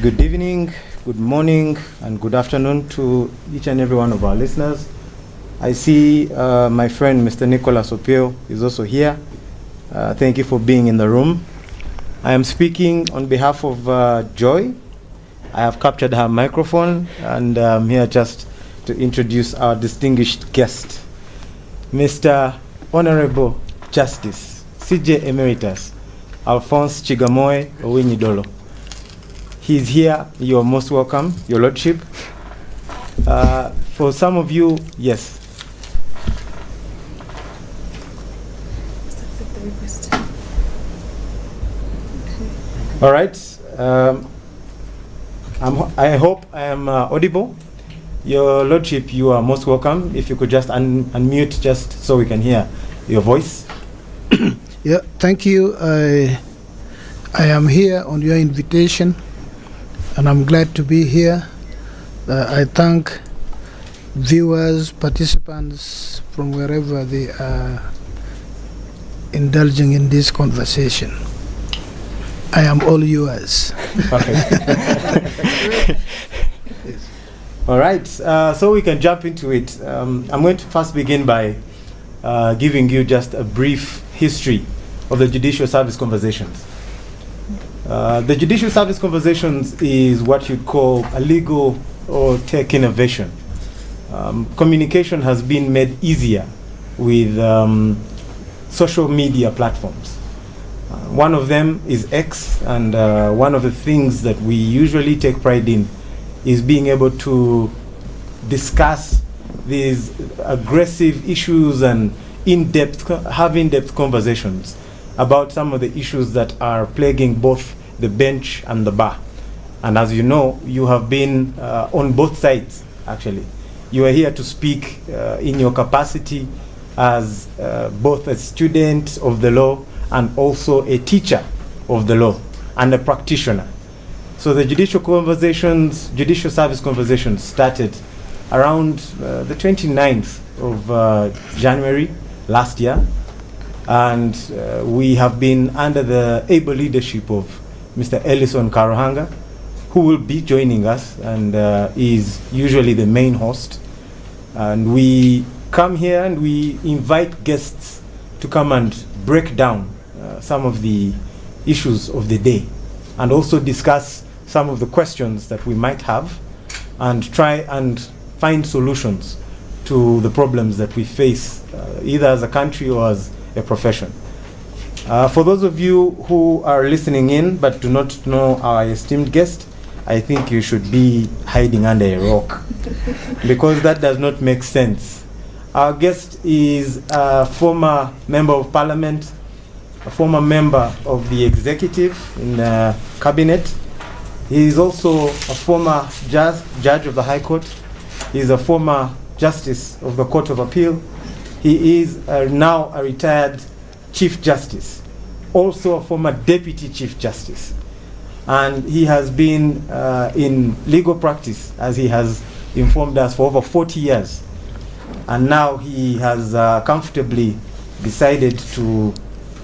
Good evening, good morning, and good afternoon to each and every one of our listeners. I see my friend Mr. Nicholas Opio is also here. Thank you for being in the room. I am speaking on behalf of Joy. I have captured her microphone, and I'm here just to introduce our distinguished guest, Mr. Honorable Justice, CJ Emeritus, Alphonse Chigamoy Owinyidolo. He's here. You're most welcome, Your Lordship. For some of you, yes. All right. I hope I am audible. Your Lordship, you are most welcome. If you could just unmute just so we can hear your voice. Yeah, thank you. I am here on your invitation, and I'm glad to be here. I thank viewers, participants from wherever they are indulging in this conversation. I am all yours. Perfect. All right, so we can jump into it. I'm going to first begin by giving you just a brief history of the Judicial Service Conversations. The Judicial Service Conversations is what you'd call a legal or tech innovation. Communication has been made easier with social media platforms. One of them is X, and one of the things that we usually take pride in is being able to discuss these aggressive issues and have in-depth conversations about some of the issues that are plaguing both the bench and the bar. And as you know, you have been on both sides, actually. You are here to speak in your capacity as both a student of the law and also a teacher of the law and a practitioner. So the Judicial Service Conversations started around the 29th of January last year. And we have been under the able leadership of Mr. ELISON KARUGANGA, who will be joining us and is usually the main host. And we come here and we invite guests to come and break down some of the issues of the day and also discuss some of the questions that we might have and try and find solutions to the problems that we face either as a country or as a profession. For those of you who are listening in but do not know our esteemed guest, I think you should be hiding under a rock because that does not make sense. Our guest is a former member of parliament, a former member of the executive in the cabinet. He is also a former judge of the High Court. He is a former justice of the Court of Appeal. He is now a retired Chief Justice, also a former Deputy Chief Justice. And he has been in legal practice, as he has informed us, for over 40 years. And now he has comfortably decided to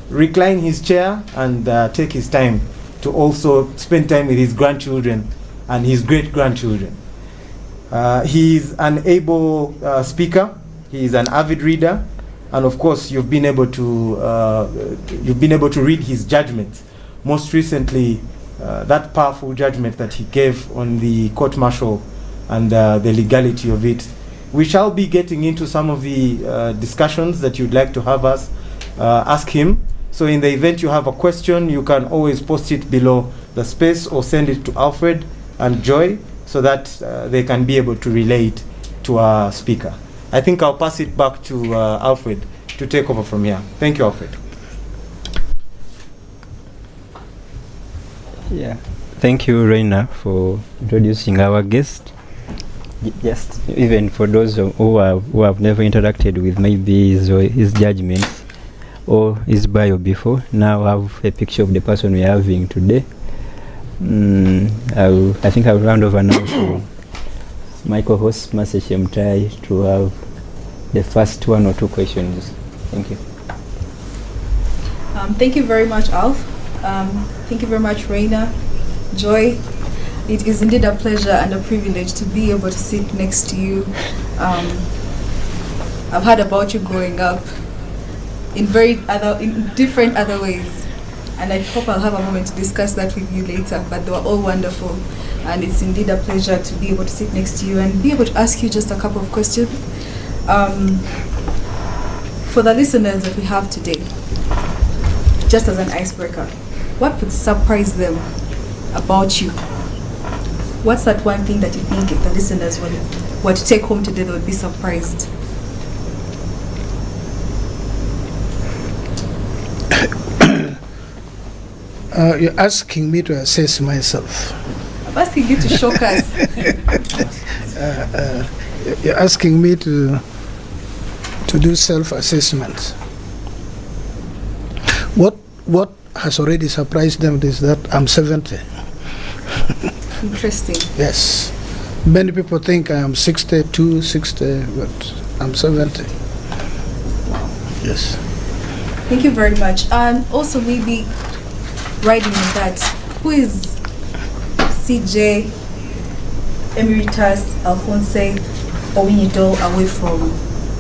recline his chair and take his time to also spend time with his grandchildren and his great-grandchildren. He is an able speaker. He is an avid reader, and of course, you've been able to read his judgment. Most recently, that powerful judgment that he gave on the court-martial and the legality of it. We shall be getting into some of the discussions that you'd like to have us ask him. So in the event you have a question, you can always post it below the space or send it to Alfred and Joy so that they can be able to relay it to our speaker. I think I'll pass it back to Alfred to take over from here. Thank you, Alfred. Yeah, thank you, Reina, for introducing our guest. Just even for those who have never interacted with maybe his judgments or his bio before, now have a picture of the person we're having today. I think I'll round over now to my co-host, Master Shemtai, to have the first one or two questions. Thank you. Thank you very much, Alf. Thank you very much, Reina, Joy. It is indeed a pleasure and a privilege to be able to sit next to you. I've heard about you growing up in different other ways, and I hope I'll have a moment to discuss that with you later, but they were all wonderful, and it's indeed a pleasure to be able to sit next to you and be able to ask you just a couple of questions. For the listeners that we have today, just as an icebreaker, what would surprise them about you? What's that one thing that you think if the listeners were to take home today, they would be surprised? You're asking me to assess myself. I'm asking you to shock us. You're asking me to do self-assessment. What has already surprised them is that I'm 70. Interesting. Yes. Many people think I am 62, 60, but I'm 70. Yes. Thank you very much. And also maybe riding on that, who is CJ Emeritus Alphonse Owinyido away from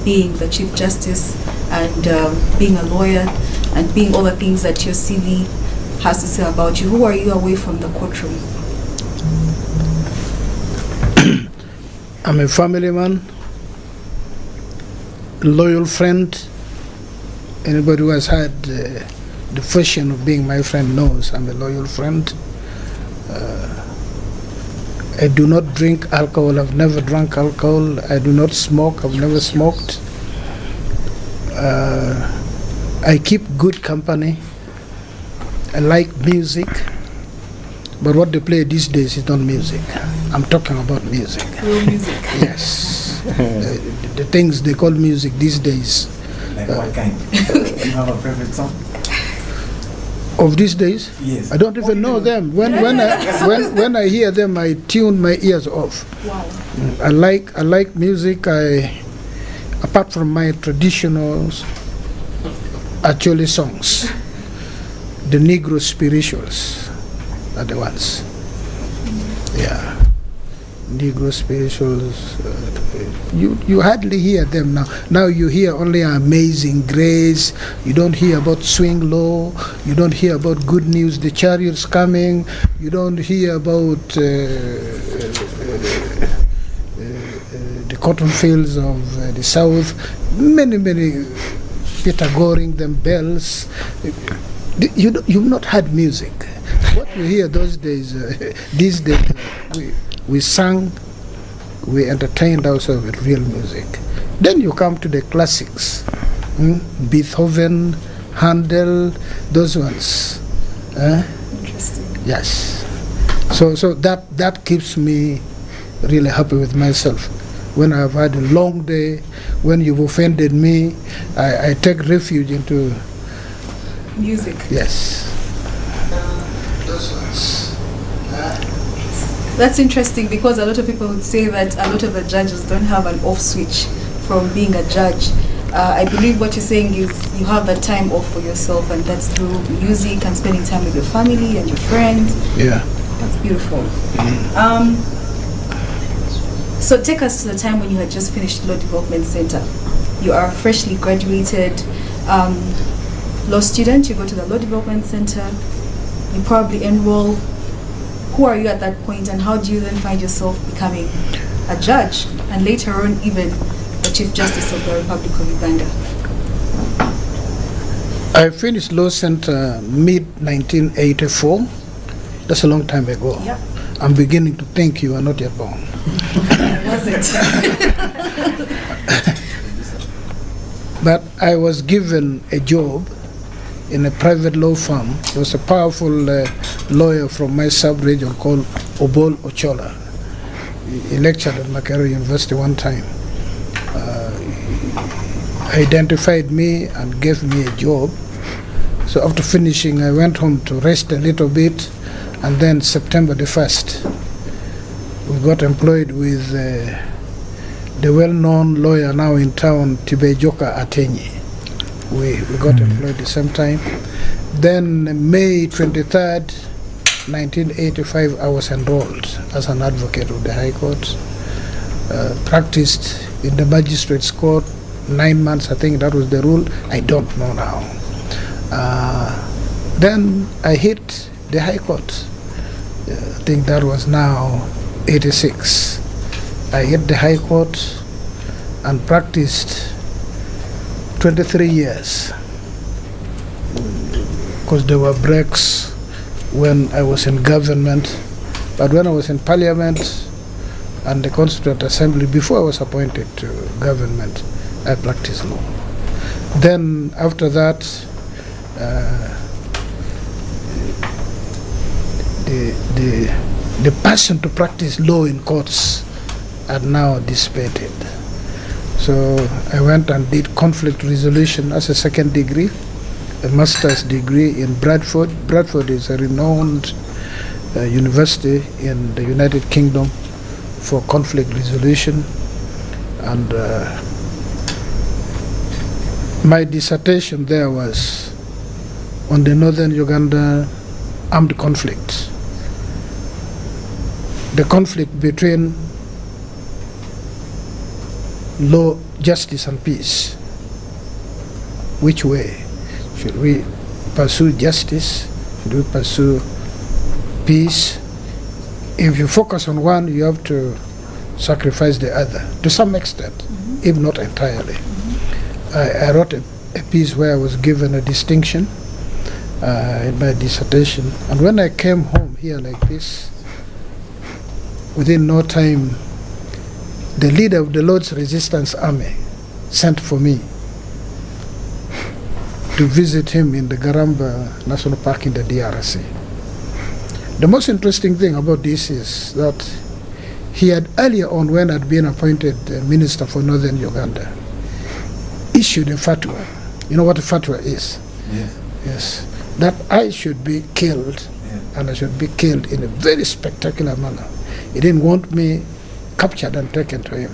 being the Chief Justice and being a lawyer and being all the things that your CV has to say about you? Who are you away from the courtroom? I'm a family man, a loyal friend. Anybody who has had the fortune of being my friend knows I'm a loyal friend. I do not drink alcohol. I've never drunk alcohol. I do not smoke. I've never smoked. I keep good company. I like music. But what they play these days is not music. I'm talking about music. Real music. Yes. The things they call music these days. Like what kind? You have a favorite song? Of these days? Yes. I don't even know them. When I hear them, I tune my ears off. Wow. I like music. Apart from my traditional, actually songs, the Negro spirituals are the ones. Yeah. Negro spirituals. You hardly hear them now. Now you hear only Amazing Grace. You don't hear about Swing Low. You don't hear about Good News, the Chariots Coming. You don't hear about the cotton fields of the South. Many Peter Goring, them bells. You've not had music. What you hear those days, these days, we sang, we entertained ourselves with real music. Then you come to the classics, Beethoven, Handel, those ones. Interesting. Yes. So that keeps me really happy with myself. When I've had a long day, when you've offended me, I take refuge into music. Yes. Those ones. That's interesting because a lot of people would say that a lot of the judges don't have an off switch from being a judge. I believe what you're saying is you have that time off for yourself, and that's through music and spending time with your family and your friends. Yeah. That's beautiful. So take us to the time when you had just finished Law Development Center. You are freshly graduated law student. You go to the Law Development Center. You probably enroll. Who are you at that point, and how do you then find yourself becoming a judge and later on even the Chief Justice of the Republic of Uganda? I finished Law Center mid-1984. That's a long time ago. Yep. I'm beginning to think you are not yet born. I wasn't. But I was given a job in a private law firm. There was a powerful lawyer from my sub-region called Obol Ochola. He lectured at Makerere University one time. He identified me and gave me a job. So after finishing, I went home to rest a little bit, and then September the 1st, we got employed with the well-known lawyer now in town, Tibejoka Atenyi. We got employed at the same time. Then May 23rd, 1985, I was enrolled as an advocate of the High Court. Practiced in the Magistrates Court 9 months, I think that was the rule. I don't know now. Then I hit the High Court. I think that was now 86. I hit the High Court and practiced 23 years. Because there were breaks when I was in government, but when I was in Parliament and the Constituent Assembly, before I was appointed to government, I practiced law. Then after that, the passion to practice law in courts had now dissipated. So I went and did conflict resolution as a second degree, a master's degree in Bradford. Bradford is a renowned university in the United Kingdom for conflict resolution. And my dissertation there was on the Northern Uganda armed conflict. The conflict between law, justice, and peace. Which way? Should we pursue justice? Should we pursue peace? If you focus on one, you have to sacrifice the other to some extent, if not entirely. I wrote a piece where I was given a distinction in my dissertation. And when I came home here like this, within no time, the leader of the Lord's Resistance Army sent for me to visit him in the Garamba National Park in the DRC. The most interesting thing about this is that he had earlier on, when I'd been appointed Minister for Northern Uganda, issued a fatwa. You know what a fatwa is? Yes. Yes. That I should be killed, and I should be killed in a very spectacular manner. He didn't want me captured and taken to him,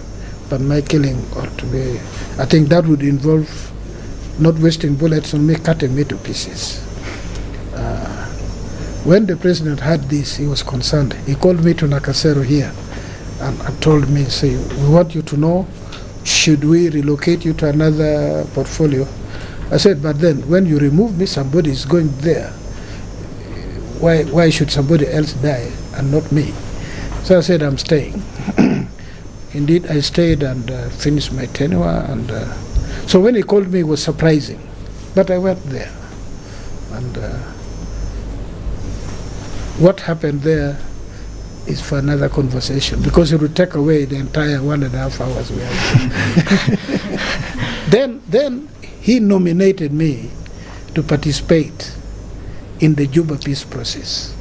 but my killing ought to be, I think that would involve not wasting bullets on me, cutting me to pieces. When the president heard this, he was concerned. He called me to Nakasero here and told me, say, we want you to know, should we relocate you to another portfolio? I said, but then when you remove me, somebody is going there. Why should somebody else die and not me? So I said, I'm staying. Indeed, I stayed and finished my tenure. And so when he called me, it was surprising. But I went there. And what happened there is for another conversation, because it would take away the entire 1.5 hours we had. Then he nominated me to participate in the Juba peace process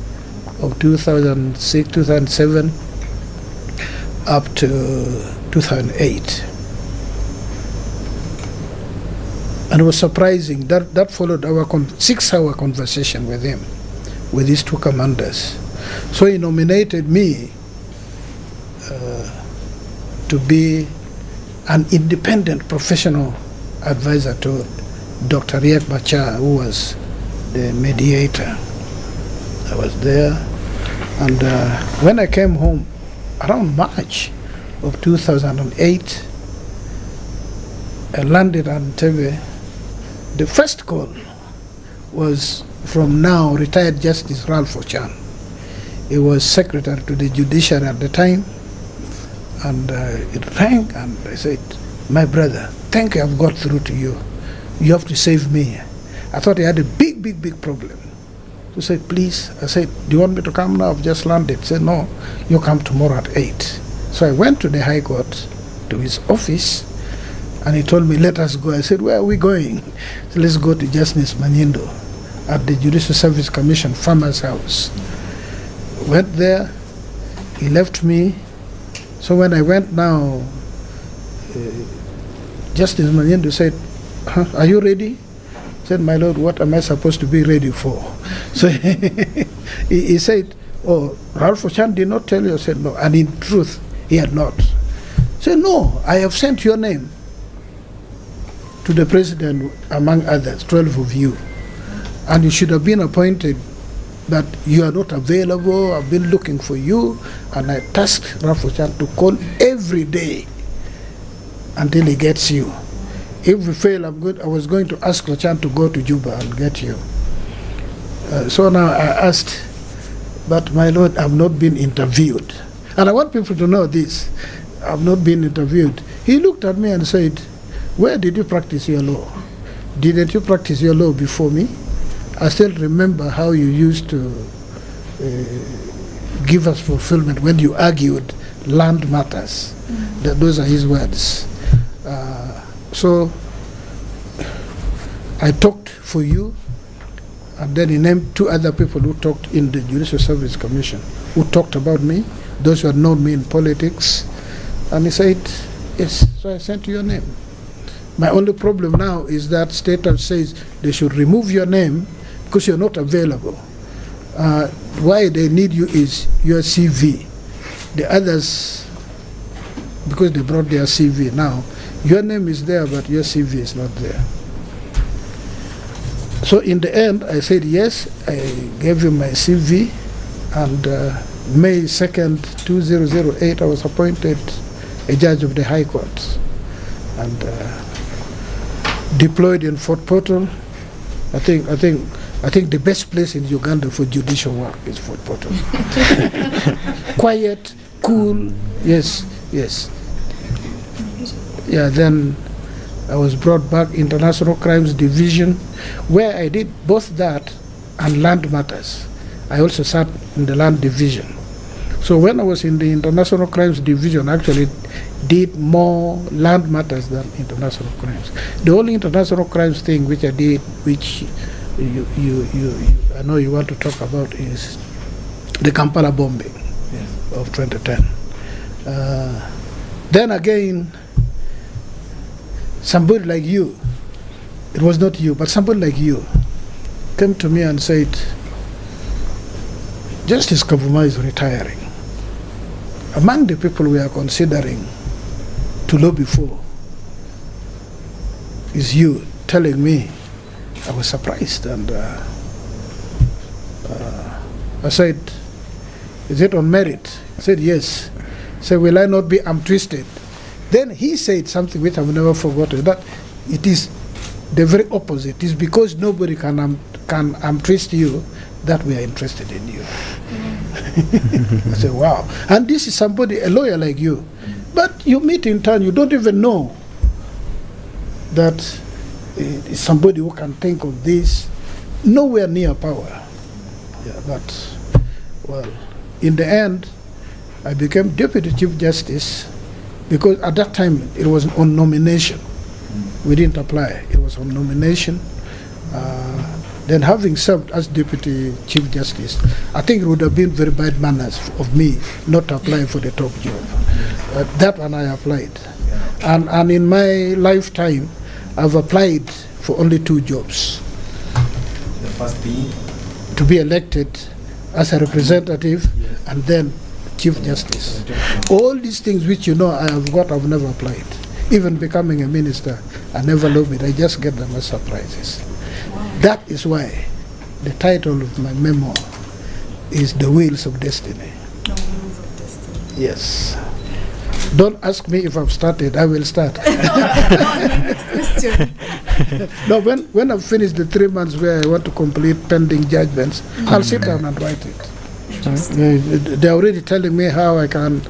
of 2006, 2007 up to 2008. And it was surprising that followed our 6-hour conversation with him, with these two commanders. So he nominated me to be an independent professional advisor to Dr. Riek Machar, who was the mediator. I was there, and when I came home around March of 2008, I landed on Entebbe. The first call was from now retired Justice Ralph Ochan. He was secretary to the judiciary at the time, and it rang, and I said, my brother, thank you, I've got through to you. You have to save me. I thought he had a big problem. He said, please. I said, do you want me to come now? I've just landed. He said, no, you come tomorrow at 8. So I went to the High Court, to his office, and he told me, let us go. I said, where are we going? He said, let's go to Justice Manyindo at the Judicial Service Commission Farmer's House. Went there, he left me. So when I went now, Justice Manyindo said, are you ready? I said, my lord, what am I supposed to be ready for? So he said, oh, Ralph Ochan did not tell you? I said, no. And in truth, he had not. He said, no, I have sent your name to the president, among others, 12 of you. And you should have been appointed but you are not available. I've been looking for you, and I tasked Rafochan to call every day until he gets you. If we fail, I was going to ask Rafochan to go to Juba and get you. So now I asked, but my Lord, I've not been interviewed. And I want people to know this. I've not been interviewed. He looked at me and said, where did you practice your law? Didn't you practice your law before me? I still remember how you used to give us fulfillment when you argued land matters. Those are his words. So I talked for you, and then he named 2 other people who talked in the Judicial Service Commission, who talked about me, those who had known me in politics. And he said, yes, so I sent you your name. My only problem now is that State House says they should remove your name because you're not available. Why they need you is your CV. The others, because they brought their CV now, your name is there, but your CV is not there. So in the end, I said yes. I gave him my CV, and May 2nd, 2008, I was appointed a judge of the High Court and deployed in Fort Portal. I think the best place in Uganda for judicial work is Fort Portal. Quiet, cool, yes. Yeah, then I was brought back International Crimes Division, where I did both that and land matters. I also sat in the land division. So when I was in the International Crimes Division, I actually did more land matters than international crimes. The only international crimes thing which I did, which I know you want to talk about, is the Kampala bombing of 2010. Then again, somebody like you, it was not you, but somebody like you, came to me and said, Justice Kavuma is retiring. Among the people we are considering to lobby for is you. Telling me. I was surprised, and I said, is it on merit? He said, yes. I said, will I not be twisted? Then he said something which I've never forgotten, that it is the very opposite. It is because nobody can twist you that we are interested in you. I said, wow. And this is somebody, a lawyer like you. But you meet in town, you don't even know that it's somebody who can think of this. Nowhere near power. Yeah, but, well, in the end, I became Deputy Chief Justice because at that time it was on nomination. We didn't apply. It was on nomination. Then having served as Deputy Chief Justice, I think it would have been very bad manners of me not applying for the top job. That one I applied. And in my lifetime, I've applied for only 2 jobs. The first being? To be elected as a representative, and then Chief Justice. All these things which you know I have got, I've never applied. Even becoming a minister, I never lobbied. I just get them as surprises. That is why the title of my memoir is The Wheels of Destiny. The Wheels of Destiny. Yes. Don't ask me if I've started. I will start. No, when I've finished the 3 months where I want to complete pending judgments, I'll sit down and write it. They're already telling me how I can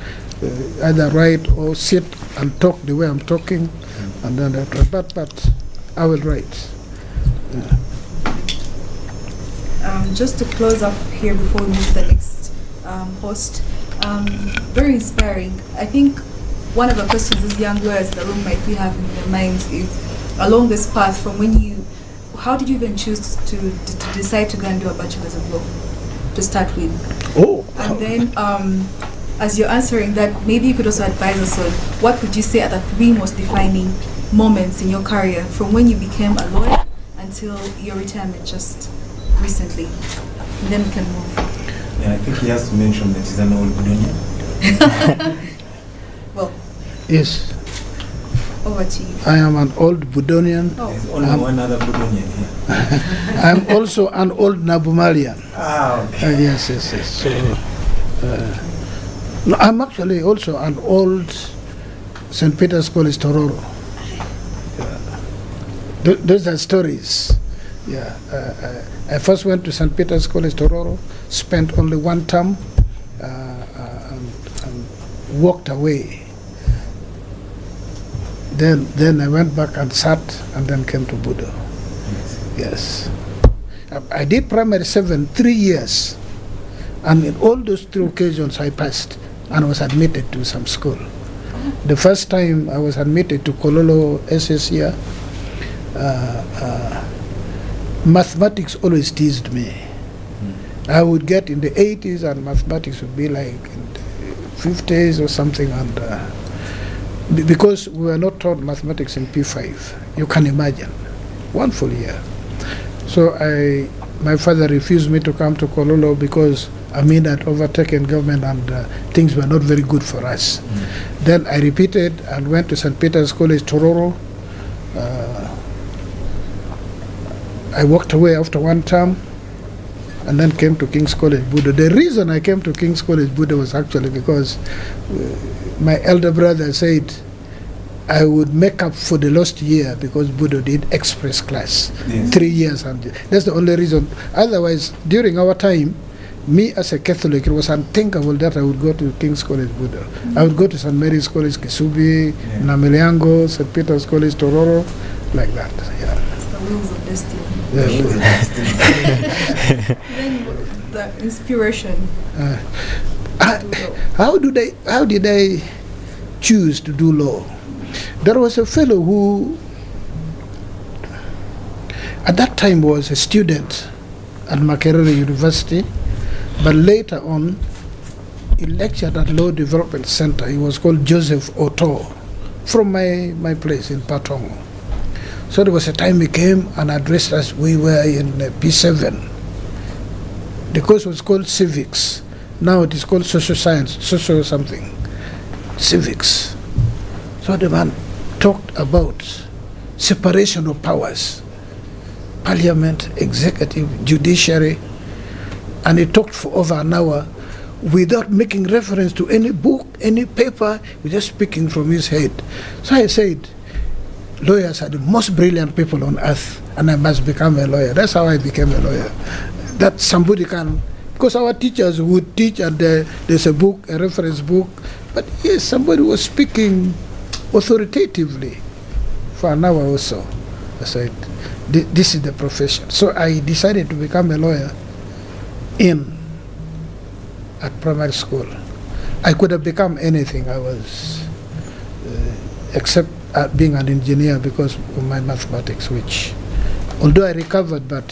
either write or sit and talk the way I'm talking, and then I try. But I will write. Yeah. Just to close up here before we move to the next host, very inspiring. I think one of the questions these young lawyers in the room might be having in their minds is, along this path, from when how did you even choose to decide to go and do a bachelor's of law to start with? Oh. And then, as you're answering that, maybe you could also advise us on what would you say are the 3 most defining moments in your career from when you became a lawyer until your retirement just recently, and then we can move. Yeah, I think he has to mention that he's an old Budonia. Well, yes. Over to you. I am an old Budonian. Oh. There's only one other Budonian here. I'm also an old Nabumalian. Okay. Yes. So, no, I'm actually also an old St. Peter's College Tororo. Those are stories. Yeah. I first went to St. Peter's College Tororo, spent only one term, and walked away. Then I went back and sat, and then came to Budo. Yes. I did primary 7, 3 years. And in all those 3 occasions I passed and was admitted to some school. The first time I was admitted to Kololo SS here, mathematics always teased me. I would get in the 80s and mathematics would be like in the 50s or something, and because we were not taught mathematics in P5, you can imagine, 1 full year. So my father refused me to come to Kololo because Amin had overtaken government and things were not very good for us. Then I repeated and went to St. Peter's College Tororo. I walked away after 1 term and then came to King's College Budo. The reason I came to King's College Budo was actually because my elder brother said I would make up for the lost year because Budo did express class. Yes. 3 years, and that's the only reason. Otherwise, during our time, me as a Catholic, it was unthinkable that I would go to King's College Budo. I would go to St. Mary's College Kisubi, Namiliango, St. Peter's College Tororo, like that. Yeah. It's the wheels of destiny. Yeah. Then the inspiration. How did I choose to do law? There was a fellow who, at that time, was a student at Makerere University, but later on, he lectured at Law Development Center. He was called Joseph Oto, from my place in Patongo. So there was a time he came and addressed us. We were in P7. The course was called Civics. Now it is called Social Science, Social something, Civics. So the man talked about separation of powers, parliament, executive, judiciary, and he talked for over an hour without making reference to any book, any paper, just speaking from his head. So I said, lawyers are the most brilliant people on earth, and I must become a lawyer. That's how I became a lawyer. That somebody can, because our teachers would teach, and there's a book, a reference book, but yes, somebody was speaking authoritatively for an hour or so. I said, this is the profession. So I decided to become a lawyer at primary school. I could have become anything I was, except being an engineer because of my mathematics, which, although I recovered, but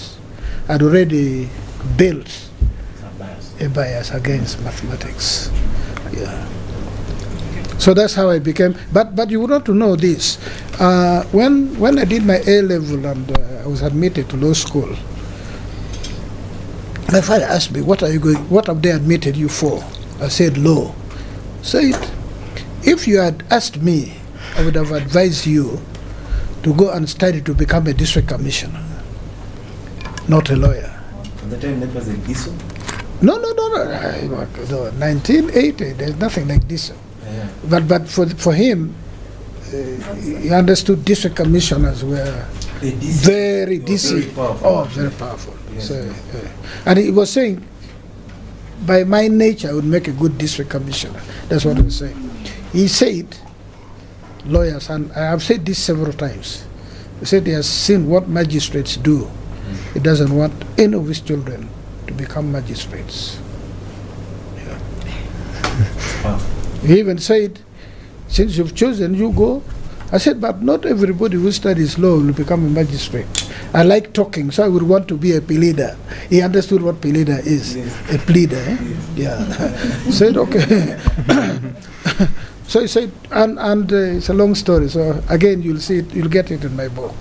I'd already built a bias against mathematics. Yeah. So that's how I became. But you would want to know this. When I did my A level and I was admitted to law school, my father asked me, "What have they admitted you for?" I said, "Law." Said, "If you had asked me, I would have advised you to go and study to become a district commissioner, not a lawyer." At the time, that was a DISO? No. 1980, there's nothing like DISO. Yeah. But for him, he understood district commissioners were very powerful. Very powerful. Yes, so, and he was saying, by my nature, I would make a good district commissioner. That's what he was saying. He said, lawyers, and I have said this several times, he said he has seen what magistrates do. He doesn't want any of his children to become magistrates. Yeah. Wow. He even said, since you've chosen, you go. I said, but not everybody who studies law will become a magistrate. I like talking, so I would want to be a pleader. He understood what pleader is. Yes. A pleader, eh? Yeah. Said, okay. So he said, and it's a long story, so again, you'll see it, you'll get it in my book.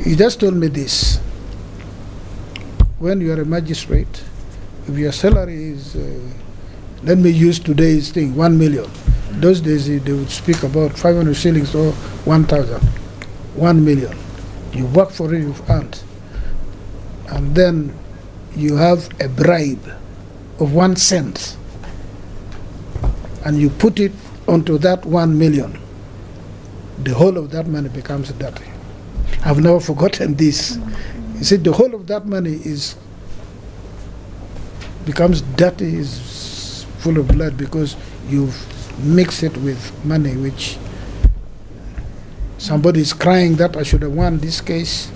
He just told me this. When you are a magistrate, if your salary is, let me use today's thing, 1 million. Those days they would speak about 500 shillings or 1,000, 1 million. You work for it, you've earned. And then you have a bribe of 1 cent. And you put it onto that 1 million. The whole of that money becomes dirty. I've never forgotten this. You see, the whole of that money becomes dirty, is full of blood, because you've mixed it with money which somebody is crying that I should have won this case,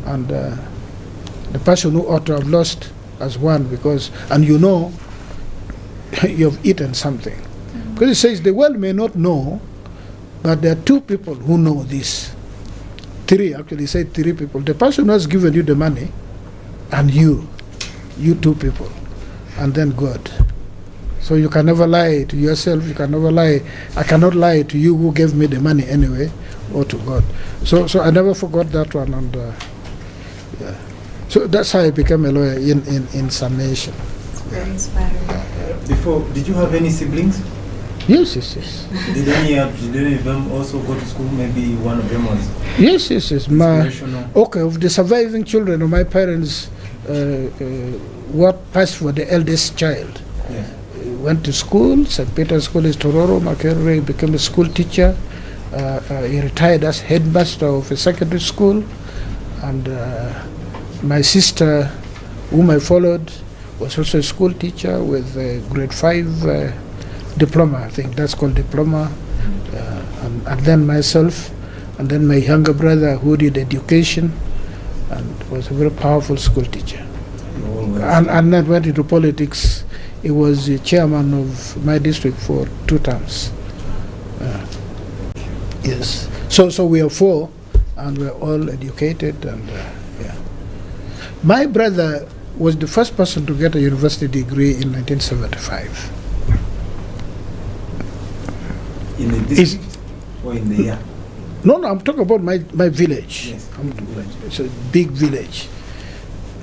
and the person who ought to have lost has won, because, and you know you've eaten something. Because it says the world may not know, but there are 2 people who know this. 3, actually, say 3 people. The person who has given you the money, and you 2 people, and then God. So you can never lie to yourself, you can never lie. I cannot lie to you who gave me the money anyway, or to God. So I never forgot that one, and yeah. So that's how I became a lawyer in summation. Very inspiring. Before, did you have any siblings? Yes. Did any of them also go to school? Maybe one of them was Yes. inspirational? Of the surviving children of my parents, what passed for the eldest child. Yes. Went to school, St. Peter's School is Tororo. Makerere became a school teacher. He retired as headmaster of a secondary school. And my sister, whom I followed, was also a school teacher with a grade 5 diploma. I think that's called diploma. And then myself, and then my younger brother who did education and was a very powerful school teacher. And then went into politics. He was the chairman of my district for 2 terms. Yes. So we are 4, and we're all educated, and yeah. My brother was the first person to get a university degree in 1975. In the district or in the year? No, I'm talking about my village. Yes. It's a big village.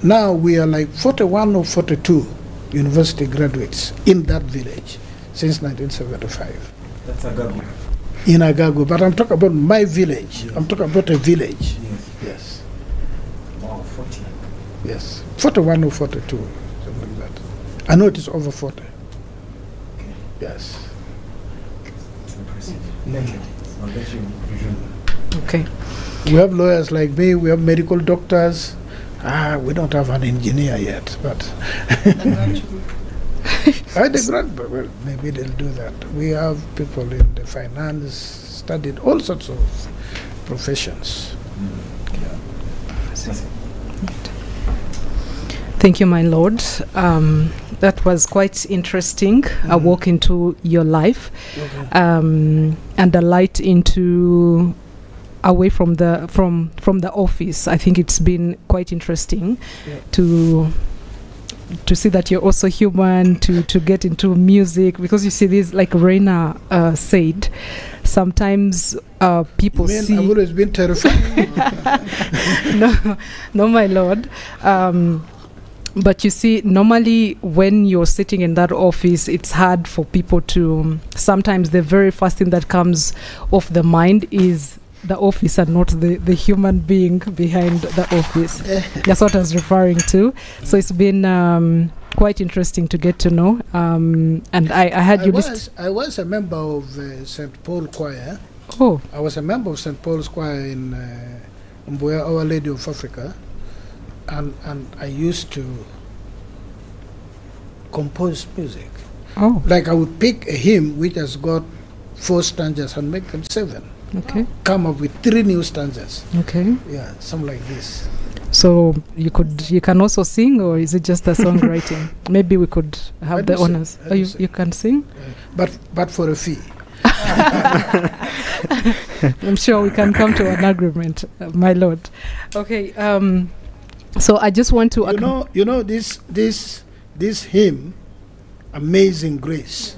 Now we are like 41 or 42 university graduates in that village since 1975. That's Agago. In Agago, but I'm talking about my village. Yes. I'm talking about a village. Yes. Yes. Wow, 40. Yes. 41 or 42, something like that. I know it is over 40. Okay. Yes. It's impressive. Thank you. I'll let you resume. Okay. We have lawyers like me, we have medical doctors. We don't have an engineer yet, but well, maybe they'll do that. We have people in the finance, studied all sorts of professions. Thank you, my Lord. That was quite interesting. A walk into your life, Okay. and a light into away from the office. I think it's been quite interesting to see that you're also human, to get into music, because you see this, like Reina said, sometimes people see. I've always been terrified. No, my Lord. But you see, normally when you're sitting in that office, it's hard for people to. Sometimes the very first thing that comes off the mind is the office and not the human being behind the office. That's what I was referring to. So it's been quite interesting to get to know. And I had you list. I was a member of St. Paul Choir. Oh. I was a member of St. Paul's Choir in Mbuya, Our Lady of Africa. And I used to compose music. Oh. Like I would pick a hymn which has got 4 stanzas and make them 7. Okay. Come up with 3 new stanzas. Okay. Yeah, something like this. So you can also sing, or is it just the songwriting? Maybe we could have the honors. Oh, you can sing? But for a fee. I'm sure we can come to an agreement, my Lord. Okay. So I just want to. You know this hymn, Amazing Grace.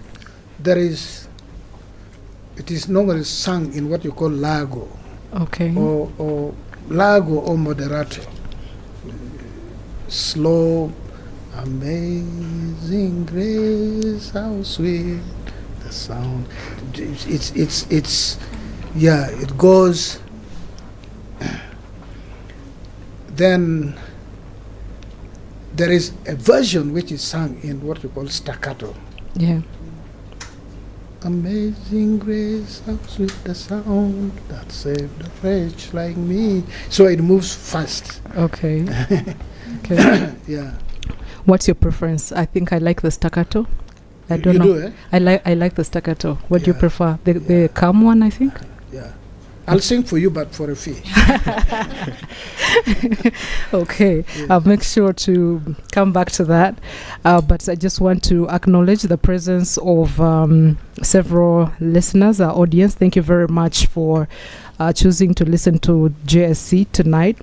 It is normally sung in what you call lago. Okay. Or lago or moderato. Slow, amazing grace, how sweet the sound. It's yeah, it goes. Then there is a version which is sung in what we call staccato. Yeah. Amazing grace, how sweet the sound that saved a wretch like me. So it moves fast. Okay. Okay. Yeah. What's your preference? I think I like the staccato. I don't You know. do, eh? I like the staccato. What do you Yeah. prefer? The calm one, I think. Yeah. I'll sing for you, but for a fee. Okay, Yeah. I'll make sure to come back to that. But I just want to acknowledge the presence of several listeners, our audience. Thank you very much for choosing to listen to JSC tonight.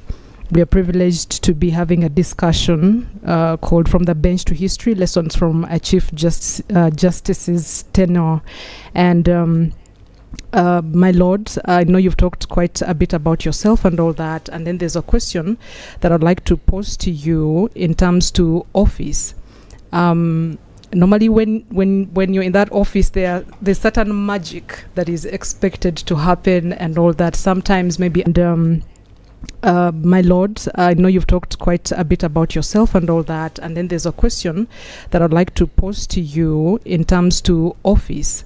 We are privileged to be having a discussion called From the Bench to History, Lessons from a Chief Justice's Tenure. And my lord, I know you've talked quite a bit about yourself and all that, and then there's a question that I'd like to pose to you in terms to office. Normally when you're in that office, there's certain magic that is expected to happen and all that. Sometimes maybe my lord, I know you've talked quite a bit about yourself and all that, and then there's a question that I'd like to pose to you in terms to office.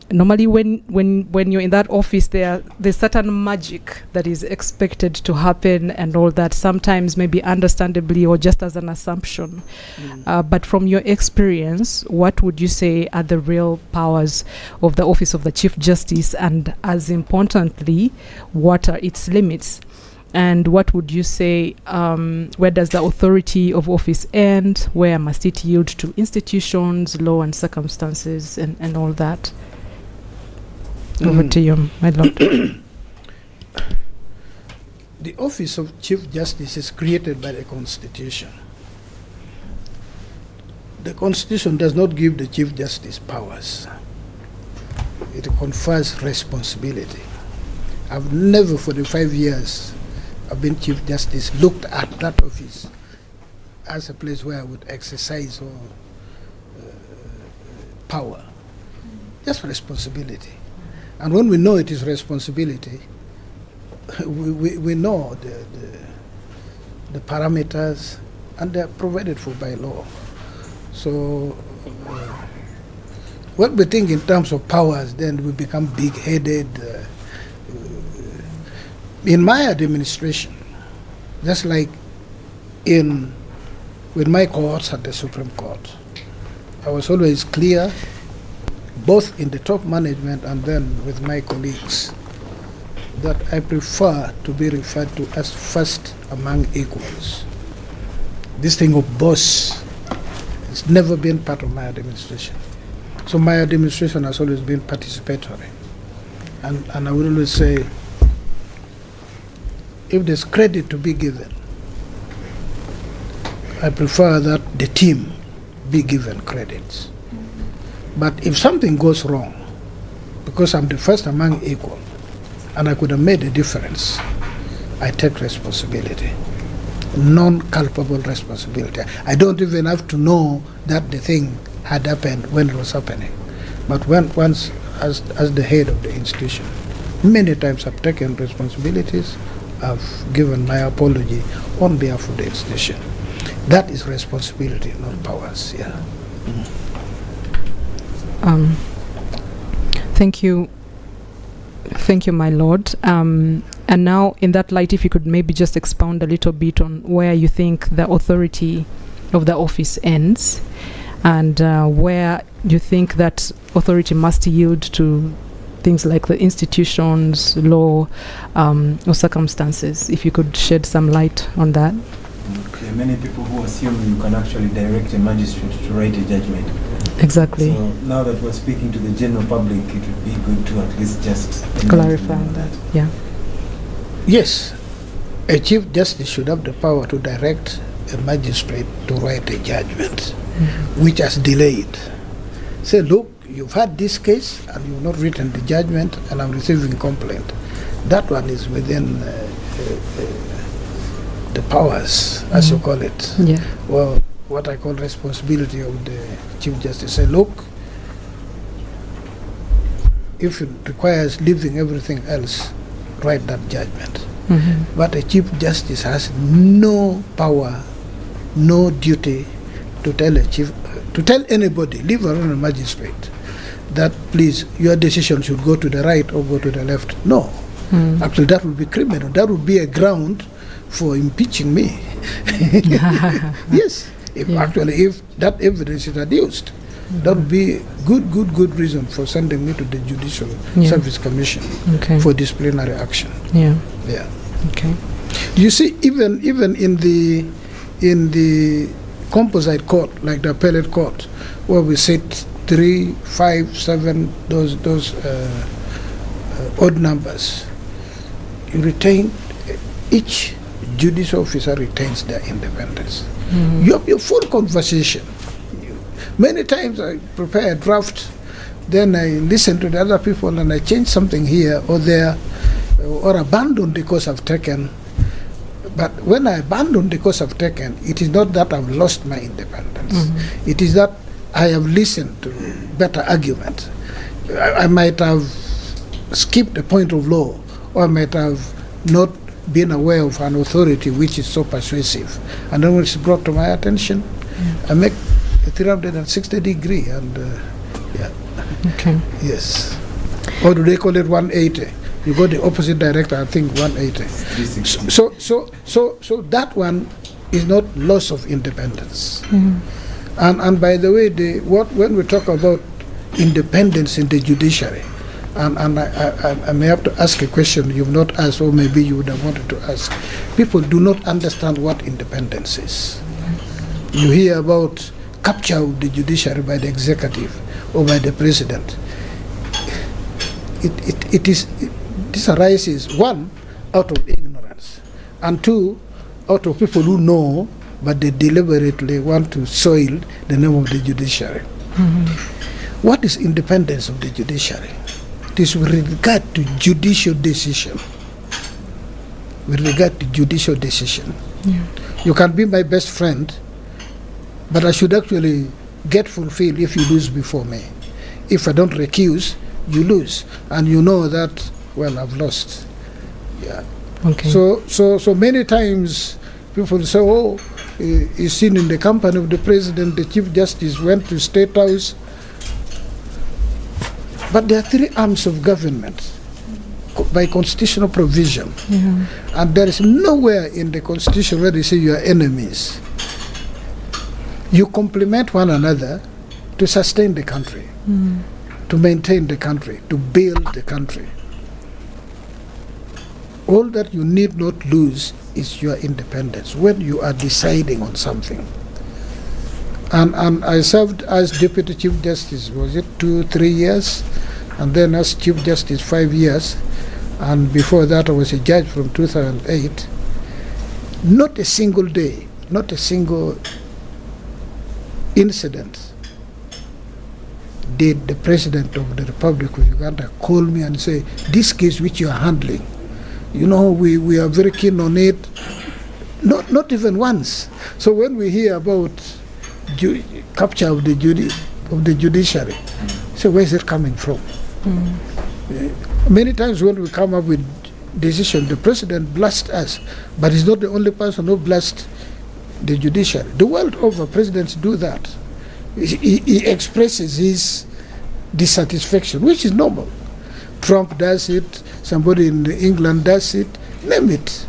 Normally when you're in that office, there's certain magic that is expected to happen and all that, sometimes maybe understandably or just as an assumption. But from your experience, what would you say are the real powers of the office of the Chief Justice, and as importantly, what are its limits? And what would you say, where does the authority of office end? Where must it yield to institutions, law and circumstances, and all that? Over to you, my lord. The office of Chief Justice is created by the Constitution. The Constitution does not give the Chief Justice powers. It confers responsibility. I've never, for the 5 years I've been Chief Justice, looked at that office as a place where I would exercise power. Just responsibility. And when we know it is responsibility, we know the parameters, and they're provided for by law. So what we think in terms of powers, then we become big-headed. In my administration, just like with my courts at the Supreme Court, I was always clear, both in the top management and then with my colleagues, that I prefer to be referred to as first among equals. This thing of boss has never been part of my administration. So my administration has always been participatory. And I would always say, if there's credit to be given, I prefer that the team be given credits. But if something goes wrong, because I'm the first among equal, and I could have made a difference, I take responsibility. Non-culpable responsibility. I don't even have to know that the thing had happened when it was happening. But once, as the head of the institution, many times I've taken responsibilities, I've given my apology on behalf of the institution. That is responsibility, not powers, yeah. Thank you, my lord. And now, in that light, if you could maybe just expound a little bit on where you think the authority of the office ends, and where you think that authority must yield to things like the institutions, law, or circumstances. If you could shed some light on that. Okay, many people who assume you can actually direct a magistrate to write a judgment. Exactly. So now that we're speaking to the general public, it would be good to at least just clarify that. Yeah. Yes, a Chief Justice should have the power to direct a magistrate to write a judgment, which has delayed. Say, look, you've had this case and you've not written the judgment, and I'm receiving complaint. That one is within the powers, as you call it. Yeah. Well, what I call responsibility of the Chief Justice. Say, look, if it requires leaving everything else, write that judgment. Mm-hmm. But a Chief Justice has no power, no duty to tell anybody, leave alone a magistrate, that please, your decision should go to the right or go to the left. No. Actually, that would be criminal. That would be a ground for impeaching me. Yes. If that evidence is adduced, that would be good reason for sending me to the Judicial Service Commission for disciplinary action. Yeah. Yeah. Okay. You see, even in the composite court, like the appellate court, where we sit 3, 5, 7, those odd numbers, you retain, each judicial officer retains their independence. You have your full conversation. Many times I prepare a draft, then I listen to the other people and I change something here or there, or abandon the course I've taken. But when I abandon the course I've taken, it is not that I've lost my independence. It is that I have listened to better argument. I might have skipped a point of law, or I might have not been aware of an authority which is so persuasive. And then when it's brought to my attention, I make a 360-degree and Okay. yes. Or do they call it 180? You go the opposite direction, I think 180. So that one is not loss of independence. And by the way, when we talk about independence in the judiciary, and I may have to ask a question you've not asked, or maybe you would have wanted to ask. People do not understand what independence is. You hear about capture of the judiciary by the executive or by the president. This arises, one, out of ignorance, and two, out of people who know, but they deliberately want to soil the name of the judiciary. What is independence of the judiciary? It is with regard to judicial decision. With regard to judicial decision. You can be my best friend, but I should actually get fulfilled if you lose before me. If I don't recuse, you lose. And you know that, well, I've lost. Yeah. Okay. So many times people say, oh, he's seen in the company of the president, the Chief Justice went to State House. But there are three arms of government by constitutional provision. And there is nowhere in the Constitution where they say you are enemies. You complement one another to sustain the country, to maintain the country, to build the country. All that you need not lose is your independence when you are deciding on something. And I served as Deputy Chief Justice, was it 2-3 years? And then as Chief Justice 5 years. And before that I was a judge from 2008. Not a single day, not a single incident did the President of the Republic of Uganda call me and say, this case which you are handling, you know, we are very keen on it. Not even once. So when we hear about capture of the judiciary, so where is it coming from? Many times when we come up with decision, the President blasts us, but he's not the only person who blasts the judiciary. The world over, presidents do that. He expresses his dissatisfaction, which is normal. Trump does it, somebody in England does it, name it.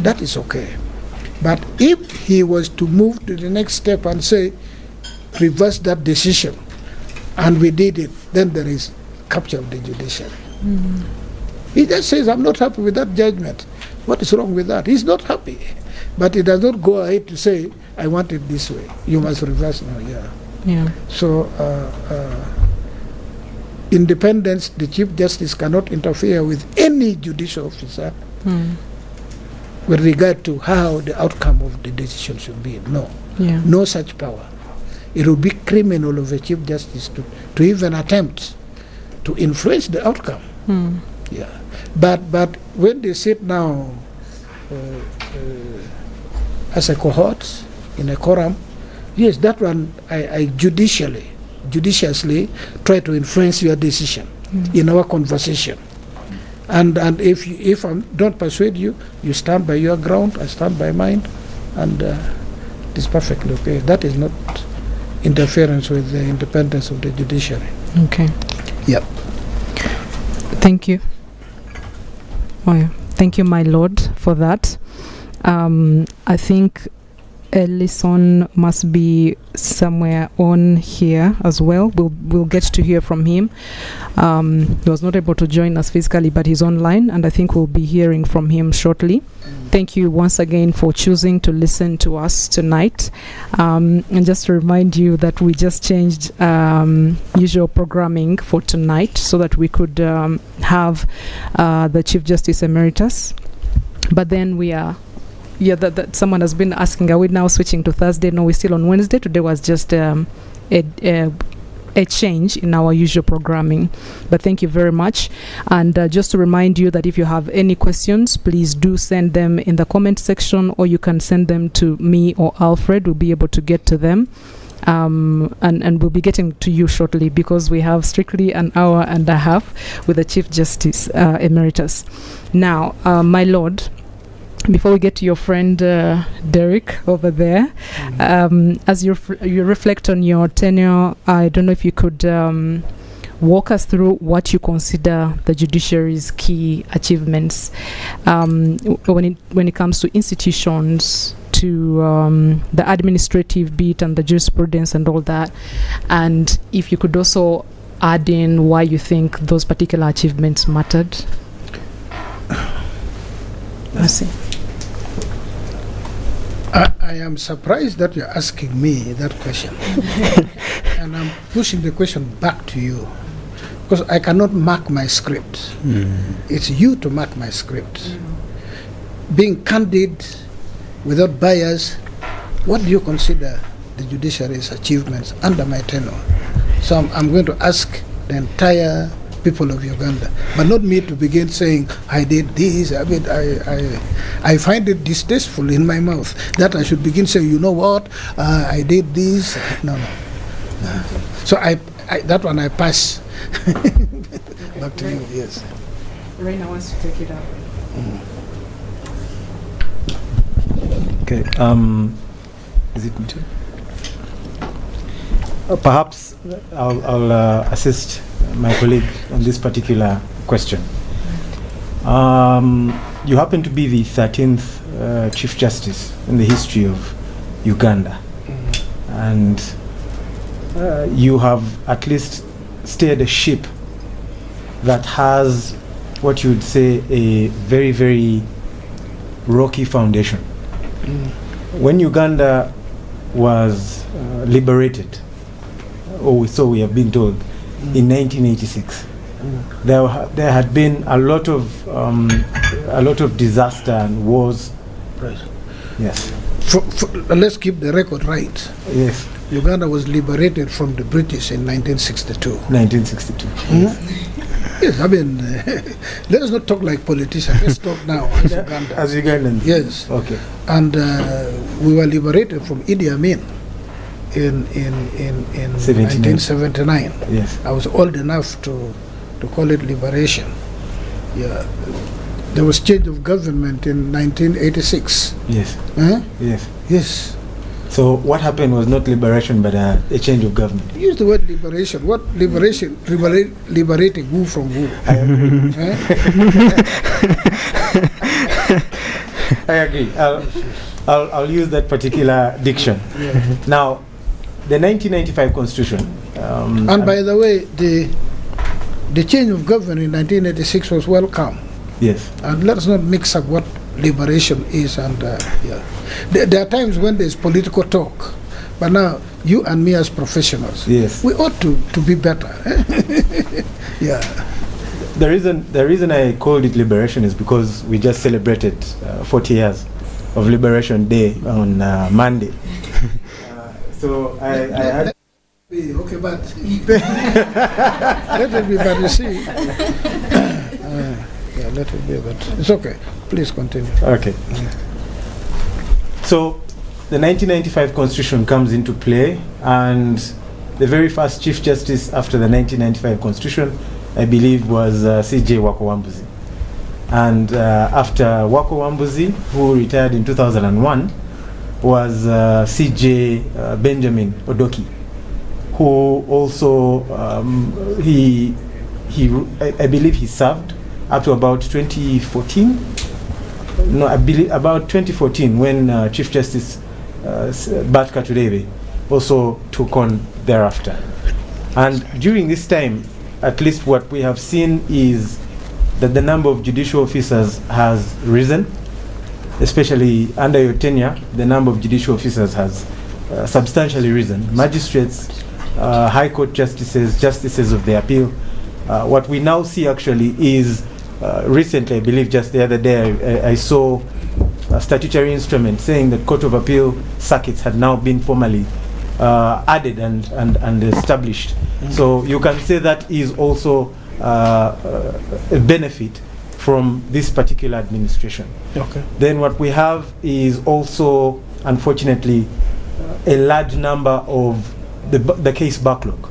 That is okay. But if he was to move to the next step and say, reverse that decision, and we did it, then there is capture of the judiciary. He just says, I'm not happy with that judgment. What is wrong with that? He's not happy. But he does not go ahead to say, I want it this way. You must reverse now, So, independence, the Chief Justice cannot interfere with any judicial officer with regard to how the outcome of the decision should be. No. No such power. It would be criminal of a Chief Justice to even attempt to influence the outcome. But when they sit now as a cohort in a quorum, yes, that one I judiciously try to influence your decision. in our conversation. And if I don't persuade you, you stand by your ground, I stand by mine, and it is perfectly okay. That is not interference with the independence of the judiciary. Okay. Yep. Thank you. Oh, yeah. Thank you, my lord, for that. I think ELISON must be somewhere on here as well. We'll get to hear from him. He was not able to join us physically, but he's online, and I think we'll be hearing from him shortly. Thank you once again for choosing to listen to us tonight. And just to remind you that we just changed usual programming for tonight so that we could have the Chief Justice Emeritus. But then we are... Yeah, that someone has been asking, are we now switching to Thursday? No, we're still on Wednesday. Today was just a change in our usual programming. But thank you very much. And just to remind you that if you have any questions, please do send them in the comment section, or you can send them to me or Alfred. We'll be able to get to them. And we'll be getting to you shortly, because we have strictly an hour and a half with the Chief Justice Emeritus. Now, my lord, before we get to your friend Derek over there, as you reflect on your tenure, I don't know if you could walk us through what you consider the judiciary's key achievements when it comes to institutions, to the administrative bit and the jurisprudence and all that, and if you could also add in why you think those particular achievements mattered. I see. I am surprised that you're asking me that question. And I'm pushing the question back to you, because I cannot mark my script. It's you to mark my script. Being candid, without bias, what do you consider the judiciary's achievements under my tenure? So I'm going to ask the entire people of Uganda, but not me to begin saying I did this. I mean, I find it distasteful in my mouth that I should begin saying, you know what, I did this. No. So I that one I pass. Back to you. Yes. Reina wants to take it up. Okay. Is it me too? Perhaps I'll assist my colleague on this particular question. You happen to be the 13th Chief Justice in the history of Uganda, and you have at least steered a ship that has what you would say a very, very rocky foundation. When Uganda was liberated, or so we have been told, in 1986, there had been a lot of disaster and wars. Right. Yes. Let's keep the record right. Yes. Uganda was liberated from the British in 1962. 1962. Yes, I mean, let us not talk like politicians. Let's talk now as Ugandans. As Ugandans. Yes. Okay. And we were liberated from Idi Amin in 1979. Yes. I was old enough to call it liberation. Yeah. There was change of government in 1986. Yes. Huh? Yes. Yes. So what happened was not liberation, but a change of government. Use the word liberation. What liberation? Liberating who from who? I agree. I agree. I'll use that particular diction. Yeah. Now, the 1995 Constitution. And by the way, the change of government in 1986 was welcome. Yes. And let's not mix up what liberation is and yeah. There are times when there's political talk, but now you and me as professionals, yes, we ought to be better. Yeah. The reason I called it liberation is because we just celebrated 40 years of Liberation Day on Monday. So I had. Okay, but let it be. But you see, yeah, let it be. But it's okay. Please continue. Okay. So the 1995 Constitution comes into play, and the very first Chief Justice after the 1995 Constitution I believe, was CJ Wako Wambuzi. And after Wako Wambuzi, who retired in 2001, was CJ Benjamin Odoki, who also, I believe he served up to about 2014. No, I believe about 2014 when Chief Justice Bart Katurebe also took on thereafter. And during this time, at least what we have seen is that the number of judicial officers has risen, especially under your tenure. The number of judicial officers has substantially risen. Magistrates, High Court justices, justices of the appeal. What we now see actually is recently, I believe just the other day, I saw a statutory instrument saying that Court of Appeal circuits had now been formally added and established. So you can say that is also a benefit from this particular administration. Okay. Then what we have is also, unfortunately, a large number of the case backlog.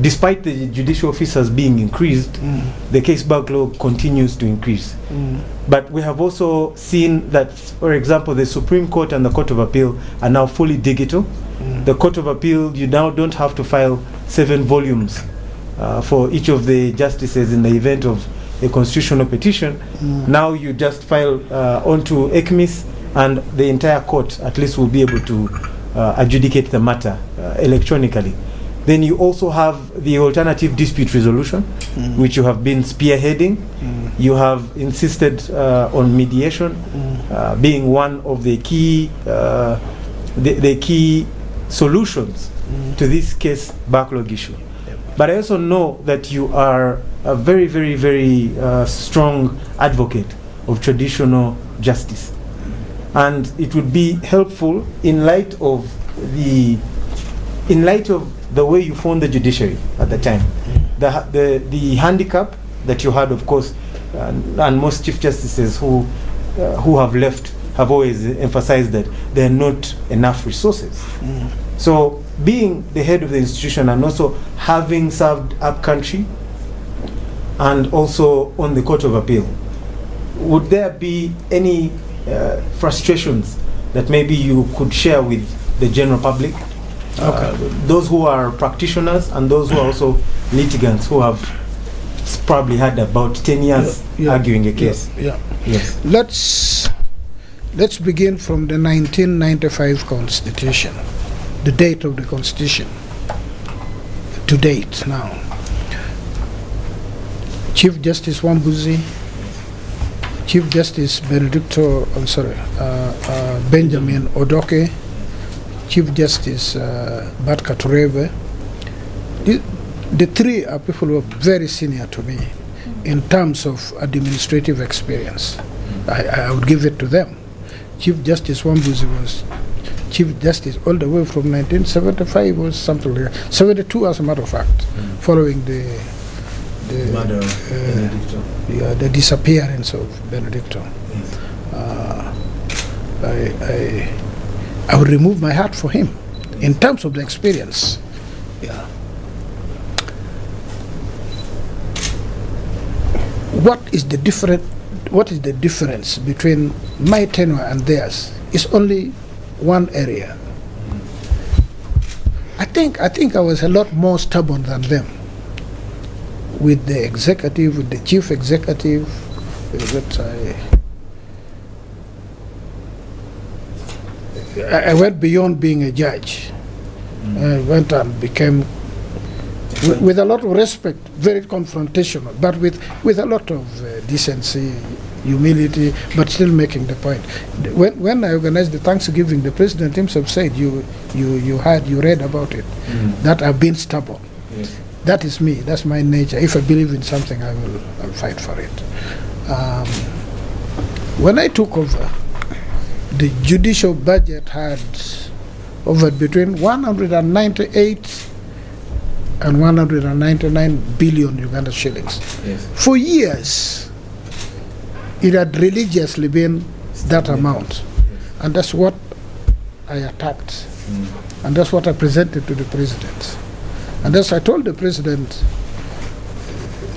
Despite the judicial officers being increased, the case backlog continues to increase. But we have also seen that, for example, the Supreme Court and the Court of Appeal are now fully digital. The Court of Appeal, you now don't have to file 7 volumes for each of the justices in the event of a constitutional petition. Now you just file onto ECMIS, and the entire court at least will be able to adjudicate the matter electronically. Then you also have the alternative dispute resolution, which you have been spearheading. You have insisted on mediation being one of the key the key solutions to this case backlog issue. But I also know that you are a very, very, very strong advocate of traditional justice. And it would be helpful in light of the way you formed the judiciary at the time, the handicap that you had, of course, and most chief justices who have left have always emphasized that there are not enough resources. So being the head of the institution and also having served up country and also on the Court of Appeal, would there be any frustrations that maybe you could share with the general public? Those who are practitioners and those who are also litigants who have probably had about 10 years arguing a case. Yes. Let's begin from the 1995 Constitution, the date of the Constitution to date now. Chief Justice Wambuzi, Chief Justice Benjamin Odoke, Chief Justice Bart Katurebe. The three are people who are very senior to me in terms of administrative experience. I would give it to them. Chief Justice Wambuzi was Chief Justice all the way from 1975 or something like that. 72 as a matter of fact, following the murder of Benedicto. The disappearance of Benedicto. I would remove my hat for him in terms of the experience. What is the difference between my tenure and theirs? It's only one area. I think I was a lot more stubborn than them with the executive, with the chief executive. I went beyond being a judge. I went and became, with a lot of respect, very confrontational, but with a lot of decency, humility, but still making the point. When I organized the Thanksgiving, the president himself said, you read about it, that I've been stubborn. Yes. That is me, that's my nature. If I believe in something, I'll fight for it. When I took over, the judicial budget had over between 198 and 199 billion Uganda shillings. Yes. For years, it had religiously been that amount. Yes. And that's what I attacked. And that's what I presented to the president. And that's I told the president,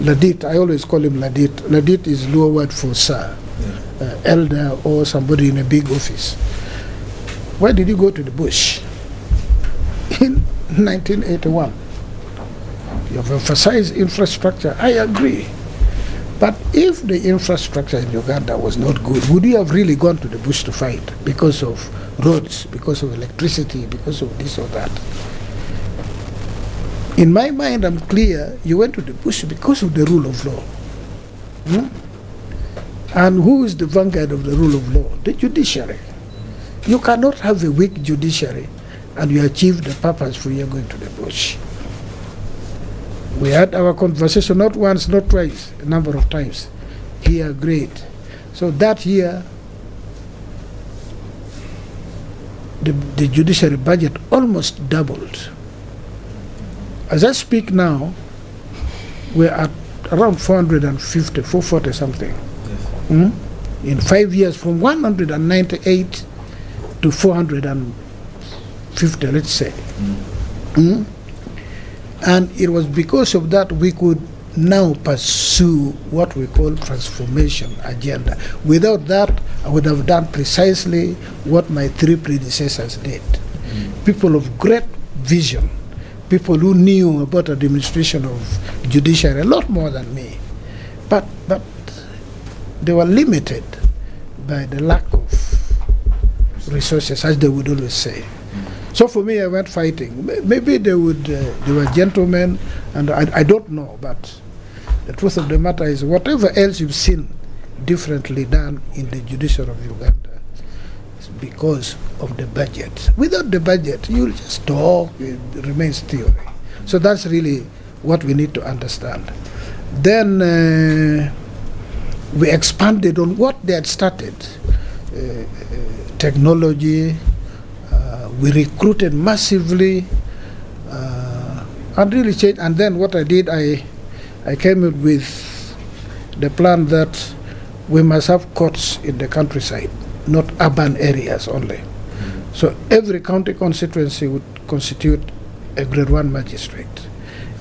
Ladit, I always call him Ladit. Ladit is Luo word for sir, elder or somebody in a big office. Why did you go to the bush? In 1981. You have emphasized infrastructure. I agree. But if the infrastructure in Uganda was not good, would you have really gone to the bush to fight because of roads, because of electricity, because of this or that? In my mind, I'm clear, you went to the bush because of the rule of law. And who is the vanguard of the rule of law? The judiciary. You cannot have a weak judiciary and you achieve the purpose for you going to the bush. We had our conversation not once, not twice, a number of times. He agreed. So that year, the judiciary budget almost doubled. As I speak now, we're at around 450, 440 something. Yes. In 5 years, from 198 to 450, let's say. And it was because of that we could now pursue what we call transformation agenda. Without that, I would have done precisely what my three predecessors did. People of great vision, people who knew about administration of judiciary a lot more than me. But they were limited by the lack of resources, as they would always say. So for me, I went fighting. Maybe they were gentlemen, and I don't know, but the truth of the matter is whatever else you've seen differently done in the judiciary of Uganda is because of the budget. Without the budget, you'll just talk, it remains theory. So that's really what we need to understand. Then we expanded on what they had started, technology. We recruited massively and really changed. And then what I did, I came up with the plan that we must have courts in the countryside, not urban areas only. So every county constituency would constitute a grade 1 magistrate.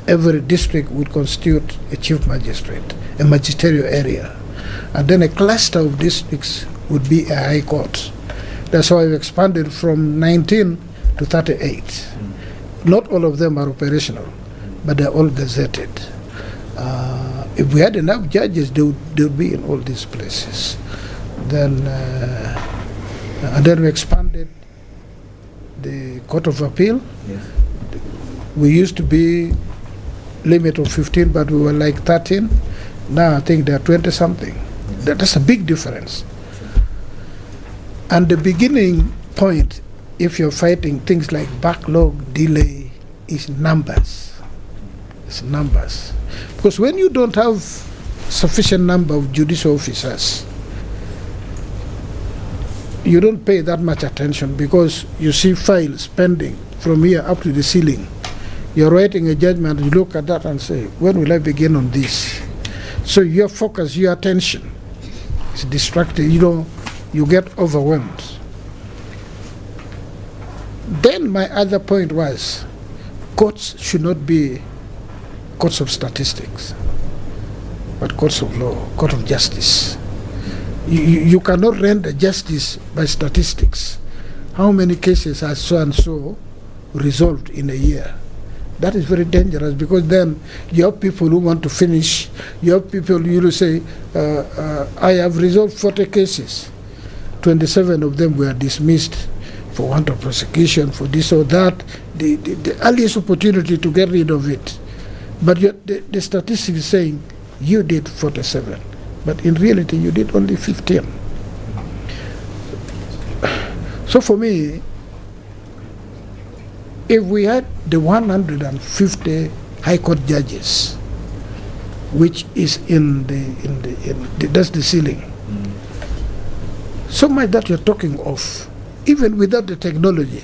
Every district would constitute a chief magistrate, a magisterial area. And then a cluster of districts would be a high court. That's why we expanded from 19 to 38. Not all of them are operational, but they're all gazetted. If we had enough judges, they would be in all these places. Then, and then we expanded the Court of Appeal. Yes. We used to be limit of 15, but we were like 13. Now I think they're 20 something. Yes. That's a big difference. And the beginning point, if you're fighting things like backlog, delay, is numbers. It's numbers. Because when you don't have sufficient number of judicial officers, you don't pay that much attention because you see files pending from here up to the ceiling. You're writing a judgment, you look at that and say, when will I begin on this? So your focus, your attention is distracted. You get overwhelmed. Then my other point was, courts should not be courts of statistics, but courts of law, court of justice. You cannot render justice by statistics. How many cases are so and so resolved in a year? That is very dangerous because then you have people who want to finish. You have people, you will say, I have resolved 40 cases. 27 of them were dismissed for want of prosecution, for this or that. The earliest opportunity to get rid of it. But the statistics is saying you did 47, but in reality you did only 15. So for me, if we had the 150 High Court judges, which is that's the ceiling. So much that you're talking of, even without the technology,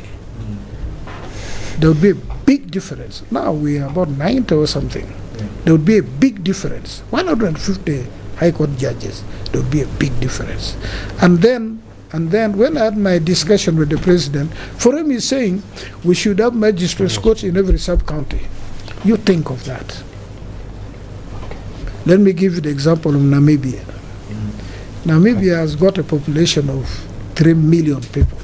there would be a big difference. Now we are about 90 or something. Yeah. There would be a big difference. 150 High Court judges, there would be a big difference. And then when I had my discussion with the president, for him he's saying we should have magistrates courts in every sub-county. You think of that. Let me give you the example of Namibia. Namibia has got a population of 3 million people.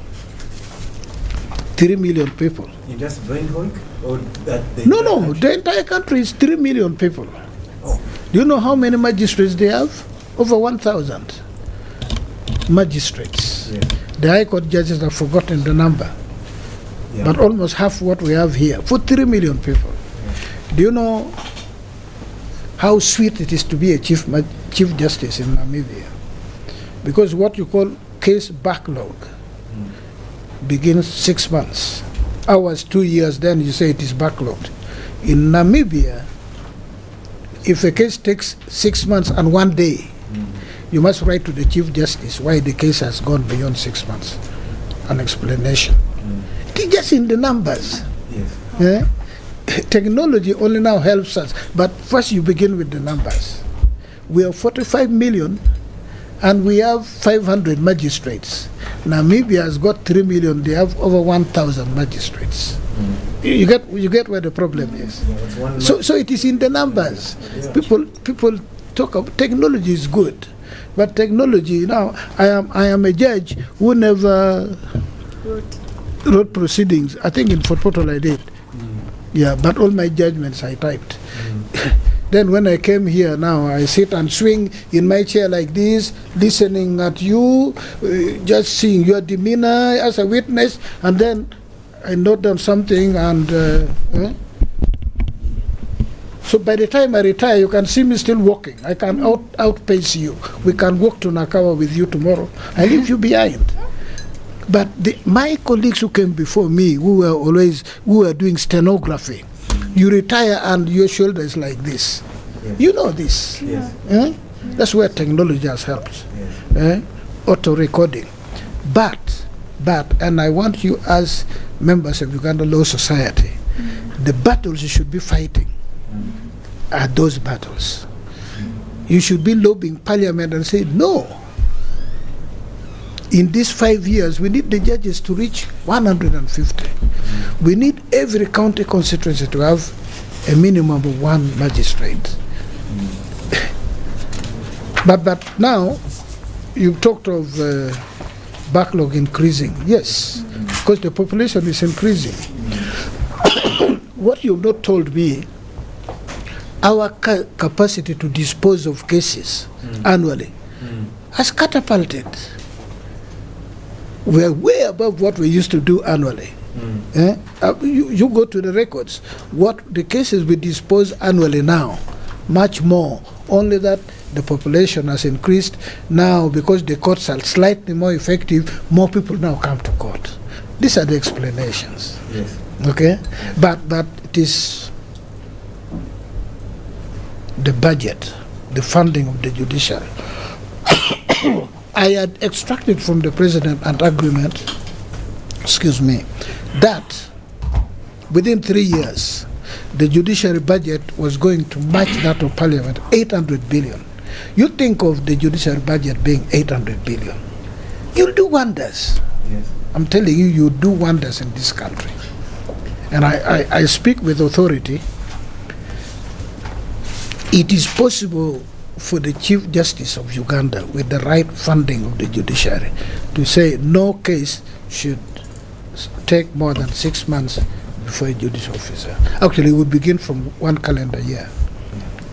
3 million people. In just Windhoek? Or that No, the entire country is 3 million people. Oh. Do you know how many magistrates they have? Over 1,000 magistrates. Yeah. The High Court judges have forgotten the number, Yeah. but almost half what we have here for 3 million people. Do you know how sweet it is to be a chief justice in Namibia? Because what you call case backlog begins 6 months. Ours 2 years, then you say it is backlogged. In Namibia, if a case takes 6 months and 1 day, you must write to the Chief Justice why the case has gone beyond 6 months. An explanation. It's just in the numbers. Yes. Yeah? Technology only now helps us, but first you begin with the numbers. We are 45 million and we have 500 magistrates. Namibia has got 3 million, they have over 1,000 magistrates. You get where the problem is. Yeah, So it is in the numbers. Yeah. People talk about technology is good, but technology now. I am a judge who never wrote proceedings. I think in Fort Portal I did. Yeah, but all my judgments I typed. Then when I came here now, I sit and swing in my chair like this, listening at you, just seeing your demeanor as a witness, and then I note down something and so by the time I retire, you can see me still walking. I can outpace you. We can walk to Nakawa with you tomorrow. I leave you behind. But my colleagues who came before me, who were doing stenography, you retire and your shoulder is like this. Yes. You know this. Yes. That's where technology has helped. Yes. Auto recording. But, and I want you as members of Uganda Law Society, the battles you should be fighting are those battles. You should be lobbying Parliament and say, no, in these 5 years, we need the judges to reach 150. We need every county constituency to have a minimum of 1 magistrate. But now, you talked of backlog increasing. Yes, because the population is increasing. What you've not told me, our capacity to dispose of cases annually has catapulted. We are way above what we used to do annually. You go to the records, what the cases we dispose annually now, much more, only that the population has increased now because the courts are slightly more effective, more people now come to court. These are the explanations. Yes. Okay? But it is the budget, the funding of the judiciary. I had extracted from the president an agreement, that within 3 years, the judiciary budget was going to match that of Parliament, 800 billion. You think of the judiciary budget being 800 billion. You'll do wonders. Yes. I'm telling you, you'll do wonders in this country. And I speak with authority. It is possible for the Chief Justice of Uganda, with the right funding of the judiciary, to say no case should take more than 6 months before a judicial officer. Actually, we begin from 1 calendar year.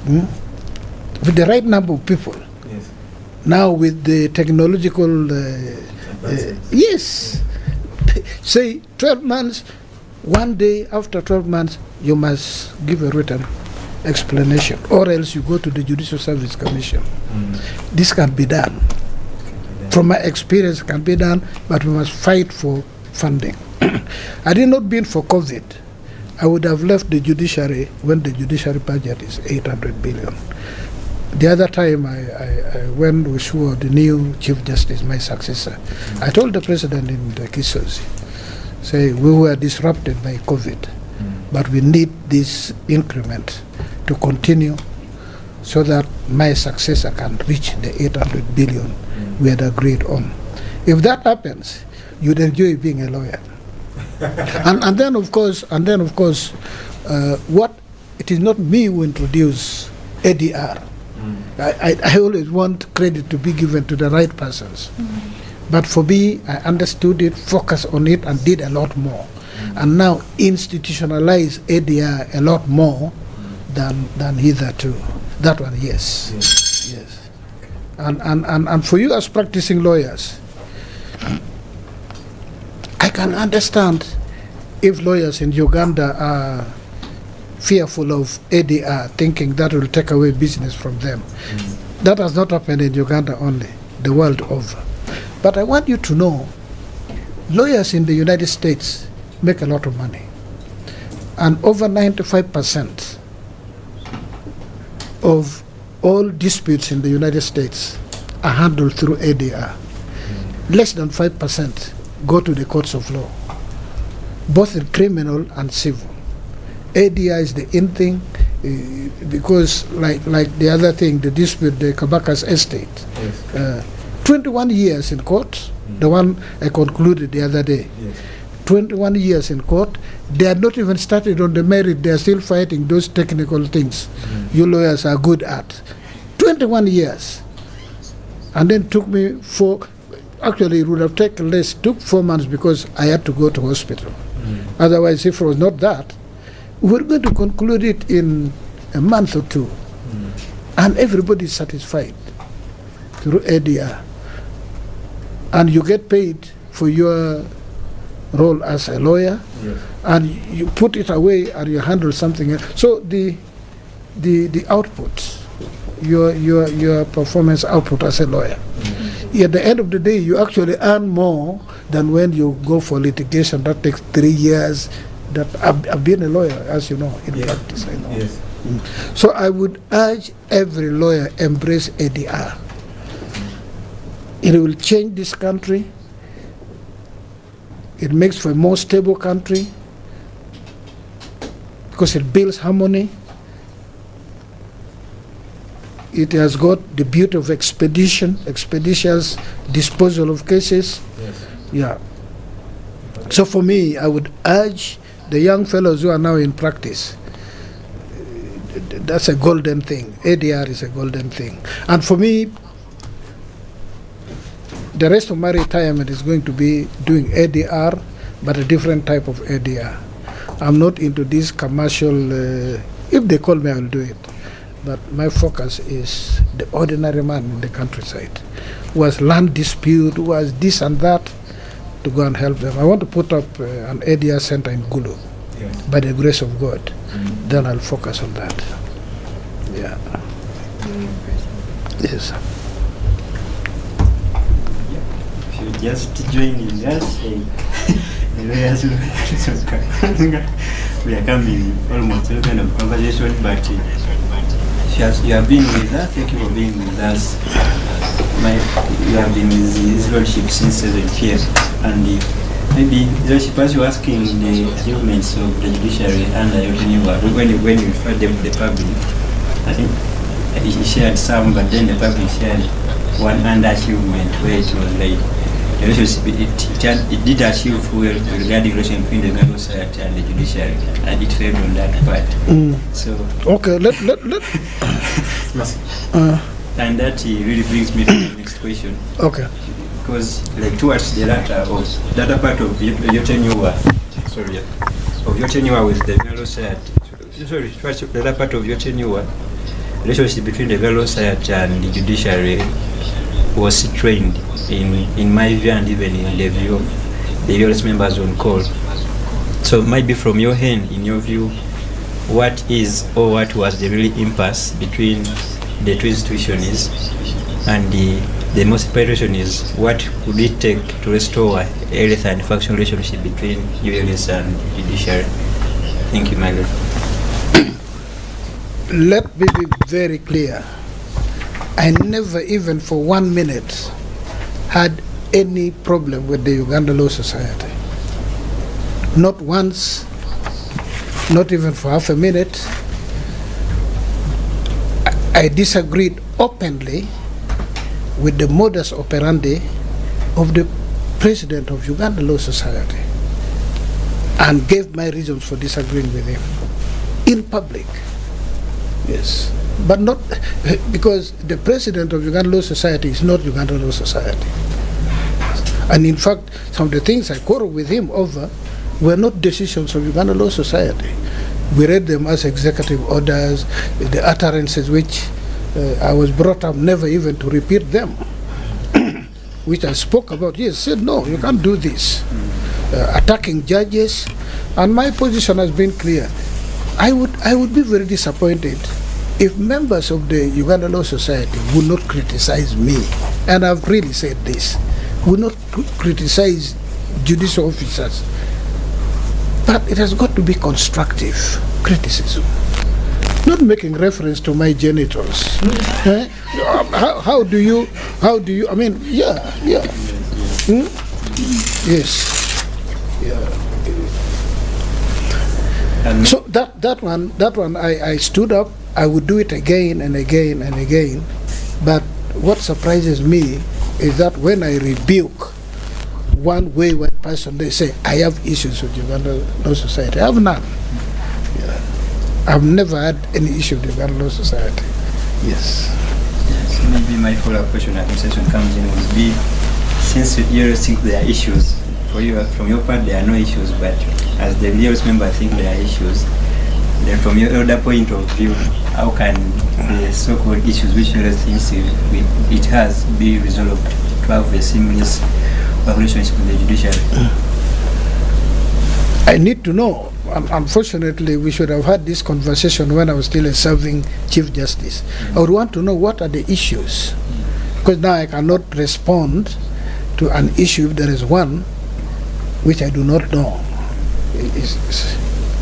With the right number of people. Yes. Now with the technological, yes, say 12 months, 1 day after 12 months, you must give a written explanation, or else you go to the Judicial Service Commission. This can be done. From my experience, it can be done, but we must fight for funding. Had it not been for COVID, I would have left the judiciary when the judiciary budget is 800 billion. The other time when we swore the new Chief Justice, my successor, I told the President in the Kisozi, say, we were disrupted by COVID, but we need this increment to continue so that my successor can reach the 800 billion we had agreed on. If that happens, you'd enjoy being a lawyer. and then of course, what it is not me who introduced ADR. I always want credit to be given to the right persons. But for me, I understood it, focused on it, and did a lot more. And now institutionalize ADR a lot more than hitherto. That one, yes. Yes. And for you as practicing lawyers, I can understand if lawyers in Uganda are fearful of ADR, thinking that will take away business from them. That has not happened in Uganda only, the world over. But I want you to know, lawyers in the United States make a lot of money. And over 95% of all disputes in the United States are handled through ADR. Less than 5% go to the courts of law, both in criminal and civil. ADR is the in thing, because like the other thing, the dispute, the Kabaka's estate, 21 years in court, the one I concluded the other day. 21 years in court, they are not even started on the merit, they are still fighting those technical things you lawyers are good at. 21 years. And then took me actually it would have taken less, took 4 months because I had to go to hospital. Otherwise, if it was not that, we were going to conclude it in a month or two. And everybody is satisfied through ADR. And you get paid for your role as a lawyer, and you put it away and you handle something else. So the output, your performance output as a lawyer, at the end of the day, you actually earn more than when you go for litigation. That takes 3 years. That I've been a lawyer, as you know, in practice, I know. So I would urge every lawyer embrace ADR. It will change this country. It makes for a more stable country because it builds harmony. It has got the beauty of expeditious disposal of cases. So for me, I would urge the young fellows who are now in practice, that's a golden thing. ADR is a golden thing. And for me, the rest of my retirement is going to be doing ADR, but a different type of ADR. I'm not into this commercial, if they call me, I will do it. But my focus is the ordinary man in the countryside who has land dispute, who has this and that, to go and help them. I want to put up an ADR center in Gulu, by the grace of God. Then I'll focus on that. Yes. Just joining us, we are coming almost to the end of conversation, but you have been with us. Thank you for being with us. You have been with his lordship since 7th year, and maybe lordship, as you asking the achievements of the judiciary under your tenure, when you referred them to the public, I think he shared some, but then the public shared one underachievement where it was like it did achieve well regarding relation between the Uganda society and the judiciary, and it failed on that part. So okay, let and that really brings me to the next question. Okay. Because like towards the latter part of your tenure, with the Uganda society, towards the latter part of your tenure, relationship between the Uganda society and the judiciary was strained, in my view and even in the view of the various members on call. So maybe from your hand, in your view, what is or what was the real impasse between the two institutions, and the most important question is, what would it take to restore a healthy and functional relationship between ULS and judiciary? Thank you, my lord. Let me be very clear. I never even for 1 minute had any problem with the Uganda Law Society. Not once, not even for half a minute. I disagreed openly with the modus operandi of the president of Uganda Law Society and gave my reasons for disagreeing with him in public. Yes. but not because the president of Uganda Law Society is not Uganda Law Society. And in fact, some of the things I quarreled with him over were not decisions of Uganda Law Society. We read them as executive orders, the utterances which I was brought up never even to repeat them, which I spoke about. Yes, said no, you can't do this. Attacking judges, and my position has been clear. I would be very disappointed if members of the Uganda Law Society would not criticize me, and I've really said this, would not criticize judicial officers. But it has got to be constructive criticism, not making reference to my genitals. How do you, I mean, yeah. Yes. Yeah. So that one, I stood up. I would do it again and again and again. But what surprises me is that when I rebuke one wayward person, they say, I have issues with Uganda Law Society. I have none. Yeah. I've never had any issue with Uganda Law Society. Yes. Yes, maybe my follow-up question at session comes in would be, since you always think there are issues, for you, from your part there are no issues, but as the BLS member I think there are issues, then from your other point of view, how can the so-called issues which you think it has be resolved to have a seamless relationship with the judiciary? I need to know. Unfortunately, we should have had this conversation when I was still a serving Chief Justice. I would want to know what are the issues, because now I cannot respond to an issue if there is one which I do not know.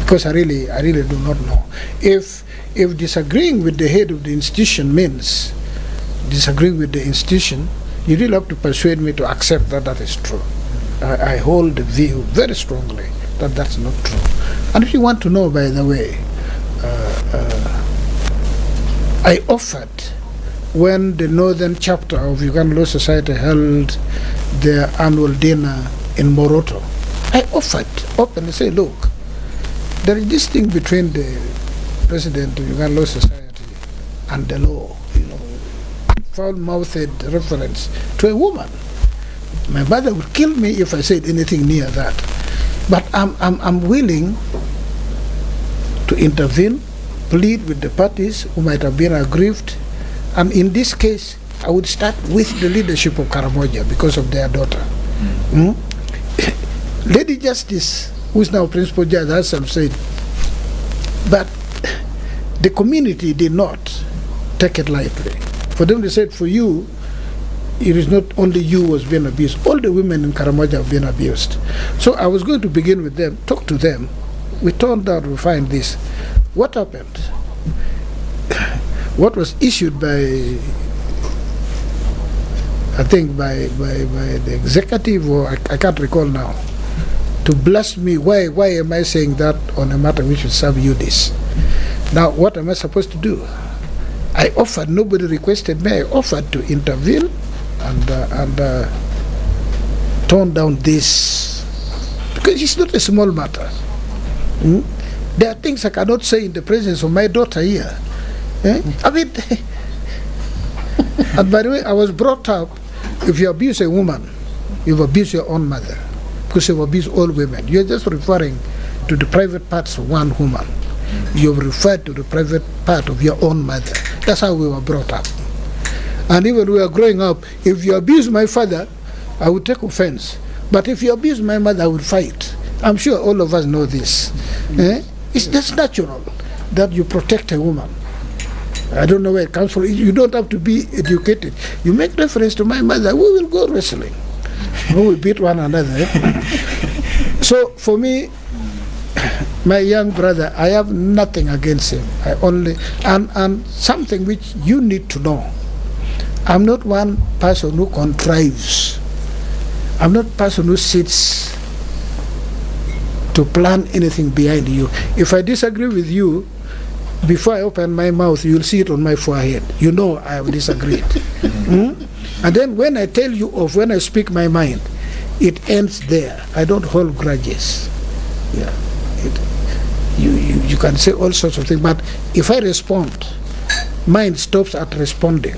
Because I really do not know. If disagreeing with the head of the institution means disagreeing with the institution, you really have to persuade me to accept that that is true. I hold the view very strongly that that's not true. And if you want to know, by the way, I offered, when the northern chapter of Uganda Law Society held their annual dinner in Moroto, I offered openly, say, look, there is this thing between the president of Uganda Law Society and the law, foul-mouthed reference to a woman. My mother would kill me if I said anything near that. But I'm willing to intervene, plead with the parties who might have been aggrieved, and in this case, I would start with the leadership of Karamoja because of their daughter. Lady Justice, who is now Principal Judge, has some said, but the community did not take it lightly. For them, they said, for you, it is not only you who was being abused. All the women in Karamoja have been abused. So I was going to begin with them, talk to them. We turned out to find this. What happened? What was issued by, I think, by the executive, or I can't recall now, to blast me. Why am I saying that on a matter which will serve you this? Now, what am I supposed to do? I offered, nobody requested me, I offered to intervene and tone down this, because it's not a small matter. There are things I cannot say in the presence of my daughter here. I mean, and by the way, I was brought up, if you abuse a woman, you've abused your own mother, because you've abused all women. You're just referring to the private parts of one woman. You've referred to the private part of your own mother. That's how we were brought up. And even when we were growing up, if you abuse my father, I would take offense. But if you abuse my mother, I would fight. I'm sure all of us know this. It's just natural that you protect a woman. I don't know where it comes from. You don't have to be educated. You make reference to my mother, we will go wrestling. We will beat one another. So for me, my young brother, I have nothing against him. I only, and something which you need to know. I'm not one person who contrives. I'm not a person who sits to plan anything behind you. If I disagree with you, before I open my mouth, you'll see it on my forehead. You know I have disagreed. And then when I tell you of, when I speak my mind, it ends there. I don't hold grudges. Yeah. You can say all sorts of things, but if I respond Mine stops at responding.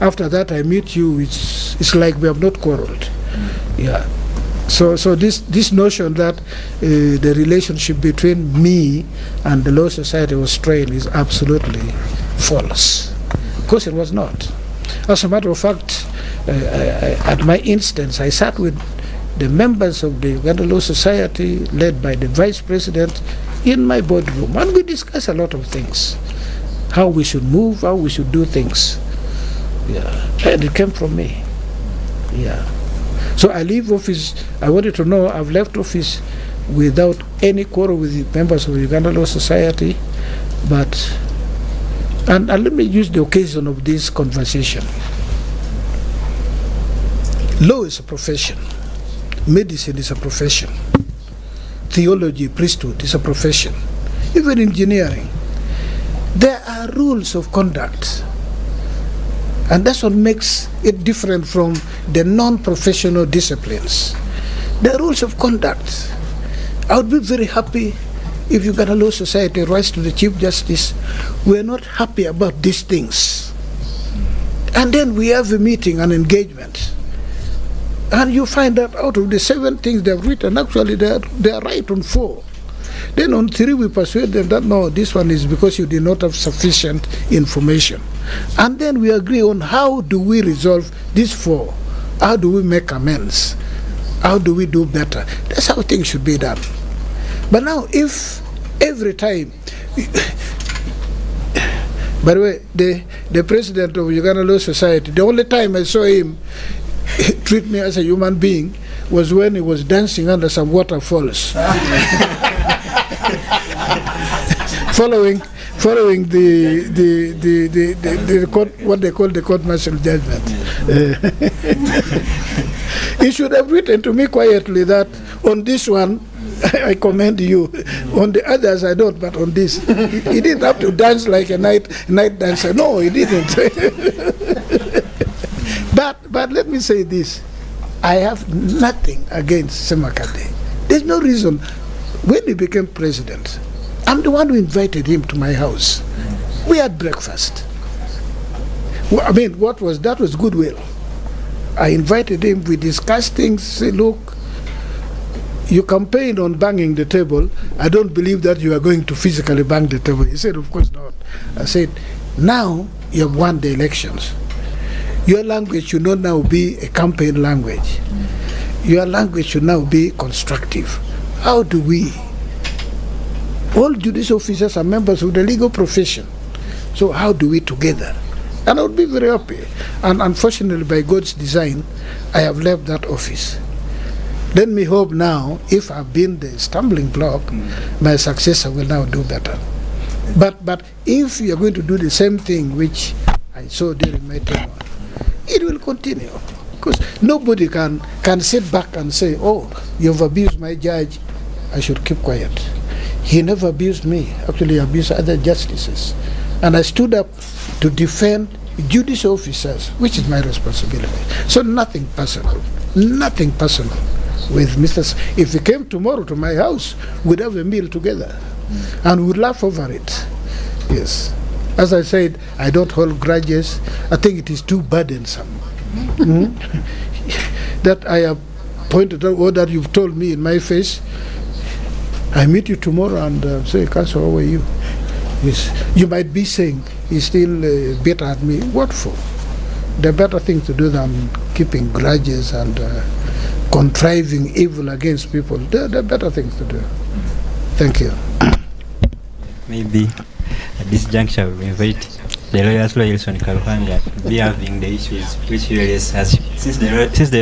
After that, I meet you, it's like we have not quarreled. Yeah. So this notion that the relationship between me and the Law Society was strained is absolutely false. Of course, it was not. As a matter of fact, at my instance, I sat with the members of the Uganda Law Society, led by the Vice President, in my boardroom, and we discussed a lot of things. How we should move, how we should do things. Yeah. And it came from me. Yeah. So I leave office, I wanted to know I've left office without any quarrel with the members of the Uganda Law Society, but, and let me use the occasion of this conversation. Law is a profession. Medicine is a profession. Theology, priesthood is a profession. Even engineering. There are rules of conduct. And that's what makes it different from the non-professional disciplines. The rules of conduct. I would be very happy if Uganda Law Society writes to the Chief Justice, we're not happy about these things. And then we have a meeting, an engagement. And you find that out of the 7 things they've written, actually they are right on 4. Then on 3 we persuade them that no, this one is because you did not have sufficient information. And then we agree on how do we resolve these 4. How do we make amends? How do we do better? That's how things should be done. But now if every time, by the way, the president of Uganda Law Society, the only time I saw him treat me as a human being was when he was dancing under some waterfalls. following the court, what they call the court-martial judgment. He should have written to me quietly that on this one I commend you, on the others I don't, but on this he didn't have to dance like a night dancer. No, he didn't. But let me say this, I have nothing against Semakade. There's no reason. When he became president, I'm the one who invited him to my house. We had breakfast. Well, I mean, that was goodwill. I invited him, we discussed things, say, look, you campaigned on banging the table. I don't believe that you are going to physically bang the table. He said, of course not. I said, now you have won the elections. Your language should not now be a campaign language. Your language should now be constructive. How do we? All judicial officers are members of the legal profession. So how do we together? And I would be very happy. And unfortunately, by God's design, I have left that office. Let me hope now, if I've been the stumbling block, my successor will now do better. But if you are going to do the same thing which I saw during my tenure, it will continue. Because nobody can sit back and say, oh, you've abused my judge, I should keep quiet. He never abused me. Actually, he abused other justices. And I stood up to defend judicial officers, which is my responsibility. So nothing personal with Mr. If he came tomorrow to my house, we'd have a meal together and we'd laugh over it. Yes. As I said, I don't hold grudges. I think it is too burdensome. That I have pointed out, or that you've told me in my face. I meet you tomorrow and say, Council, how are you? Yes. You might be saying, he's still bitter at me. What for? There are better things to do than keeping grudges and contriving evil against people. There are better things to do. Thank you. Maybe at this juncture we invite the lawyers ELISON KARUGANGA to be having the issues which lawyers has. Since the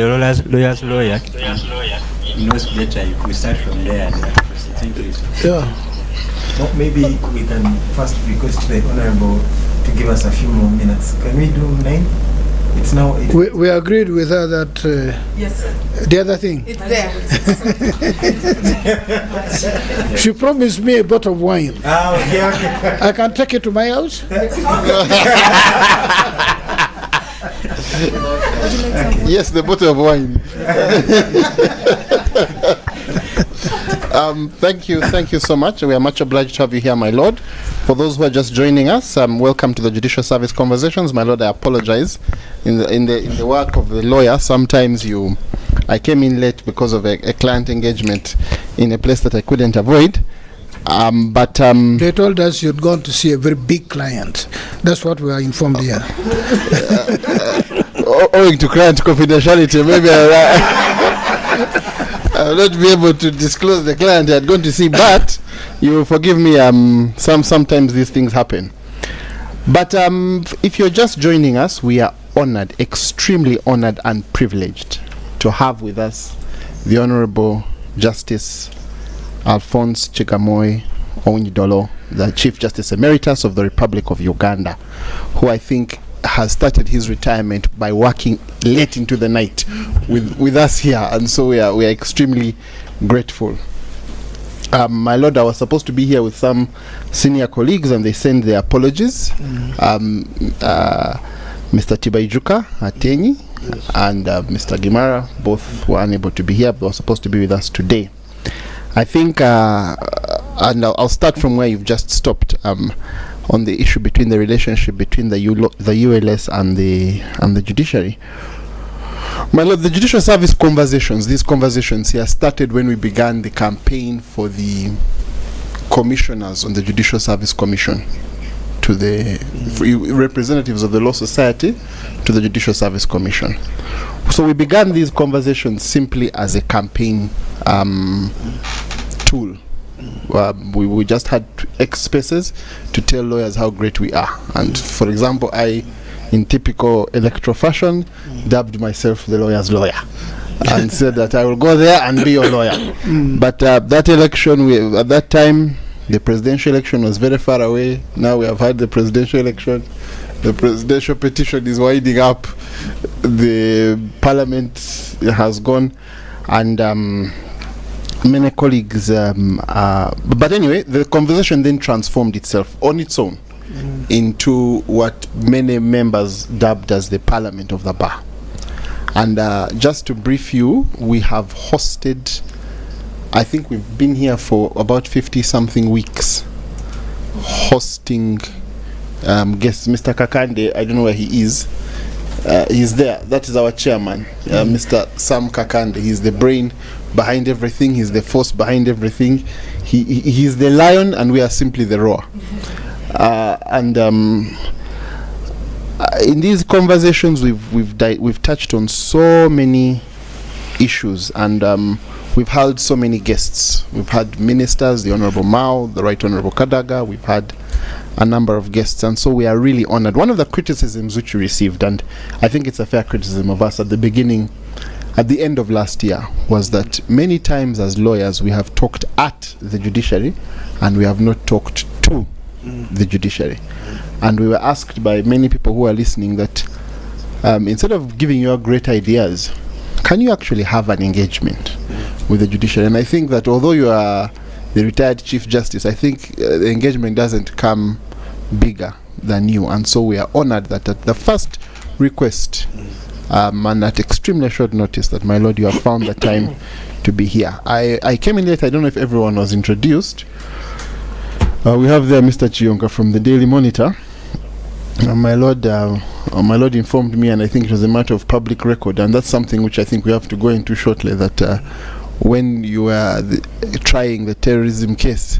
lawyers lawyer knows better, you could start from there and proceed. Thank you. Yeah. Well, maybe we can first request the Honorable to give us a few more minutes. Can we do 9? It's now 8. We agreed with her that Yes, sir. the other thing. It's there. She promised me a bottle of wine. Okay. I can take it to my house. Yes, the bottle of wine. Thank you so much. We are much obliged to have you here, my lord. For those who are just joining us, welcome to the Judicial Service Conversations. My lord, I apologize. In the work of the lawyer, sometimes I came in late because of a client engagement in a place that I couldn't avoid. They told us you'd gone to see a very big client. That's what we are informed here. Owing to client confidentiality, maybe I'll not be able to disclose the client I had gone to see, but you will forgive me, sometimes these things happen. But if you're just joining us, we are honored, extremely honored and privileged to have with us the Honorable Justice Alphonse Chigamoy Onyidolo, the Chief Justice Emeritus of the Republic of Uganda, who I think has started his retirement by working late into the night with us here, and so we are extremely grateful. My lord, I was supposed to be here with some senior colleagues and they send their apologies. Mr. Tibaijuka Atenyi and Mr. Gimara both were unable to be here, but were supposed to be with us today. I think, and I'll start from where you've just stopped, on the issue between the relationship between the ULS and the judiciary. My lord, the Judicial Service Conversations, these conversations here started when we began the campaign for the commissioners on the Judicial Service Commission, to the representatives of the Law Society to the Judicial Service Commission. So we began these conversations simply as a campaign tool. We just had X spaces to tell lawyers how great we are. And for example, I, in typical electoral fashion, dubbed myself the lawyer's lawyer and said that I will go there and be your lawyer. But that election, at that time, the presidential election was very far away. Now we have had the presidential election. The presidential petition is winding up. The parliament has gone. And many colleagues, but anyway, the conversation then transformed itself on its own into what many members dubbed as the Parliament of the Bar. And just to brief you, we have hosted, I think we've been here for about 50-something weeks, hosting guests. Mr. Kakande, I don't know where he is. He's there. That is our chairman, Mr. Sam Kakande. He's the brain behind everything. He's the force behind everything. He's the lion, and we are simply the roar. And in these conversations, we've touched on so many issues, and we've held so many guests. We've had ministers, the Honorable Mao, the Right Honorable Kadaga. We've had a number of guests, and so we are really honored. One of the criticisms which we received, and I think it's a fair criticism of us at the end of last year, was that many times as lawyers we have talked at the judiciary and we have not talked to the judiciary. And we were asked by many people who are listening that instead of giving you great ideas, can you actually have an engagement with the judiciary? And I think that although you are the retired Chief Justice, I think the engagement doesn't come bigger than you. And so we are honored that at the first request, and at extremely short notice, that my lord, you have found the time to be here. I came in late. I don't know if everyone was introduced. We have there Mr. Chiyonka from the Daily Monitor. My lord informed me, and I think it was a matter of public record, and that's something which I think we have to go into shortly, that when you were trying the terrorism case,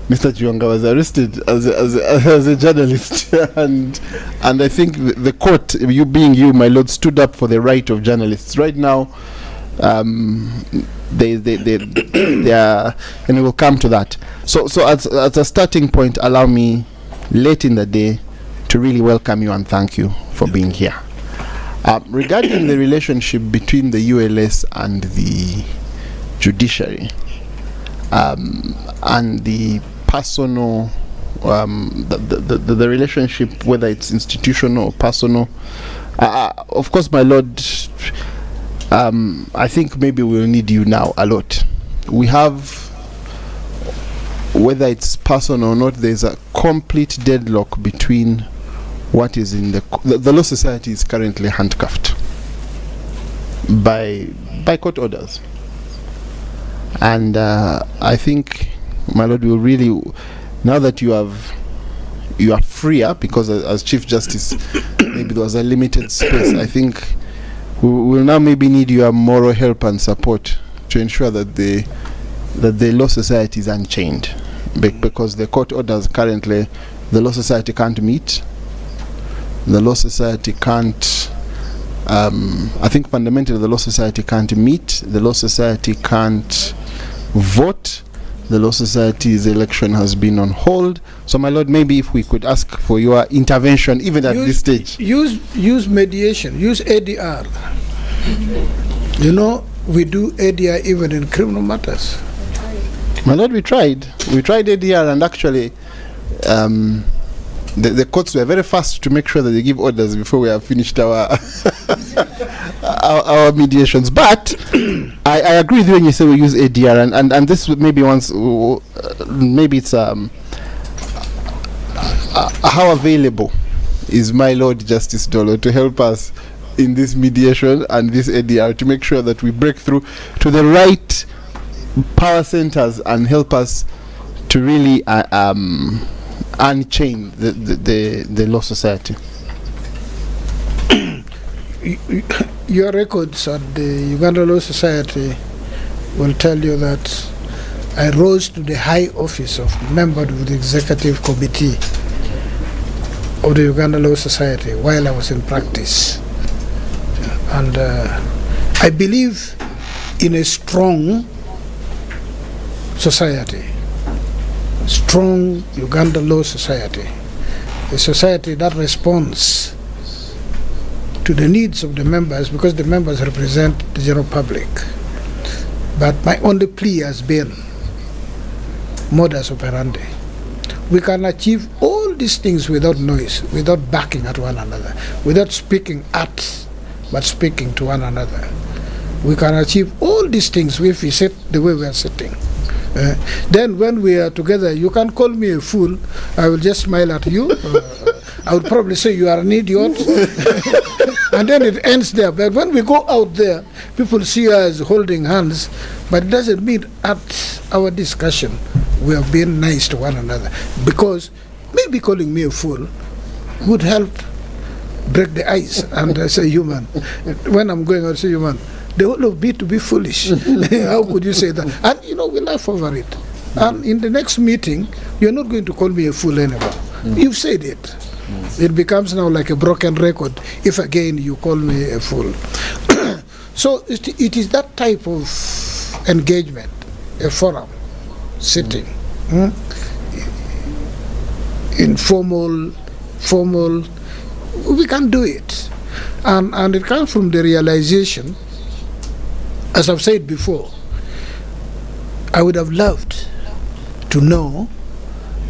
Mr. Chiyonka was arrested as a journalist, and I think the court, you being you, my lord, stood up for the right of journalists. Right now, they are, and we will come to that. So as a starting point, allow me, late in the day, to really welcome you and thank you for being here. Regarding the relationship between the ULS and the judiciary, and the personal, the relationship, whether it's institutional or personal, of course, my lord, I think maybe we'll need you now a lot. We have, whether it's personal or not, there's a complete deadlock between what is in the Law Society is currently handcuffed by court orders. And I think, my lord, will really, now that you are freer, because as Chief Justice, maybe there was a limited space, I think we will now maybe need your moral help and support to ensure that the Law Society is unchained, because the court orders currently, the Law Society can't meet, the Law Society can't, I think fundamentally the Law Society can't meet, the Law Society can't vote, the Law Society's election has been on hold. So, my lord, maybe if we could ask for your intervention, even at this stage. Use mediation, use ADR. You know, we do ADR even in criminal matters. My lord, we tried ADR, and actually the courts were very fast to make sure that they give orders before we have finished our our mediations. But I agree with you when you say we use ADR, and this would maybe maybe it's how available is my Lord Justice Dolo to help us in this mediation and this ADR to make sure that we break through to the right power centers and help us to really unchain the Law Society. Your records at the Uganda Law Society will tell you that I rose to the high office of member of the executive committee of the Uganda Law Society while I was in practice. And I believe in a strong society, strong Uganda Law Society, a society that responds to the needs of the members, because the members represent the general public. But my only plea has been modus operandi. We can achieve all these things without noise, without backing at one another, without speaking at, but speaking to one another. We can achieve all these things if we sit the way we are sitting. Then when we are together, you can call me a fool, I will just smile at you. I would probably say you are an idiot. And then it ends there. But when we go out there, people see us holding hands, but it doesn't mean at our discussion we are being nice to one another. Because maybe calling me a fool would help break the ice and say human. When I'm going out, say human. The whole of me to be foolish. How could you say that? And you know, we laugh over it. And in the next meeting, you're not going to call me a fool anymore. You've said it. It becomes now like a broken record if again you call me a fool. So it is that type of engagement, a forum, sitting, informal, formal, we can do it. And it comes from the realization, as I've said before, I would have loved to know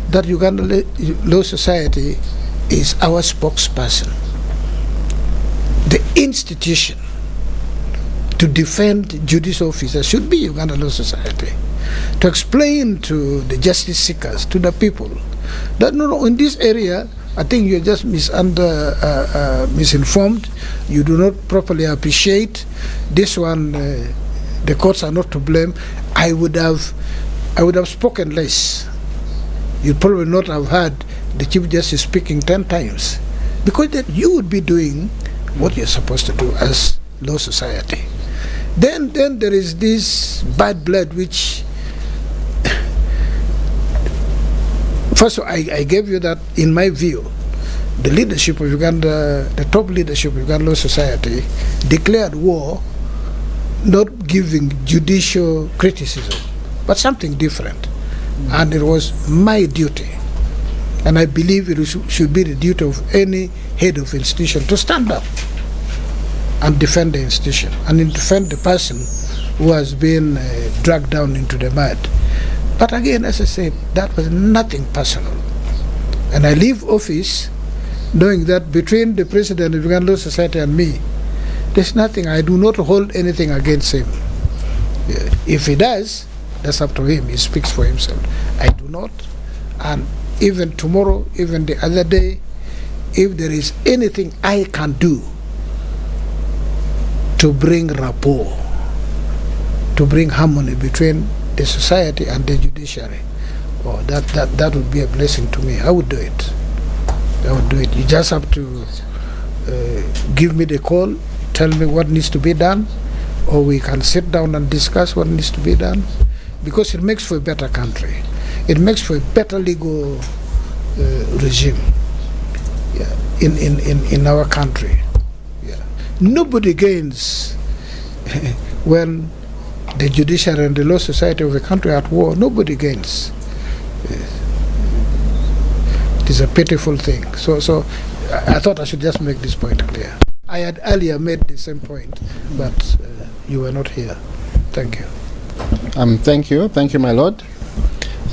that Uganda Law Society is our spokesperson. The institution to defend judicial officers should be Uganda Law Society. To explain to the justice seekers, to the people, that no, in this area, I think you're just misinformed. You do not properly appreciate this one. The courts are not to blame. I would have spoken less. You'd probably not have heard the Chief Justice speaking 10 times, because then you would be doing what you're supposed to do as Law Society. Then there is this bad blood which first of all, I gave you that in my view, the leadership of Uganda, the top leadership of Uganda Law Society declared war, not giving judicial criticism, but something different. And it was my duty, and I believe it should be the duty of any head of institution to stand up and defend the institution and defend the person who has been dragged down into the mud. But again, as I said, that was nothing personal. And I leave office knowing that between the president of Uganda Law Society and me, there's nothing. I do not hold anything against him. If he does, that's up to him. He speaks for himself. I do not. And even tomorrow, even the other day, if there is anything I can do to bring rapport to bring harmony between the society and the judiciary. Oh, that would be a blessing to me. I would do it. I would do it. You just have to give me the call, tell me what needs to be done, or we can sit down and discuss what needs to be done, because it makes for a better country. It makes for a better legal regime, yeah, in our country. Yeah. Nobody gains when the judiciary and the law society of a country are at war. Nobody gains. It is a pitiful thing. So I thought I should just make this point clear. I had earlier made the same point, but you were not here. Thank you. Thank you, my lord.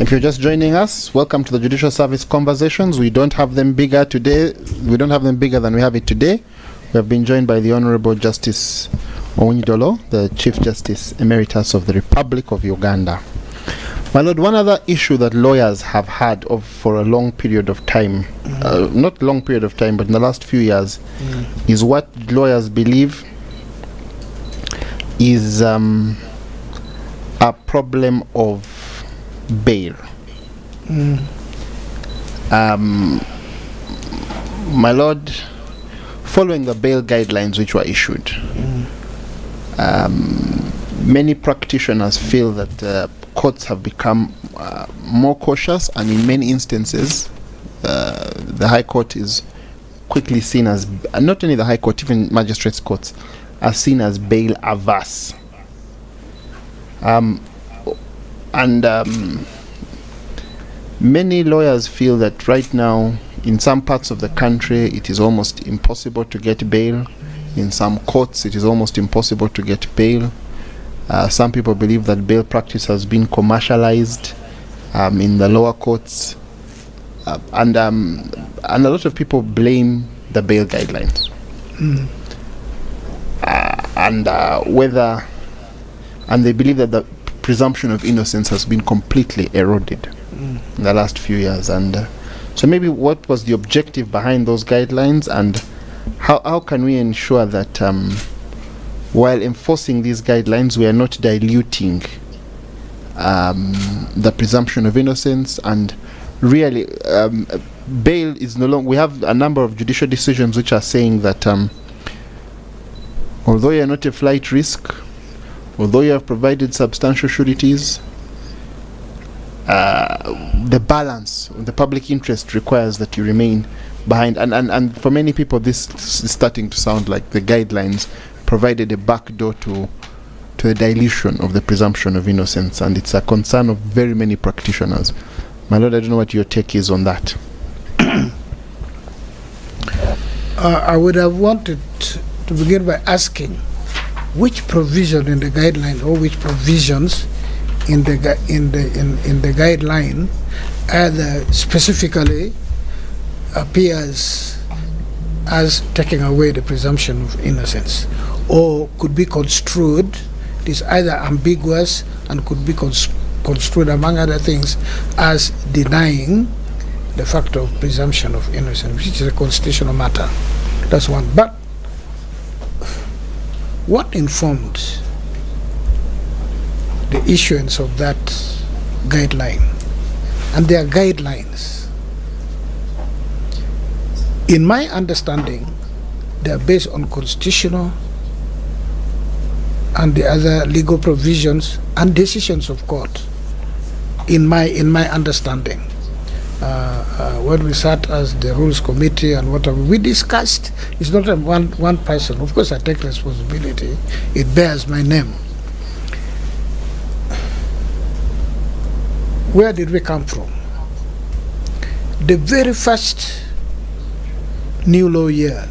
If you're just joining us, welcome to the Judicial Service Conversations. We don't have them bigger today. We don't have them bigger than we have it today. We have been joined by the Honorable Justice Owunyidolo, the Chief Justice Emeritus of the Republic of Uganda. My lord, one other issue that lawyers have had for a long period of time, not long period of time, but in the last few years, is what lawyers believe is a problem of bail. My lord, following the bail guidelines which were issued, many practitioners feel that courts have become more cautious, and in many instances the High Court is quickly seen as, not only the High Court, even magistrates' courts are seen as bail averse. Many lawyers feel that right now in some parts of the country it is almost impossible to get bail. In some courts it is almost impossible to get bail. Some people believe that bail practice has been commercialized in the lower courts, and a lot of people blame the bail guidelines, and they believe that the presumption of innocence has been completely eroded in the last few years. And so maybe what was the objective behind those guidelines, and how can we ensure that while enforcing these guidelines we are not diluting the presumption of innocence? And really bail is no longer, we have a number of judicial decisions which are saying that although you are not a flight risk, although you have provided substantial sureties, the balance, the public interest requires that you remain behind. And for many people this is starting to sound like the guidelines provided a backdoor to the dilution of the presumption of innocence, and it's a concern of very many practitioners. My lord, I don't know what your take is on that. I would have wanted to begin by asking which provision in the guideline, or which provisions in the guideline either specifically appears as taking away the presumption of innocence, or could be construed, it is either ambiguous and could be construed, among other things, as denying the factor of presumption of innocence, which is a constitutional matter. That's one. But what informed the issuance of that guideline? And there are guidelines. In my understanding, they are based on constitutional and the other legal provisions and decisions of court. In my understanding, when we sat as the Rules Committee and whatever, we discussed. It's not one person. Of course, I take responsibility. It bears my name. Where did we come from? The very first new law year,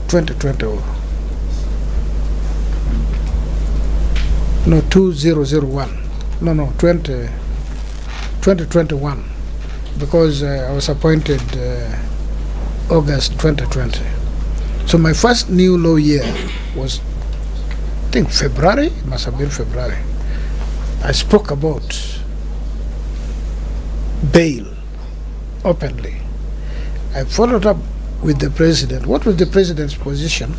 2020. No, 2001. No, 2021. Because I was appointed August 2020. So my first new law year was, I think, February. It must have been February. I spoke about bail openly. I followed up with the president. What was the president's position?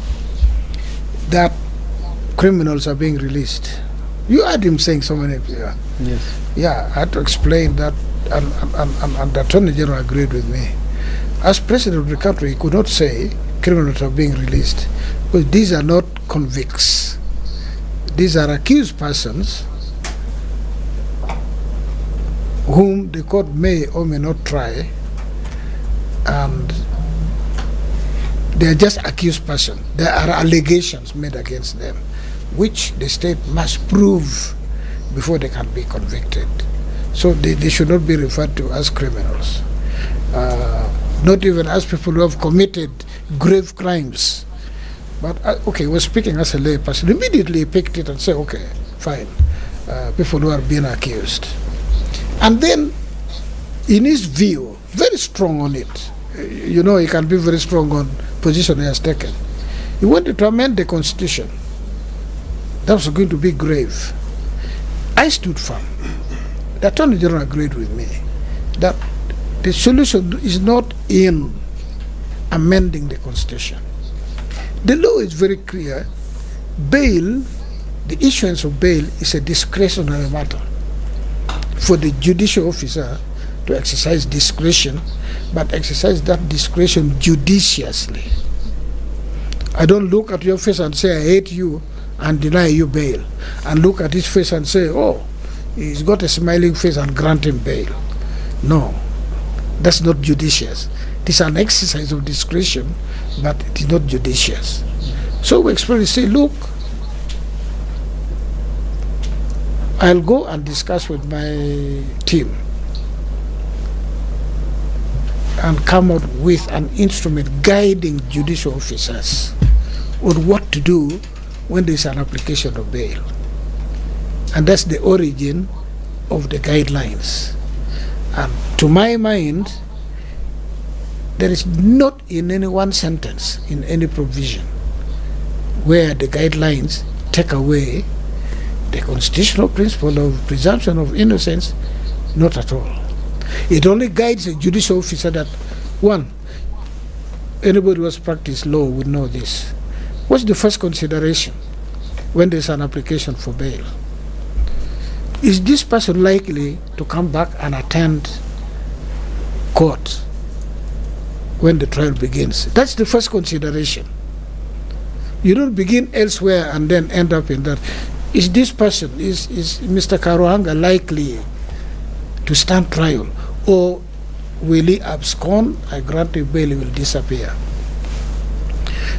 That criminals are being released. You heard him saying so many. Yeah. Yes. Yeah, I had to explain that, and the Attorney General agreed with me. As President of the country, he could not say criminals are being released, because these are not convicts. These are accused persons whom the court may or may not try, and they are just accused persons. There are allegations made against them, which the state must prove before they can be convicted. So they should not be referred to as criminals, not even as people who have committed grave crimes. But okay, we're speaking as a lay person. Immediately he picked it and said, okay, fine, people who are being accused. And then, in his view, very strong on it, you know, he can be very strong on position he has taken. He wanted to amend the constitution. That was going to be grave. I stood firm. The Attorney General agreed with me that the solution is not in amending the constitution. The law is very clear. Bail, the issuance of bail, is a discretionary matter for the judicial officer to exercise discretion, but exercise that discretion judiciously. I don't look at your face and say, I hate you, and deny you bail, and look at his face and say, oh, he's got a smiling face, and grant him bail. No, that's not judicious. It is an exercise of discretion, but it is not judicious. So we expressly say, look, I'll go and discuss with my team and come out with an instrument guiding judicial officers on what to do when there is an application of bail. And that's the origin of the guidelines. And to my mind, there is not in any one sentence, in any provision, where the guidelines take away the constitutional principle of presumption of innocence. Not at all. It only guides a judicial officer that, one, anybody who has practiced law would know this. What's the first consideration when there's an application for bail? Is this person likely to come back and attend court when the trial begins? That's the first consideration. You don't begin elsewhere and then end up in that. Is this person, is Mr. KARUGANGA likely to stand trial, or will he abscond? I grant him bail, he will disappear.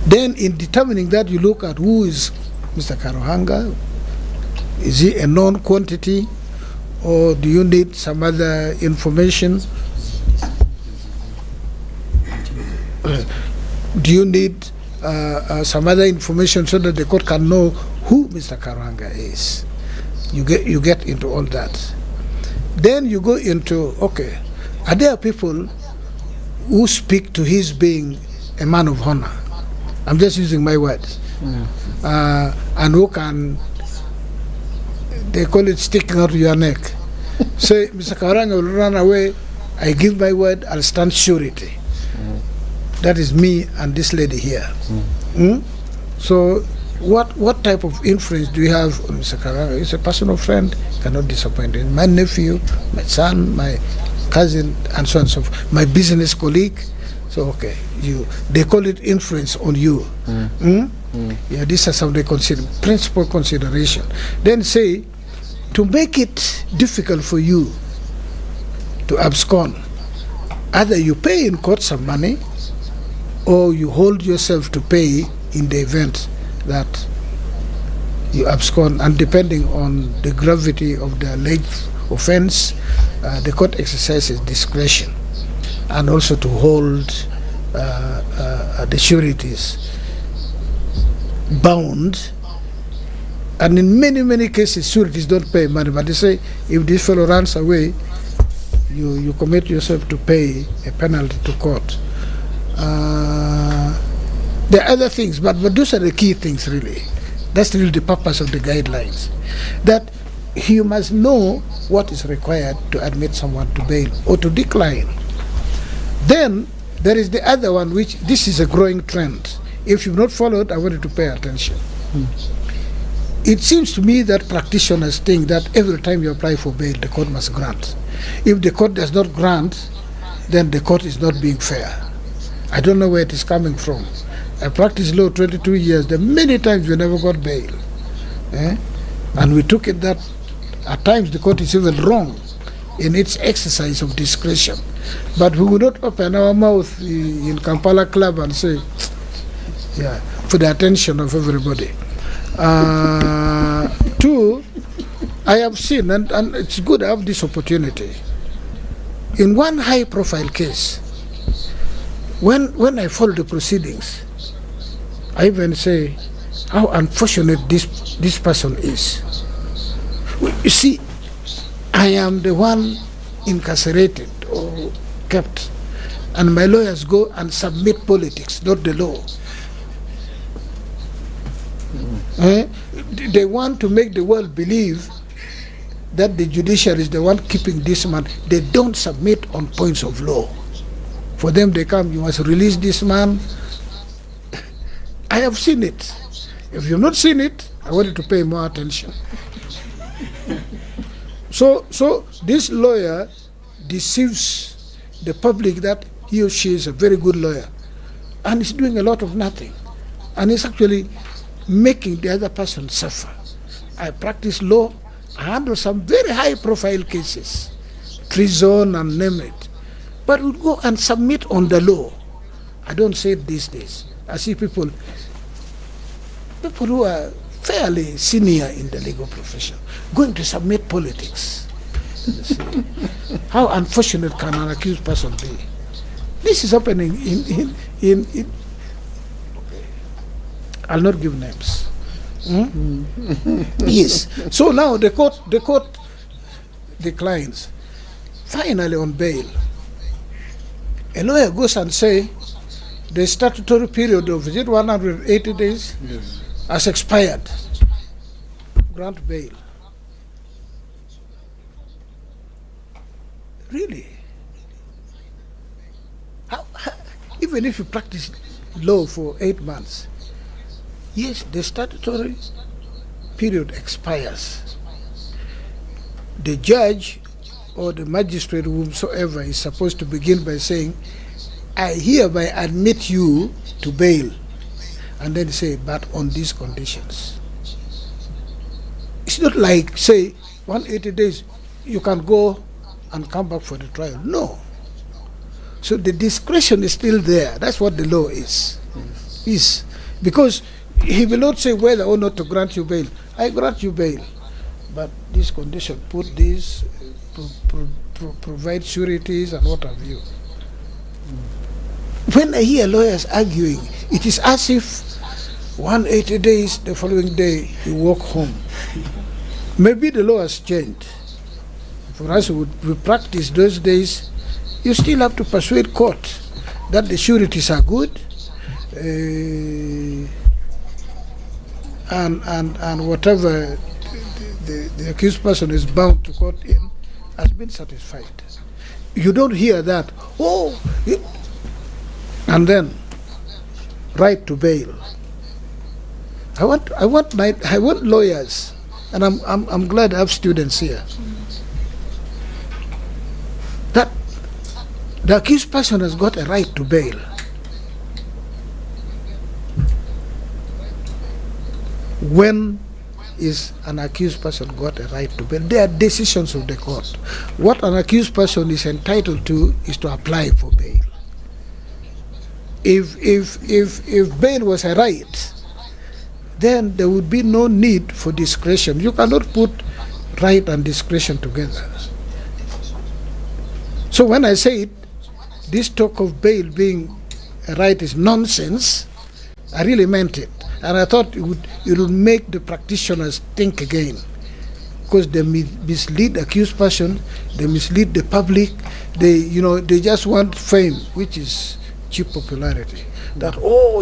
Then in determining that, you look at who is Mr. KARUGANGA. Is he a known quantity, or do you need some other information? Do you need some other information so that the court can know who Mr. KARUGANGA is? You get into all that. Then you go into, okay, are there people who speak to his being a man of honor? I'm just using my words. And who can, they call it sticking out your neck. Say, Mr. KARUGANGA will run away, I give my word, I'll stand surety. That is me and this lady here. So what type of influence do you have on Mr. KARUGANGA? He's a personal friend, cannot disappoint him. My nephew, my son, my cousin, and so on and so forth. My business colleague. So okay, they call it influence on you. Yeah, these are some of the principal consideration. Then say, to make it difficult for you to abscond, either you pay in court some money, or you hold yourself to pay in the event that you abscond, and depending on the gravity of the alleged offense, the court exercises discretion, and also to hold the sureties bound. And in many cases, sureties don't pay money, but they say, if this fellow runs away, you commit yourself to pay a penalty to court. There are other things, but those are the key things, really. That's really the purpose of the guidelines. That you must know what is required to admit someone to bail or to decline. Then there is the other one, which this is a growing trend. If you've not followed, I want you to pay attention. it seems to me that practitioners think that every time you apply for bail, the court must grant. If the court does not grant, then the court is not being fair. I don't know where it is coming from. I practiced law 22 years. There are many times we never got bail. And we took it that at times the court is even wrong in its exercise of discretion. But we would not open our mouth in Kampala Club and say, yeah, for the attention of everybody. Two, I have seen, and it's good to have this opportunity. In one high-profile case, when I follow the proceedings, I even say how unfortunate this person is. You see, I am the one incarcerated or kept, and my lawyers go and submit politics, not the law. They want to make the world believe that the judiciary is the one keeping this man. They don't submit on points of law. For them, they come, you must release this man. I have seen it. If you've not seen it, I want you to pay more attention. So this lawyer deceives the public that he or she is a very good lawyer, and he's doing a lot of nothing, and he's actually making the other person suffer. I practice law. I handle some very high-profile cases, treason and name it, but we go and submit on the law. I don't say it these days. I see people who are fairly senior in the legal profession going to submit politics. How unfortunate can an accused person be? This is happening in okay. I'll not give names. Yes. So now the court declines. Finally on bail, a lawyer goes and say the statutory period of 180 days yes. has expired. Grant bail. Really? How, even if you practice law for 8 months, yes, the statutory period expires. The judge or the magistrate, whomsoever, is supposed to begin by saying, I hereby admit you to bail, and then say, but on these conditions. It's not like, say, 180 days, you can go and come back for the trial. No. So the discretion is still there. That's what the law is. Yes. Because he will not say whether or not to grant you bail. I grant you bail, but this condition, put this, provide sureties and what have you. When I hear lawyers arguing, it is as if 180 days, the following day, you walk home. Maybe the law has changed. For us who practice those days, you still have to persuade court that the sureties are good, and whatever the accused person is bound to court in has been satisfied. You don't hear that. And then right to bail. I want lawyers, and I'm glad I have students here. That the accused person has got a right to bail. When is an accused person got a right to bail? There are decisions of the court. What an accused person is entitled to is to apply for bail. If bail was a right, then there would be no need for discretion. You cannot put right and discretion together. So when I say it, this talk of bail being a right is nonsense, I really meant it. And I thought it would make the practitioners think again, because they mislead the accused person, they mislead the public, they just want fame, which is cheap popularity. That,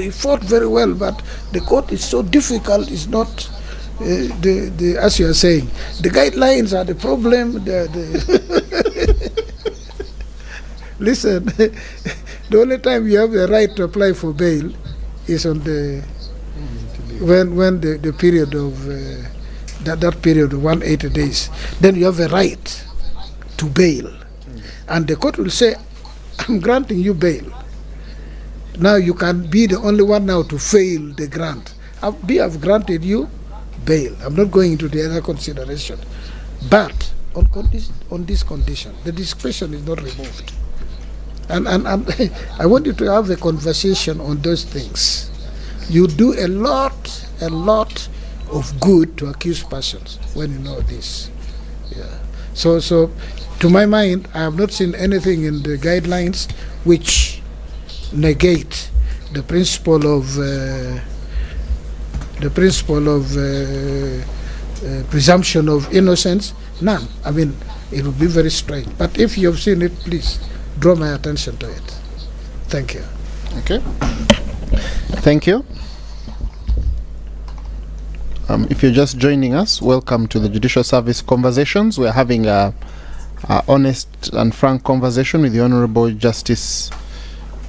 he fought very well, but the court is so difficult, it's not, as you are saying, the guidelines are the problem. Listen, the only time you have the right to apply for bail is on the when the period of that period of 180 days, then you have a right to bail, and the court will say, "I'm granting you bail." Now you can be the only one now to fail the grant. I've granted you bail. I'm not going into the other consideration, but on this condition, the discretion is not removed. And I want you to have a conversation on those things. You do a lot of good to accused persons when you know this. Yeah. So to my mind, I have not seen anything in the guidelines which negate the principle of presumption of innocence. None. I mean, it would be very strange. But if you have seen it, please draw my attention to it. Thank you. Okay. Thank you. If you're just joining us, welcome to the Judicial Service Conversations. We're having a honest and frank conversation with the Honorable Justice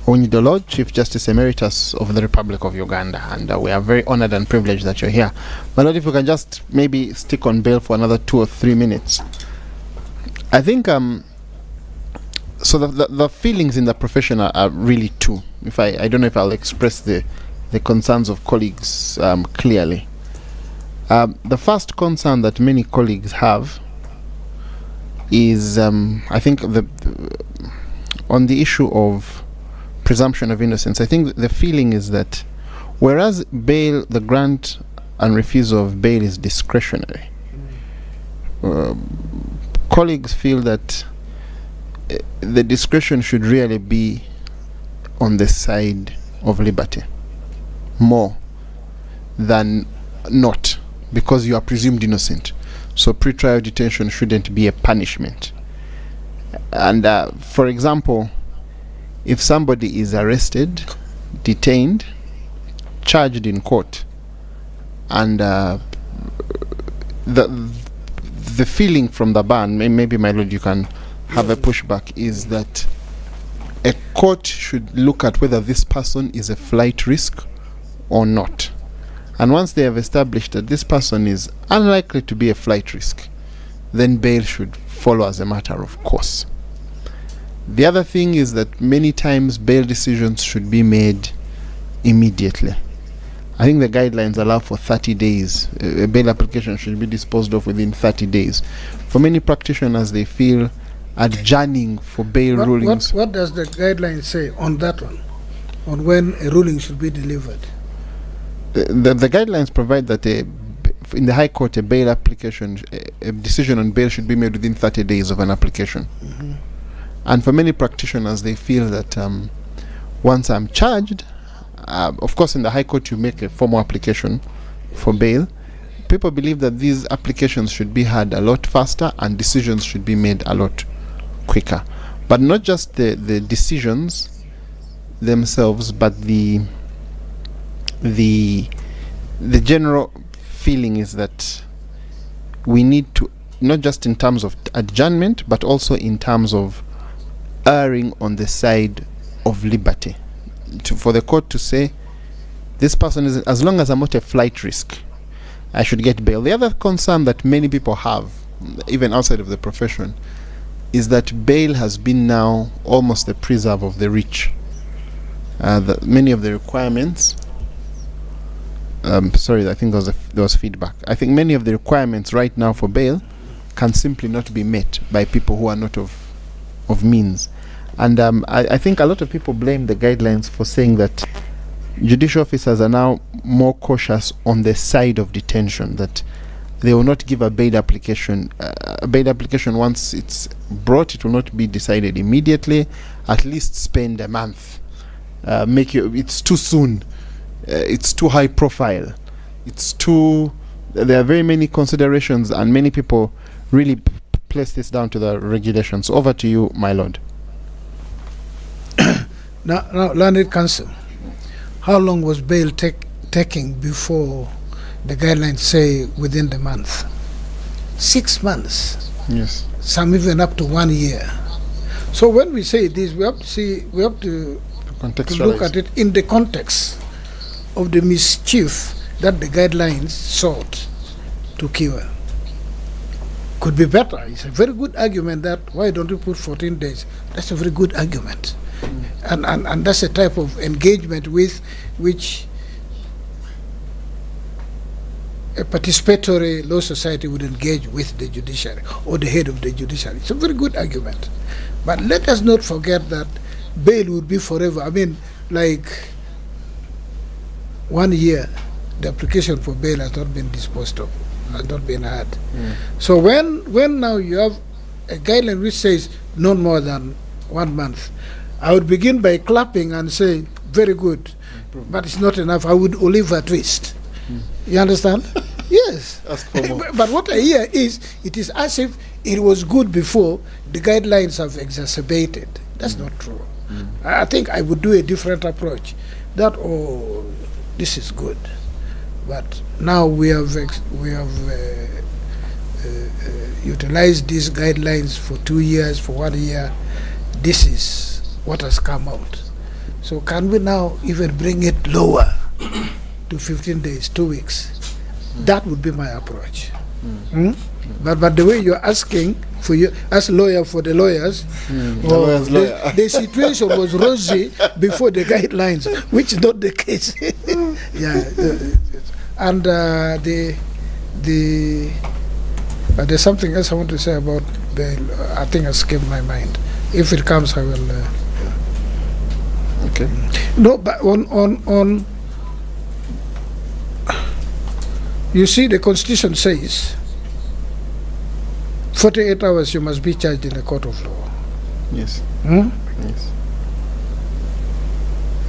Onyidolo, Chief Justice Emeritus of the Republic of Uganda, and we are very honored and privileged that you're here. My Lord, if you can just maybe stick on bail for another 2 or 3 minutes. I think so the feelings in the profession are really two. I don't know if I'll express the concerns of colleagues clearly. The first concern that many colleagues have is, I think, on the issue of presumption of innocence. I think the feeling is that whereas bail, the grant and refusal of bail is discretionary, colleagues feel that the discretion should really be on the side of liberty more than not, because you are presumed innocent. So pre-trial detention shouldn't be a punishment. And for example, if somebody is arrested, detained, charged in court, and the feeling from the ban, maybe my lord you can have a pushback, is that a court should look at whether this person is a flight risk or not. And once they have established that this person is unlikely to be a flight risk, then bail should follow as a matter of course. The other thing is that many times bail decisions should be made immediately. I think the guidelines allow for 30 days. A bail application should be disposed of within 30 days. For many practitioners, they feel adjourning for bail rulings. What does the guideline say on that one? On when a ruling should be delivered? The guidelines provide that in the High Court, a bail application, a decision on bail should be made within 30 days of an application. Mm-hmm. And for many practitioners, they feel that once I'm charged, of course in the High Court you make a formal application for bail. People believe that these applications should be had a lot faster and decisions should be made a lot quicker. But not just the decisions themselves, but the general feeling is that we need to, not just in terms of adjournment, but also in terms of erring on the side of liberty, for the court to say this person is, as long as I'm not a flight risk, I should get bail. The other concern that many people have, even outside of the profession, is that bail has been now almost a preserve of the rich. Many of the requirements, sorry, I think there was feedback. I think many of the requirements right now for bail can simply not be met by people who are not of means. And I think a lot of people blame the guidelines for saying that judicial officers are now more cautious on the side of detention, that they will not give a bail application. A bail application, once it's brought, it will not be decided immediately. At least spend a month. It's too soon. It's too high profile. There are very many considerations, and many people really place this down to the regulations. Over to you, my lord. Now, Learned Counsel, how long was bail taking before the guidelines say within the month? 6 months. Yes. Some even up to 1 year. So when we say this, we have to look at it in the context of the mischief that the guidelines sought to cure. Could be better. It's a very good argument that why don't you put 14 days? That's a very good argument. And that's a type of engagement with which a participatory law society would engage with the judiciary or the head of the judiciary. It's a very good argument. But let us not forget that bail would be forever. I mean, like 1 year, the application for bail has not been disposed of, has not been had. So when now you have a guideline which says no more than 1 month, I would begin by clapping and say, very good, but it's not enough. I would olive a twist. You understand? Yes. Ask for more. But what I hear is, it is as if it was good before, the guidelines have exacerbated. That's not true. I think I would do a different approach. That, oh, this is good. But now we have utilized these guidelines for 2 years, for 1 year. This is what has come out. So can we now even bring it lower to 15 days, 2 weeks? That would be my approach. But the way you're asking for you as lawyer for the lawyers, the situation was rosy before the guidelines, which is not the case. And there's something else I want to say about bail. I think it escaped my mind. If it comes, I will. Okay. No, but on you see, the Constitution says 48 hours you must be charged in a court of law. Yes. Yes.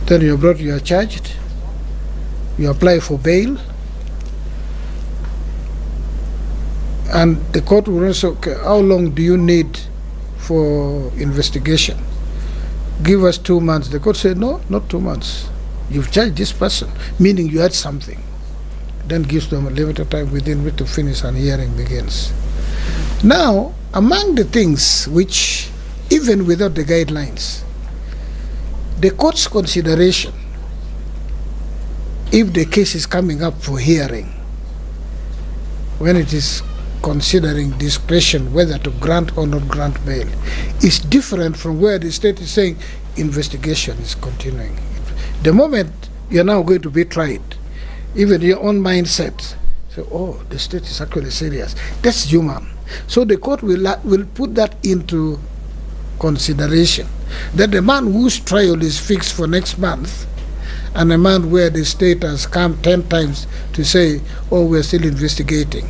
Then you are charged. You apply for bail, and the court will also, okay, how long do you need for investigation? Give us 2 months. The court said, no, not 2 months. You've charged this person, meaning you had something. Then gives them a limited time within which to finish and hearing begins. Now, among the things which, even without the guidelines, the court's consideration, if the case is coming up for hearing, when it is considering discretion whether to grant or not grant bail, is different from where the state is saying investigation is continuing. The moment you're now going to be tried, even your own mindset, so, oh, the state is actually serious. That's human. So the court will put that into consideration, that the man whose trial is fixed for next month, and a man where the state has come 10 times to say, oh, we're still investigating.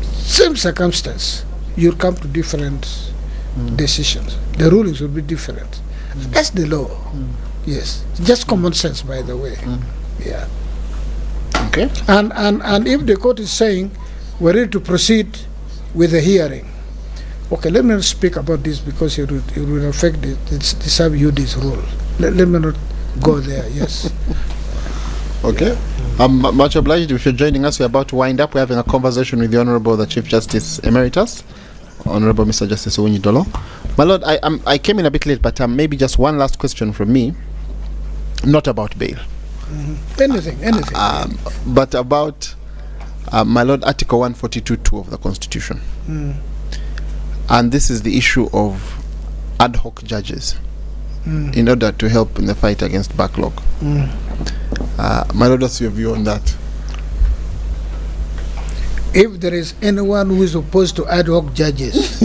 Same circumstance, you'll come to different decisions. The rulings will be different. That's the law. Yes. Just common sense, by the way. Yeah. Okay. And if the court is saying we're ready to proceed with the hearing, okay, let me not speak about this because it will affect the sub-judice rule. Let me not go there. Yes. Okay. I'm much obliged if you're joining us. We're about to wind up. We're having a conversation with the Honorable the Chief Justice Emeritus, Honorable Mr. Justice Owinyi Dolo. My Lord, I came in a bit late, but maybe just one last question from me, not about bail. Anything. But about, my Lord, Article 142.2 of the Constitution. And this is the issue of ad hoc judges in order to help in the fight against backlog. My Lord, what's your view on that? If there is anyone who is opposed to ad hoc judges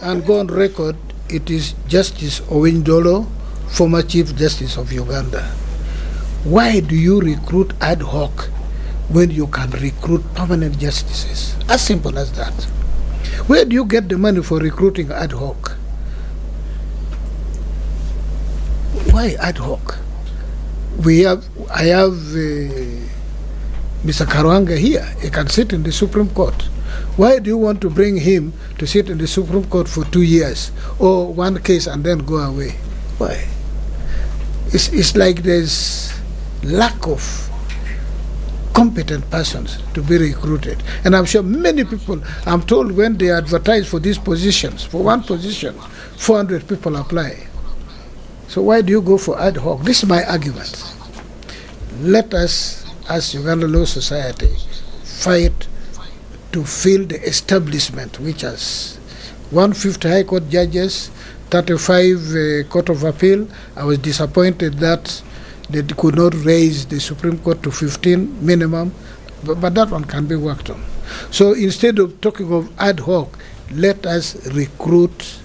and go on record, it is Justice Owinyi Dolo, former Chief Justice of Uganda. Why do you recruit ad hoc when you can recruit permanent justices? As simple as that. Where do you get the money for recruiting ad hoc? Why ad hoc? I have Mr. KARUGANGA here. He can sit in the Supreme Court. Why do you want to bring him to sit in the Supreme Court for 2 years or one case and then go away? Why? It's like there's lack of competent persons to be recruited. And I'm sure many people, I'm told when they advertise for these positions, for one position, 400 people apply. So why do you go for ad hoc? This is my argument. Let us as Uganda Law Society, fight to fill the establishment, which has 150 High Court judges, 35 Court of Appeal. I was disappointed that they could not raise the Supreme Court to 15 minimum, but that one can be worked on. So instead of talking of ad hoc, let us recruit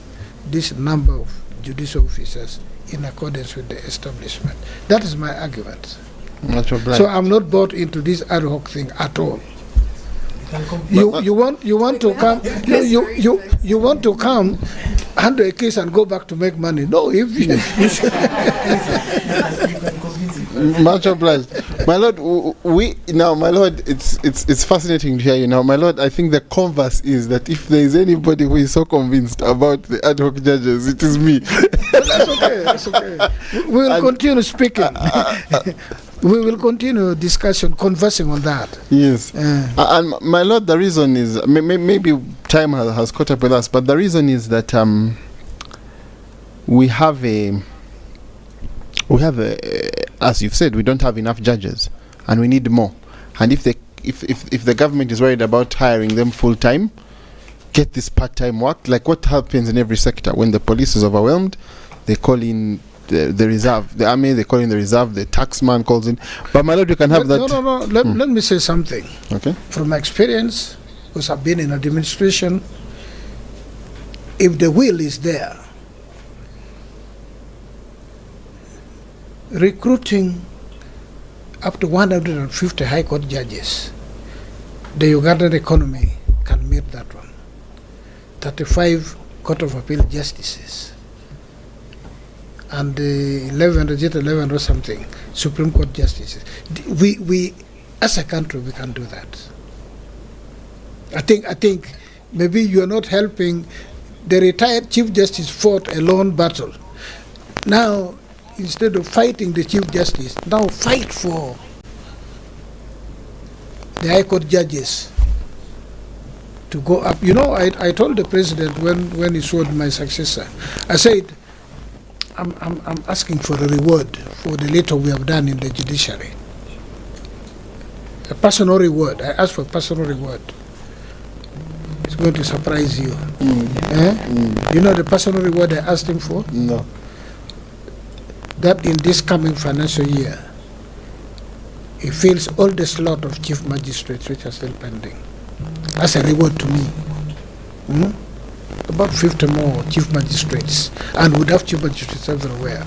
this number of judicial officers in accordance with the establishment. That is my argument. So I'm not bought into this ad hoc thing at all. You want to come you want to come, handle a case and go back to make money. No, if you much obliged, my lord. My lord, it's fascinating to hear you now, my lord. I think the converse is that if there is anybody who is so convinced about the ad hoc judges, it is me. That's okay. We will continue speaking. We will continue discussion, conversing on that. Yes. And my lord, the reason is, maybe time has caught up with us, but the reason is that we have a, as you've said, we don't have enough judges, and we need more. And if the government is worried about hiring them full time, get this part-time work. Like what happens in every sector when the police is overwhelmed, they call in the reserve, the army, they call in the reserve, the taxman calls in. But my lord, you can have that. No. Let me say something. Okay. From my experience, because I've been in administration, if the will is there, recruiting up to 150 High Court judges, the Ugandan economy can meet that one. 35 Court of Appeal justices, and 11 or something Supreme Court justices. We as a country, we can do that. I think maybe you are not helping. The retired Chief Justice fought a lone battle. Now, instead of fighting the Chief Justice, now fight for the High Court judges to go up. You know, I told the President when he swore my successor, I said, I'm asking for a reward for the little we have done in the judiciary. A personal reward. I asked for a personal reward. It's going to surprise you. You know the personal reward I asked him for? No. That in this coming financial year, he fills all the slot of chief magistrates which are still pending as a reward to me. About 50 more chief magistrates, and would have chief magistrates everywhere.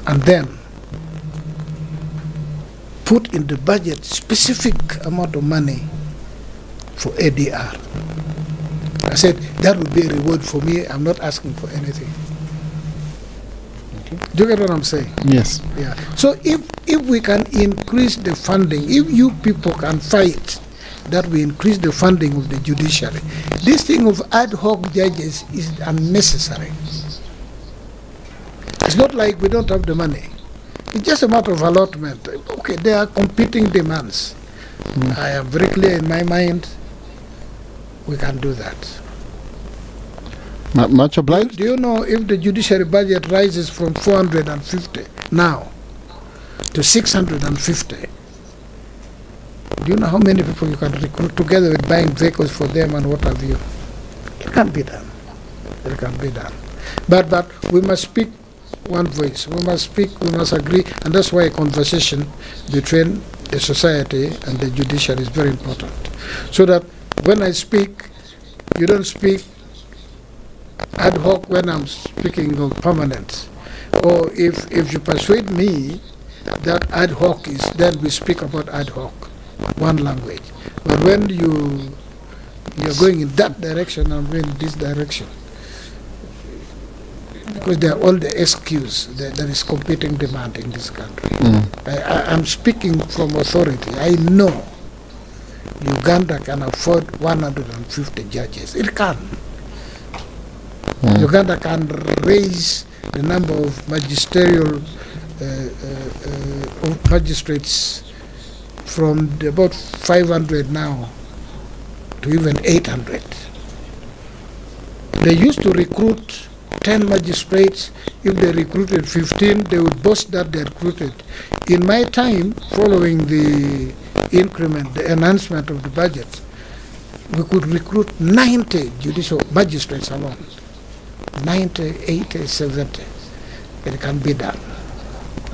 And then put in the budget specific amount of money for ADR. I said that would be a reward for me. I'm not asking for anything. Do you get what I'm saying? Yes. Yeah. So if we can increase the funding, if you people can fight that we increase the funding of the judiciary, this thing of ad hoc judges is unnecessary. It's not like we don't have the money. It's just a matter of allotment. Okay, there are competing demands. I am very clear in my mind. We can do that. Much obliged. Do you know if the judiciary budget rises from 450 now to 650? Do you know how many people you can recruit together with buying vehicles for them and what have you? It can be done. It can be done. But we must speak one voice. We must speak, we must agree, and that's why a conversation between the society and the judiciary is very important. So that when I speak, you don't speak ad hoc when I'm speaking of permanent. Or if you persuade me that ad hoc is, then we speak about ad hoc, one language. But when you're going in that direction, I'm going in this direction. Because they are all the excuse. There is competing demand in this country. I'm speaking from authority. I know Uganda can afford 150 judges. It can. Uganda can raise the number of magisterial magistrates from about 500 now to even 800. They used to recruit 10 magistrates. If they recruited 15, they would boast that they recruited In my time, following the increment, the enhancement of the budget, we could recruit 90 judicial magistrates alone. 90, 80, 70. It can be done.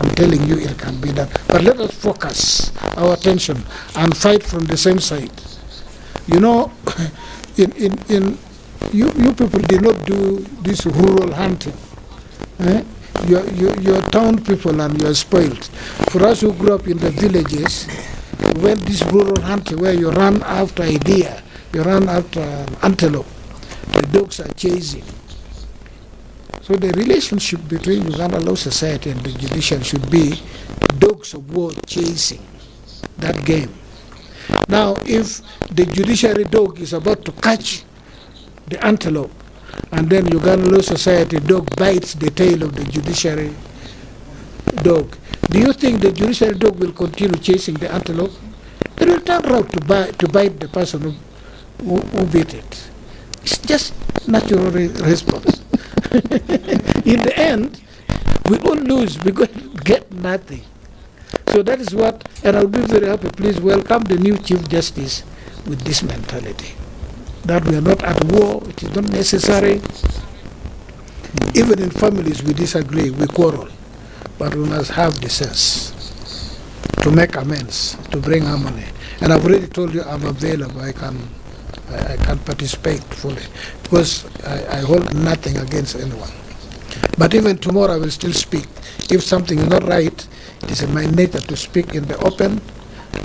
I'm telling you, it can be done. But let us focus our attention and fight from the same side. You know, you people did not do this rural hunting. Eh? You're town people and you're spoiled. For us who grew up in the villages, when this rural hunting, where you run after a deer, you run after antelope, the dogs are chasing. So the relationship between Uganda Law Society and the judiciary should be dogs of war chasing that game. Now, if the judiciary dog is about to catch the antelope, and then Uganda Law Society dog bites the tail of the judiciary dog, do you think the judiciary dog will continue chasing the antelope? It will turn around to bite the person who beat it. It's just natural response. In the end, we all lose because we get nothing. So that is what, and I'll be very happy. Please welcome the new Chief Justice with this mentality. That we are not at war, it is not necessary. Even in families we disagree, we quarrel. But we must have the sense to make amends, to bring harmony. And I've already told you I'm available, I can participate fully. Because I hold nothing against anyone. But even tomorrow I will still speak. If something is not right, it is in my nature to speak in the open,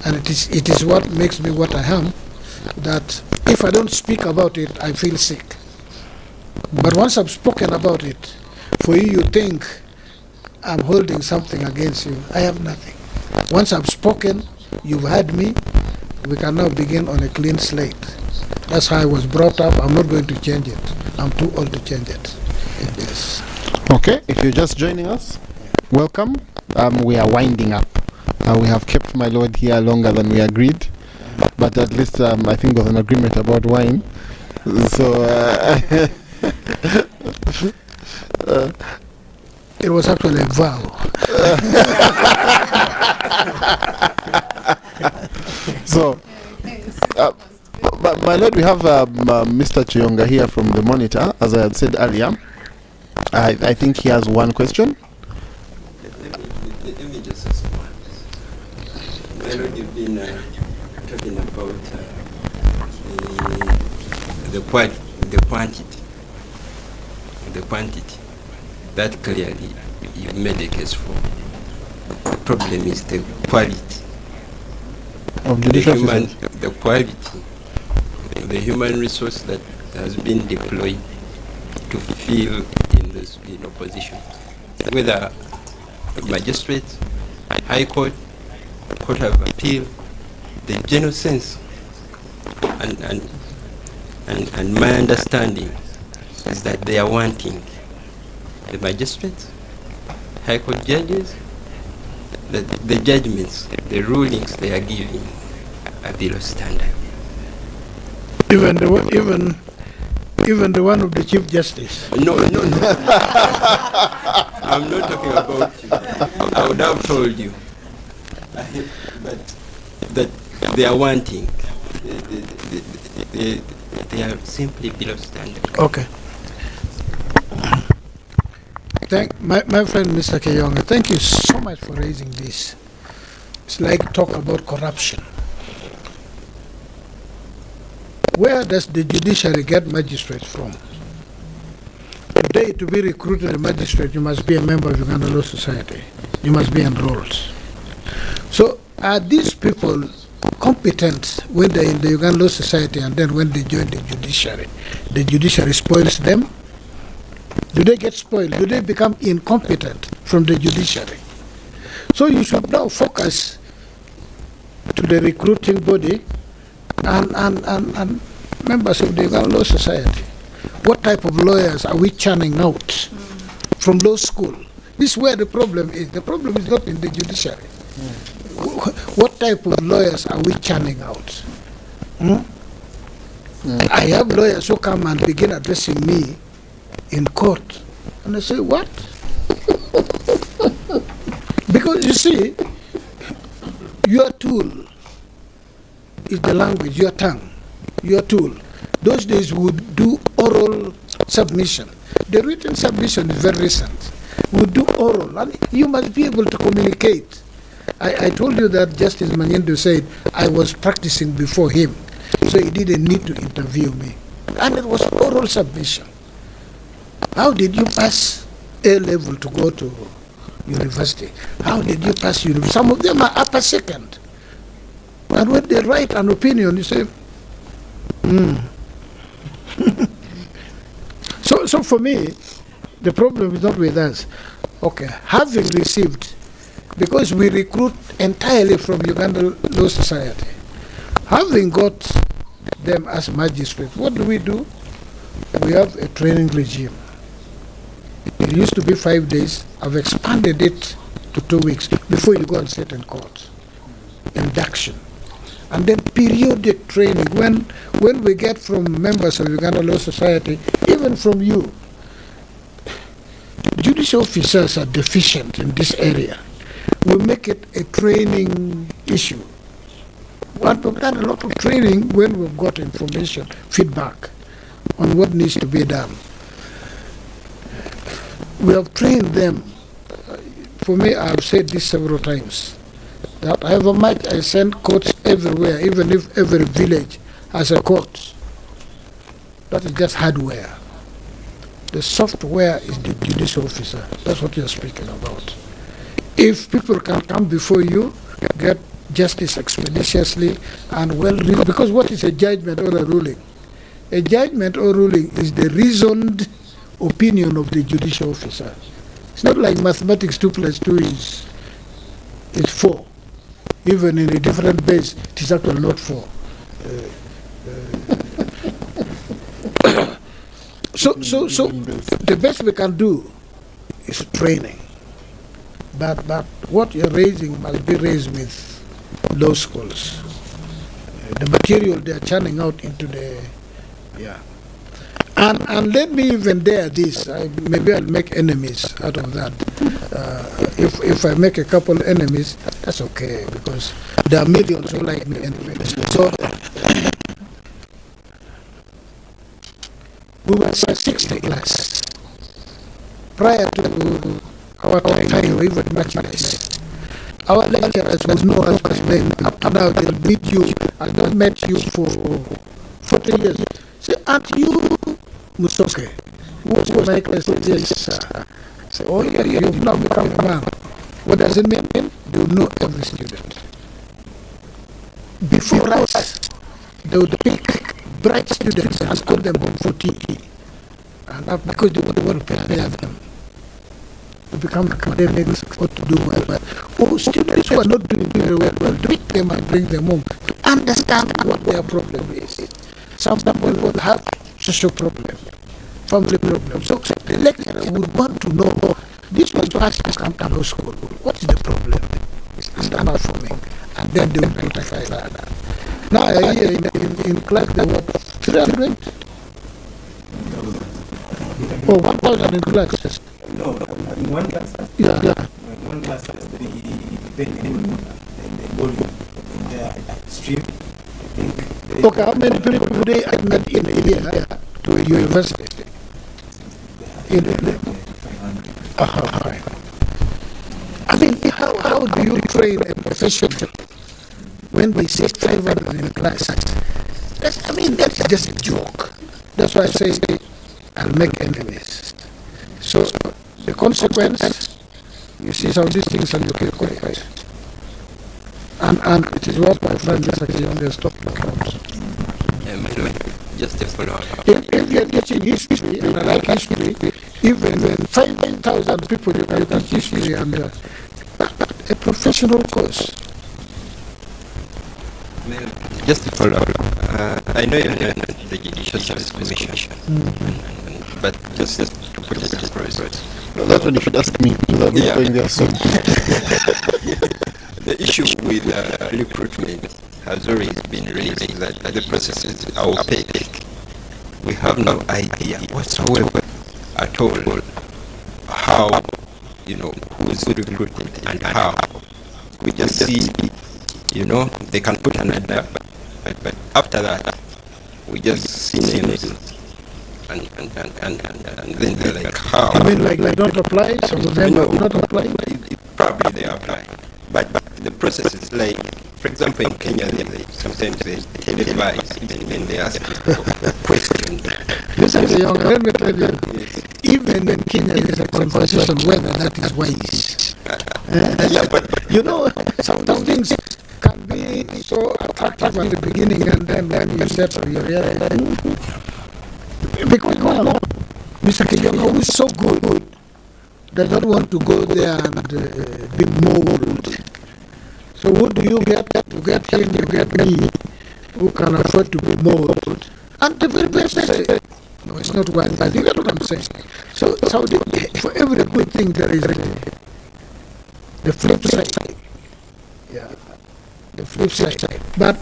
and it is what makes me what I am, that if I don't speak about it, I feel sick. But once I've spoken about it, for you think I'm holding something against you, I have nothing. Once I've spoken, you've heard me, we can now begin on a clean slate. That's how I was brought up. I'm not going to change it. I'm too old to change it. Yes. Okay, if you're just joining us, welcome. We are winding up. We have kept my lord here longer than we agreed, but at least I think there was an agreement about wine. So it was actually a vow. So, but my lord, we have Mr. Chiyonga here from the Monitor. As I had said earlier, I think he has one question. Let me just respond. My lord, you've been talking about the quantity. That clearly you made a case for. The problem is the quality Of judicial the quality, the human resource that has been deployed to fill in opposition, whether magistrates, high court, court of appeal, the general sense, and my understanding is that they are wanting the magistrates, high court judges, the judgments, the rulings they are giving are below standard. Even the one of the Chief Justice. No. I'm not talking about you. I would have told you. But that they are wanting. They are simply below standard. Okay. My friend Mr. Kayonga, thank you so much for raising this. It's like talk about corruption. Where does the judiciary get magistrates from? Today, to be recruited a magistrate, you must be a member of Uganda Law Society. You must be enrolled. So are these people competent when they're in the Uganda Law Society, and then when they join the judiciary spoils them? Do they get spoiled? Do they become incompetent from the judiciary? So you should now focus to the recruiting body and members of the Uganda Law Society. What type of lawyers are we churning out from law school? This is where the problem is. The problem is not in the judiciary. What type of lawyers are we churning out? I have lawyers who come and begin addressing me in court, and I say, what? Because you see, your tool is the language, your tongue, your tool. Those days we would do oral submission. The written submission is very recent. We would do oral, and you must be able to communicate. I told you that Justice Manyendo said I was practicing before him, so he didn't need to interview me. And it was oral submission. How did you pass A level to go to university? How did you pass university? Some of them are upper second. And when they write an opinion, you say, So for me, the problem is not with us. Okay, having received, because we recruit entirely from Uganda Law Society, having got them as magistrates, what do? We have a training regime. It used to be 5 days. I've expanded it to 2 weeks before you go and sit in court. Induction. And then periodic training. When we get from members of Uganda Law Society, even from you, judicial officers are deficient in this area. We make it a training issue. We've done a lot of training when we've got information, feedback on what needs to be done. We have trained them. For me, I've said this several times, that however much I send courts everywhere, even if every village has a court, that is just hardware. The software is the judicial officer. That's what you're speaking about. If people can come before you, get justice expeditiously and well reasoned, because what is a judgment or a ruling? A judgment or ruling is the reasoned opinion of the judicial officer. It's not like mathematics, 2 plus 2 is 4. Even in a different base, it is actually not 4. So the best we can do is training. But what you're raising must be raised with law schools. The material they're churning out into the, And let me even dare this. Maybe I'll make enemies out of that. If I make a couple enemies, that's okay, because there are millions who like me anyway. So we were 60 class. Prior to our time, we were even much less. Our lecturers would know us by name. Up to now, they'll meet you. I've not met you for 40 years. Say, aren't you Musoke? What's my class? Yes, sir. Say, oh yeah, you've now become a man. What does it mean? They will know every student. Before us, they would pick bright students and score them on 40. And not because they want to prepare them to become academics or to do well. Oh, students who are not doing very well, pick them and bring them home to understand what their problem is. Some people will have social problem, family problem. So the lecturer would want to know, this was to ask come to law school, what is the problem? It's underperforming. And then they will rectify that. Now I hear in class there were 300 or 1,000 in class. No, in one class. Yeah. In one class, the volume in the stream. Okay, how many people do they admit in a year to a university? In 500. I mean, how do you train a professional when they say 500 in a class? That's just a joke. That's why I say I'll make enemies. So the consequence, you see some of these things and you can qualify. And it is what my friend Mr. Kiyonde has talked about. Just a follow-up. If you're teaching history, and I like history, even 5,000 people you can teach history, and but a professional course. Just a follow-up. I know you're not the Judicial Service Commission, but just to put it in process. That's what you should ask me, because I'm not going there soon. The issue with recruitment has always been raised that the processes are opaque. We have no idea whatsoever at all how, who's recruited and how. We just see you know, they can put another, but after that, we just see names, and then they're like, how? I mean, like don't apply, some of them are not applying. Probably they apply, but the process is like, for example, in Kenya, sometimes they televise when they ask questions. Listen, young, let me tell you, even in Kenya, there's a conversation whether that is wise. Yeah, but You know, sometimes things can be so attractive at the beginning, and then you settle, you realize. Because no, Mr. Kiyama, who is so good, does not want to go there and be molded. So who do you get? You get him, you get me, who can afford to be molded. And the very best say, no, it's not wise. You get what I'm saying? So for every good thing, there is the flip side. Yeah, the flip side. But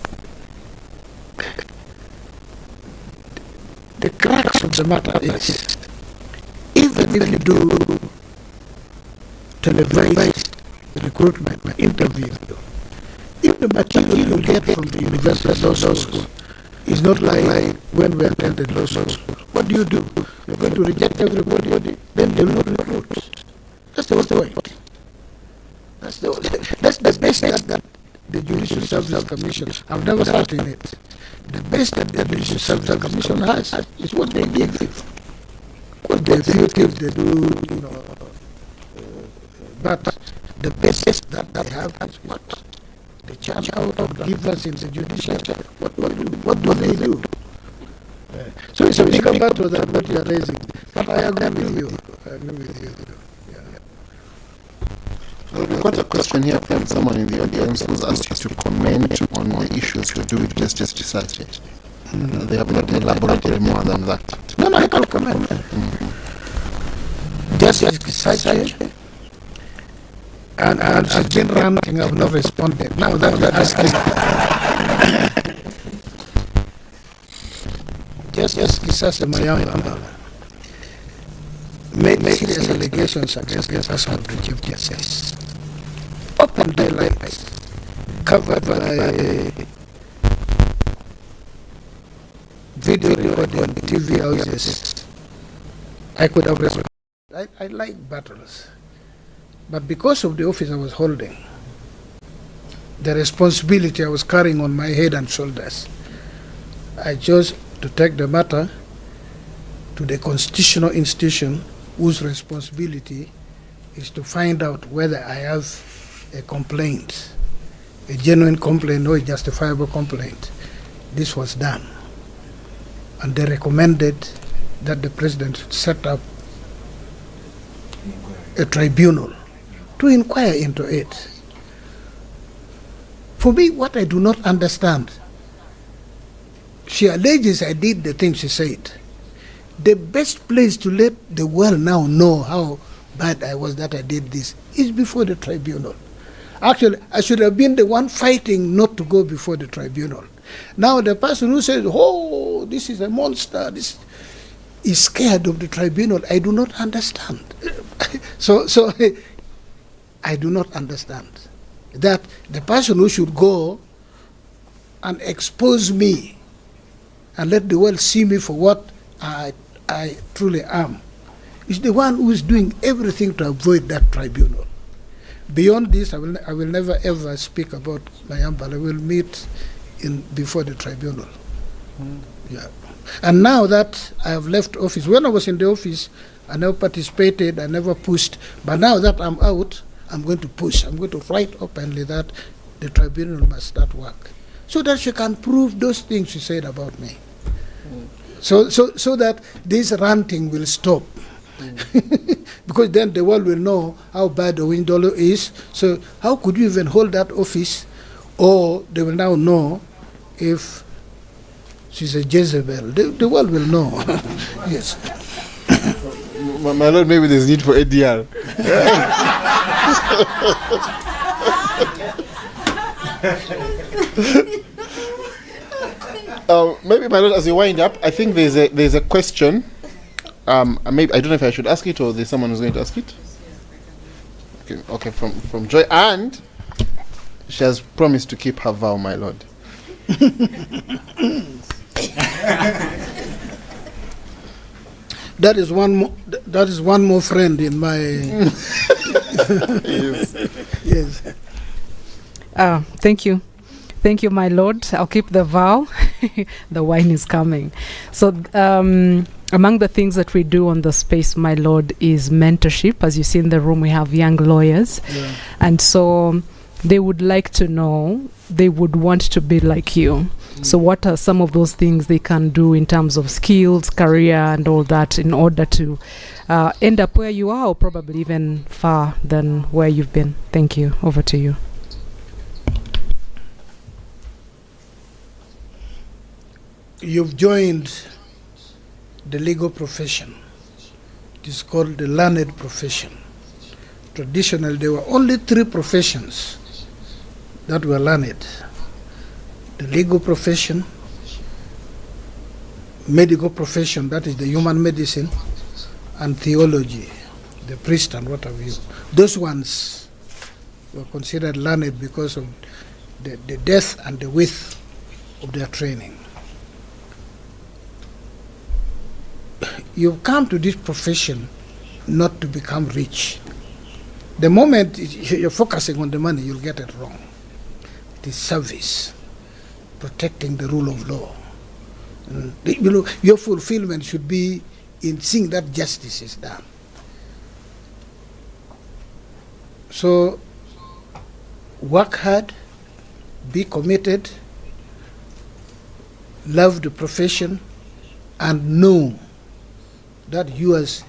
the crux of the matter is, even if you do televised recruitment interview, if the material you get from the university law school is not like when we attended law school, what do? You're going to reject everybody, then they will not recruit. That's the way. That's the best that the Judicial Service Commission, I've never sat in it. The best that the Judicial Service Commission has is what they give. What they feel they do, you know. But the best that they have is what? They charge out or give us in the judicial. What do they do? So it's a big matter that what you are raising. But I agree with you. We've got a question here from someone in the audience who's asked us to comment on the issues to do with justice research. They have not elaborated more than that. No, I can't comment. Justice research. And she's been ranting, I've not responded. Now that you're asking, just research Mayamba made serious allegations against us on the Chief Justice. Open daylight, covered by video recording on TV houses. I could have responded. I like battles. But because of the office I was holding, the responsibility I was carrying on my head and shoulders, I chose to take the matter to the constitutional institution whose responsibility is to find out whether I have a complaint, a genuine complaint or a justifiable complaint. This was done. And they recommended that the president should set up a tribunal to inquire into it. For me, what I do not understand, she alleges I did the thing she said. The best place to let the world now know how bad I was that I did this is before the tribunal. Actually, I should have been the one fighting not to go before the tribunal. Now the person who says, oh, this is a monster, this is scared of the tribunal, I do not understand. So I do not understand that the person who should go and expose me and let the world see me for what I truly am is the one who is doing everything to avoid that tribunal. Beyond this, I will never ever speak about Mayamba. I will meet before the tribunal. Yeah. And now that I have left office, when I was in the office, I never participated, I never pushed. But now that I'm out, I'm going to push. I'm going to write openly that the tribunal must start work, so that she can prove those things she said about me. So that this ranting will stop. Because then the world will know how bad Owindolo is. So how could you even hold that office? Or they will now know if she's a Jezebel. The world will know. Yes. My Lord, maybe there's need for ADR. Maybe, my Lord, as you wind up, I think there's a question. Maybe I don't know if I should ask it or there's someone who's going to ask it. Okay, from Joy. And She has promised to keep her vow, my lord. That is one more friend in my. Yes. Yes. Thank you. Thank you, my lord. I'll keep the vow. The wine is coming. So, among the things that we do on the space, my lord, is mentorship. As you see in the room, we have young lawyers. Yeah. And so they would like to know, they would want to be like you. So what are some of those things they can do in terms of skills, career, and all that in order to end up where you are, or probably even far than where you've been? Thank you. Over to you. You've joined the legal profession. It is called the learned profession. Traditionally, there were only 3 professions that were learned: the legal profession, medical profession, that is the human medicine, and theology, the priest and what have you. Those ones were considered learned because of the depth and the width of their training. You come to this profession not to become rich. The moment you're focusing on the money, you'll get it wrong. It is service, protecting the rule of law. You know, your fulfillment should be in seeing that justice is done. So, work hard, be committed, love the profession, and know that yours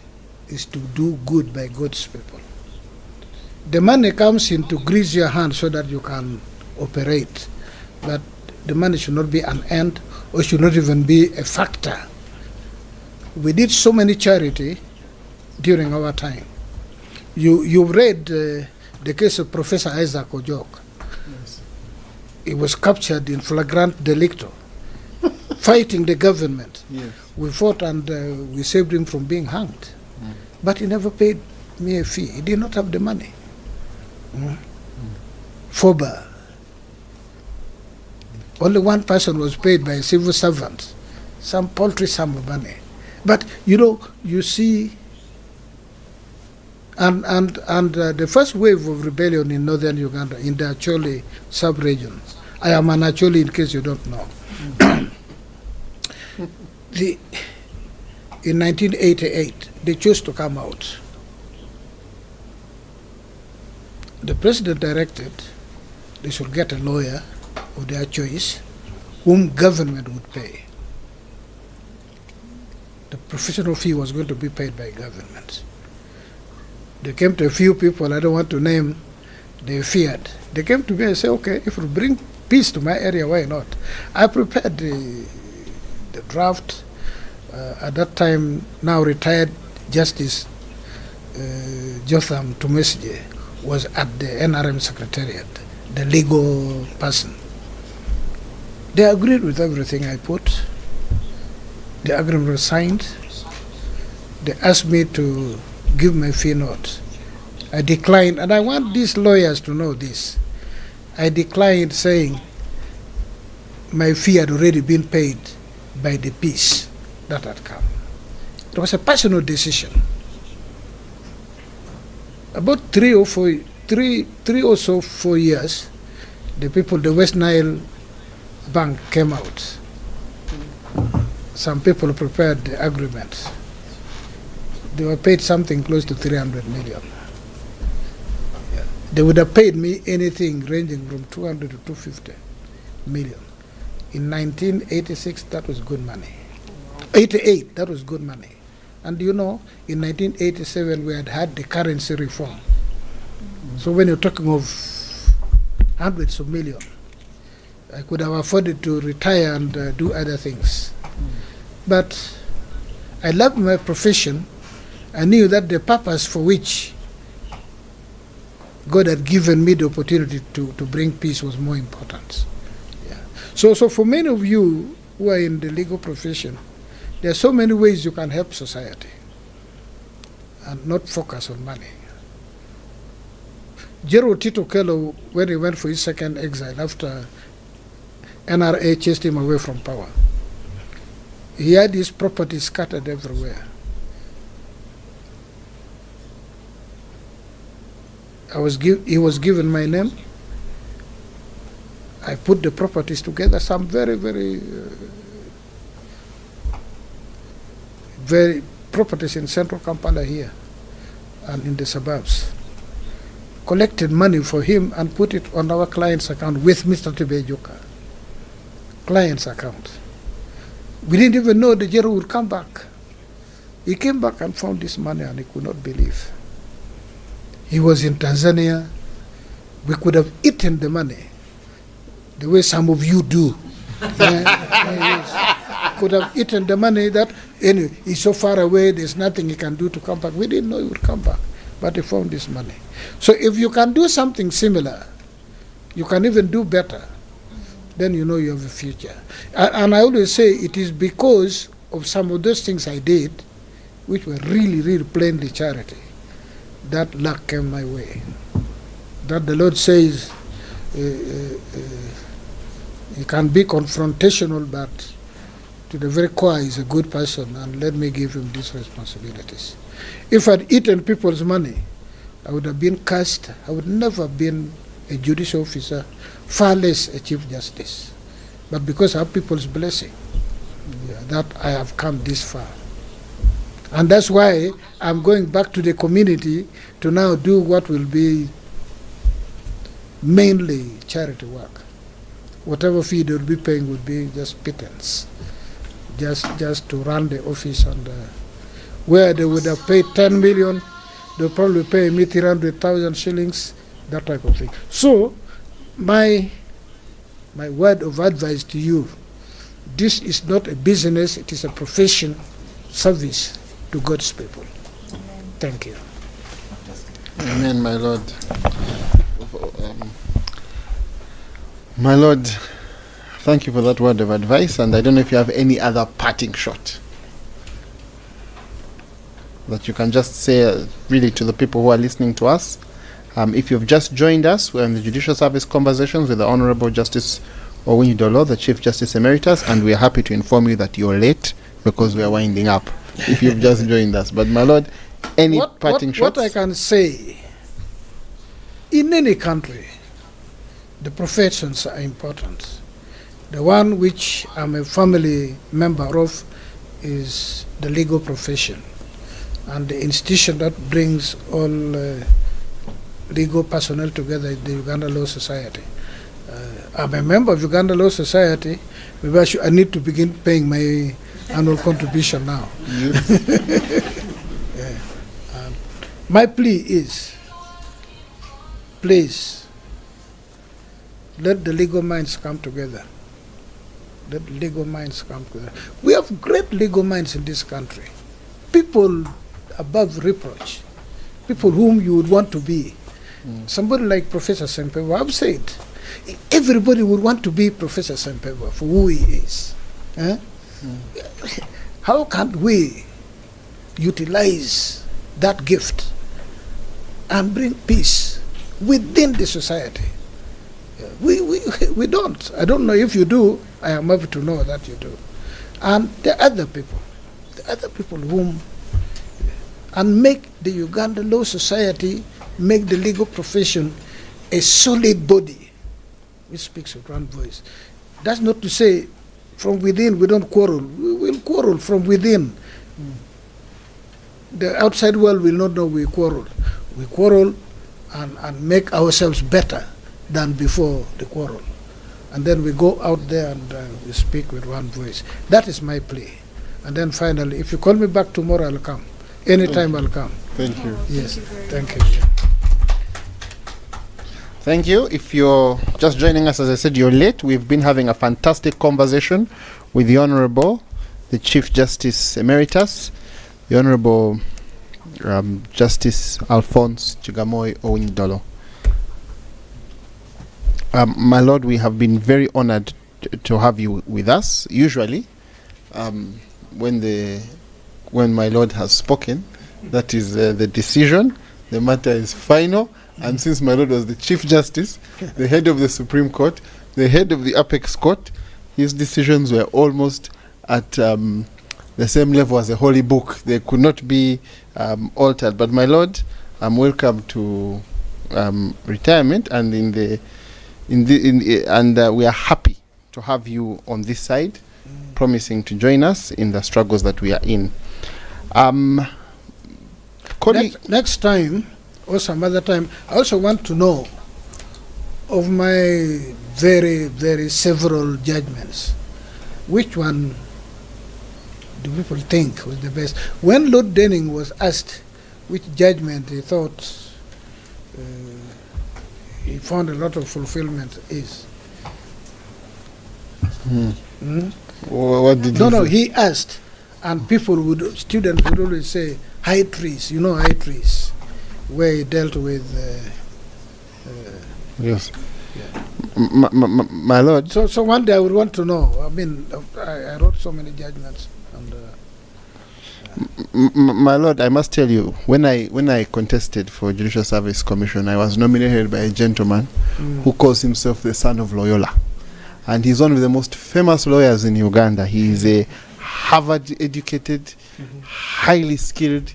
is to do good by God's people. The money comes in to grease your hands so that you can operate, but the money should not be an end, or should not even be a factor. We did so many charity during our time. You read the case of Professor Isaac Ojok. Yes. He was captured in flagrant delicto, fighting the government. Yes. We fought and we saved him from being hanged. But he never paid me a fee. He did not have the money. FOBA. Only one person was paid by a civil servant, some paltry sum of money. But you know, you see, and the first wave of rebellion in northern Uganda, in the Acholi sub-region. I am an Acholi in case you don't know. In 1988, they chose to come out. The president directed they should get a lawyer of their choice whom government would pay. The professional fee was going to be paid by government. They came to a few people, I don't want to name, they feared. They came to me and said, okay, if you bring peace to my area, why not? I prepared the draft. At that time, now retired Justice Jotham Tumesje was at the NRM Secretariat, the legal person. They agreed with everything I put. The agreement was signed. They asked me to give my fee note. I declined, and I want these lawyers to know this. I declined, saying my fee had already been paid by the peace that had come. It was a personal decision. About 3 or 4 years, the people, the West Nile Bank came out. Some people prepared the agreement. They were paid something close to 300 million. Yeah. They would have paid me anything ranging from 200 to 250 million. In 1986, that was good money. 88, that was good money. And you know, in 1987, we had the currency reform. So when you're talking of hundreds of millions, I could have afforded to retire and do other things. But I loved my profession. I knew that the purpose for which God had given me the opportunity to bring peace was more important. Yeah. So for many of you who are in the legal profession, there are so many ways you can help society and not focus on money. Gerald Tito Kello, when he went for his second exile after NRA chased him away from power, he had his property scattered everywhere. He was given my name. I put the properties together, some very, very, very properties in central Kampala here and in the suburbs. Collected money for him and put it on our client's account with Mr. Tibejuka. Client's account. We didn't even know the Jero would come back. He came back and found this money and he could not believe. He was in Tanzania. We could have eaten the money the way some of you do. Could have eaten the money that, anyway, he's so far away, there's nothing he can do to come back. We didn't know he would come back, but he found this money. So if you can do something similar, you can even do better, then you know you have a future. And I always say it is because of some of those things I did, which were really, really plainly charity, that luck came my way. That the Lord says, he can be confrontational, but to the very core he's a good person, and let me give him these responsibilities. If I'd eaten people's money, I would have been cursed. I would never have been a judicial officer, far less a chief justice. But because I have people's blessing, that I have come this far. And that's why I'm going back to the community to now do what will be mainly charity work. Whatever fee they will be paying would be just pittance, just to run the office. And where they would have paid 10 million, they'll probably pay me 300,000 shillings, that type of thing. So my word of advice to you, this is not a business, it is a profession, service to God's people. Amen. Thank you. Amen, my Lord. My Lord, thank you for that word of advice, and I don't know if you have any other parting shot that you can just say really to the people who are listening to us. If you've just joined us, we're in the Judicial Service Conversations with the Honorable Justice Owinyi Dolo, the Chief Justice Emeritus, and we are happy to inform you that you're late because we are winding up if you've just joined us. But my Lord, any parting shots? What I can say, in any country, the professions are important. The one which I'm a family member of is the legal profession, and the institution that brings all legal personnel together is the Uganda Law Society. I'm a member of Uganda Law Society. Maybe I need to begin paying my annual contribution now. Yeah. My plea is, please, let the legal minds come together. Let legal minds come together. We have great legal minds in this country. People above reproach. People whom you would want to be. Somebody like Professor Sempewa, I've said, everybody would want to be Professor Sempewa for who he is. How can't we utilize that gift and bring peace within the society? We don't. I don't know if you do. I am happy to know that you do. And the other people whom, and make the Uganda Law Society, make the legal profession a solid body which speaks with one voice. That's not to say from within we don't quarrel. We will quarrel from within. The outside world will not know we quarrel. We quarrel and make ourselves better than before the quarrel. And then we go out there and we speak with one voice. That is my plea. And then finally, if you call me back tomorrow, I'll come. Anytime I'll come. Thank you. Yes, thank you. Thank you. If you're just joining us, as I said, you're late. We've been having a fantastic conversation with the Honorable, the Chief Justice Emeritus, the Honorable Justice Alphonse Chigamoy Owinyi Dolo. My Lord, we have been very honored to have you with us. Usually, when my Lord has spoken, that is the decision. The matter is final, And since my lord was the Chief Justice, the head of the Supreme Court, the head of the Apex Court, his decisions were almost at the same level as a holy book. They could not be altered. But my lord, welcome to retirement, and we are happy to have you on this side, promising to join us in the struggles that we are in. Next time, or some other time, I also want to know of my very, very several judgments, which one do people think was the best? When Lord Denning was asked which judgment he thought he found a lot of fulfillment is. What did he asked, and students would always say, high trees, high trees, where he dealt with. Yes. Yeah. My lord. So one day I would want to know. I mean, I wrote so many judgments. My lord, I must tell you, when I contested for Judicial Service Commission, I was nominated by a gentleman who calls himself the son of Loyola. And he's one of the most famous lawyers in Uganda. He is a Harvard-educated, highly skilled,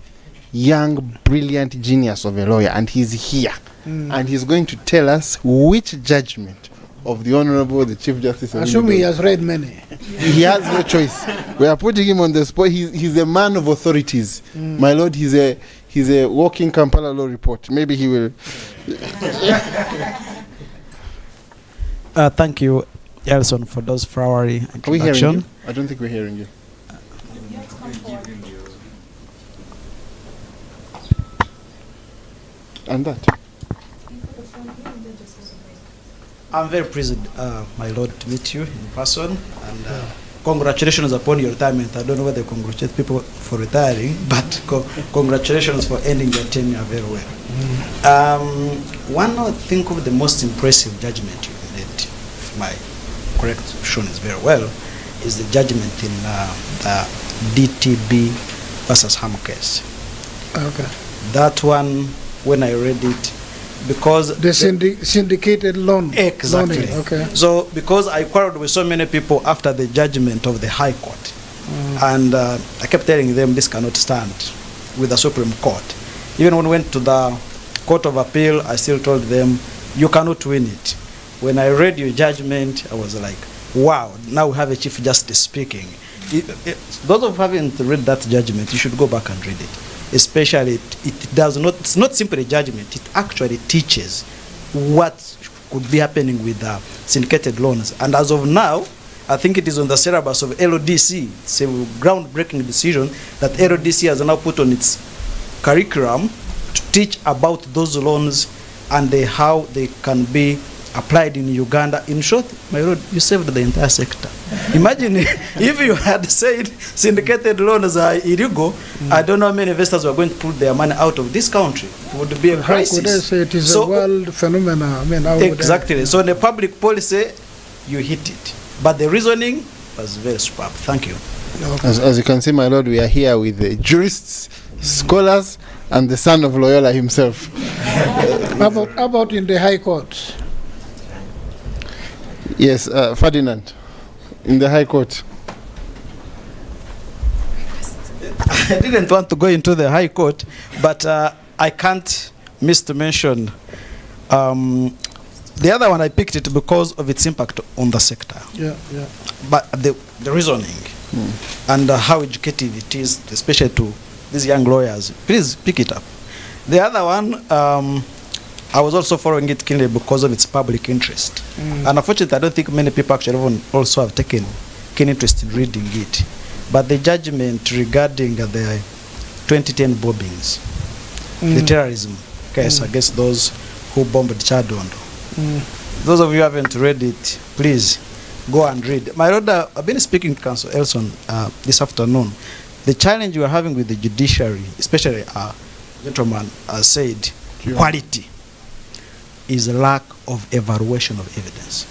young, brilliant genius of a lawyer. And he's here. And he's going to tell us which judgment of the Honorable, the Chief Justice. Assuming he has read many. He has no choice. We are putting him on the spot. He's a man of authorities. My lord, he's a walking Kampala law report. Maybe he will. Thank you, Elson, for those flowery introduction. Are we hearing you? I don't think we're hearing you. And that. I'm very pleased, my lord, to meet you in person, and congratulations upon your retirement. I don't know whether to congratulate people for retiring, but congratulations for ending your tenure very well. One I think of the most impressive judgment you made, if my correction is very well, is the judgment in the DTB versus Ham case. Okay. That one, when I read it, because the syndicated loan. Exactly. Loaning. Okay. So because I quarreled with so many people after the judgment of the High Court, and I kept telling them this cannot stand with the Supreme Court. Even when we went to the Court of Appeal, I still told them, you cannot win it. When I read your judgment, I was like, wow, now we have a Chief Justice speaking. Those of you who haven't read that judgment, you should go back and read it. Especially, it's not simply a judgment, it actually teaches what could be happening with syndicated loans. And as of now, I think it is on the syllabus of LODC. It's a groundbreaking decision that LODC has now put on its curriculum to teach about those loans and how they can be applied in Uganda. In short, my lord, you saved the entire sector. Imagine if you had said syndicated loans are illegal, I don't know how many investors were going to pull their money out of this country. It would be a crisis. How could I say it is a world phenomenon? I mean, exactly. So the public policy, you hit it. But the reasoning was very superb. Thank you. Okay. As you can see, my lord, we are here with the jurists, scholars, and the son of Loyola himself. How about in the High Court? Yes, Ferdinand, in the High Court. I didn't want to go into the High Court, but I can't miss to mention the other one. I picked it because of its impact on the sector. Yeah. But the reasoning and how educative it is, especially to these young lawyers. Please pick it up. The other one, I was also following it keenly because of its public interest. And unfortunately, I don't think many people actually even also have taken keen interest in reading it. But the judgment regarding the 2010 bombings, the terrorism case against those who bombed Chadondo. Those of you who haven't read it, please go and read. My lord, I've been speaking to Council Elson this afternoon. The challenge we are having with the judiciary, especially gentleman said, quality, is a lack of evaluation of evidence.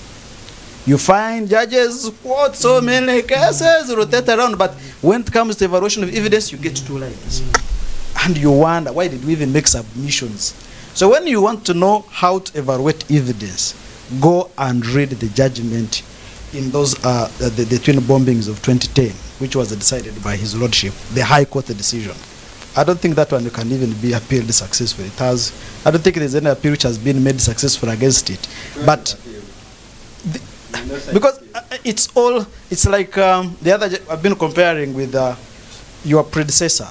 You find judges quote so many cases, rotate around, but when it comes to evaluation of evidence, you get 2 lines. And you wonder, why did we even make submissions So when you want to know how to evaluate evidence, go and read the judgment in those the twin bombings of 2010, which was decided by His Lordship, the High Court decision. I don't think that one can even be appealed successfully. It has. I don't think there's any appeal which has been made successful against it. But because it's like the other. I've been comparing with your predecessor,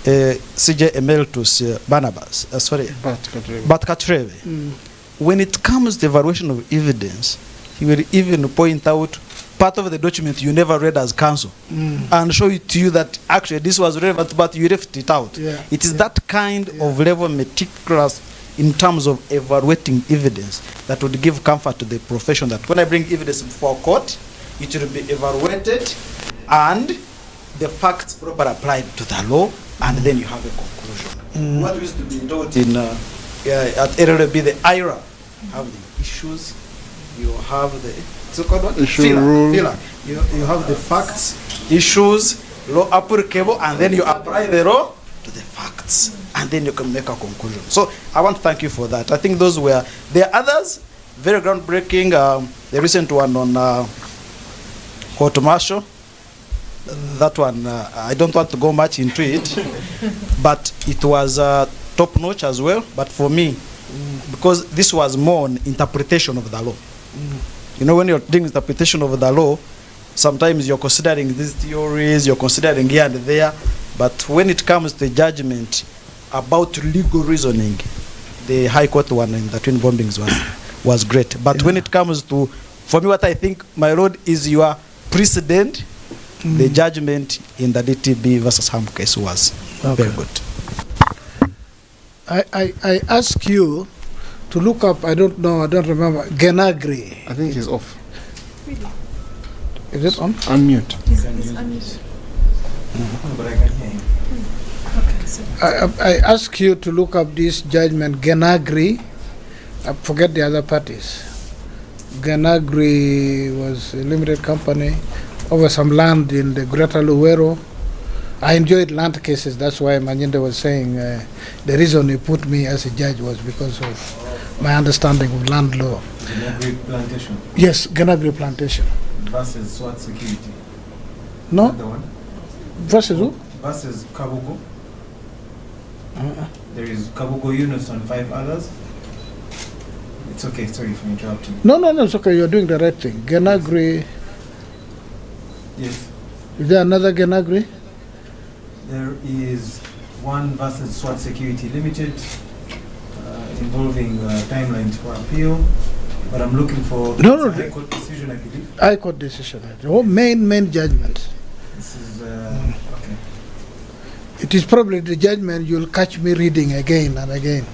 CJ Emeritus Barnabas. Sorry, Bat Katreve. When it comes to evaluation of evidence, he will even point out part of the document you never read as counsel and show it to you that actually this was relevant, but you left it out. Yeah. It is that kind of level meticulous in terms of evaluating evidence that would give comfort to the profession that when I bring evidence before court, it will be evaluated and the facts properly applied to the law, and then you have a conclusion. What used to be taught in at LLB, the IRA, have the issues, you have the so-called what? Rule. Filler. You have the facts, issues, law applicable, and then you apply the law to the facts, and then you can make a conclusion. So I want to thank you for that. I think those were, there are others, very groundbreaking, the recent one on court martial. That one, I don't want to go much into it, but it was top-notch as well. But for me, because this was more an interpretation of the law. You know, when you're doing interpretation of the law, sometimes you're considering these theories, you're considering here and there, but when it comes to judgment about legal reasoning, the High Court one in the twin bombings was great. But when it comes to, for me, what I think, my lord, is your precedent, the judgment in the DTB versus Ham case was very good. I ask you to look up, I don't know, I don't remember, Genagri. I think he's off. Is it on? Unmute. It's unmute. But I can hear you. I ask you to look up this judgment, Genagri. I forget the other parties. Genagri was a limited company over some land in the Greater Luwero. I enjoyed land cases. That's why Manyinde was saying the reason he put me as a judge was because of my understanding of land law. Genagri plantation. Yes, Genagri plantation. Versus SWAT security. No? The one? Versus who? Versus Kabugo. There is Kabugo units and 5 others. It's okay, sorry for interrupting. No, it's okay. You're doing the right thing. Genagri. Yes. Is there another Genagri? There is one versus SWAT Security Limited involving timelines for appeal, but I'm looking for High Court decision, I believe. High Court decision. Oh, main judgment. This is okay. It is probably the judgment you'll catch me reading again and again.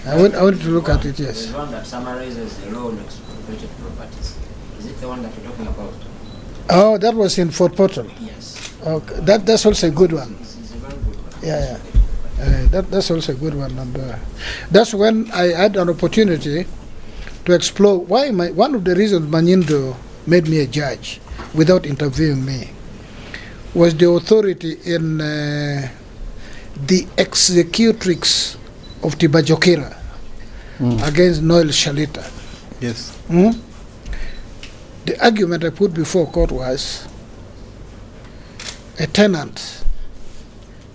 I want to look at it, yes. There's one that summarizes the law on expropriated properties. Is it the one that you're talking about? Oh, that was in Fort Portal. Yes. Okay, that's also a good one. It's a very good one. Yeah. That's also a good one. And that's when I had an opportunity to explore why one of the reasons Manyindo made me a judge without interviewing me was the authority in the executrix of Tibajokira against Noel Shalita. Yes. The argument I put before court was a tenant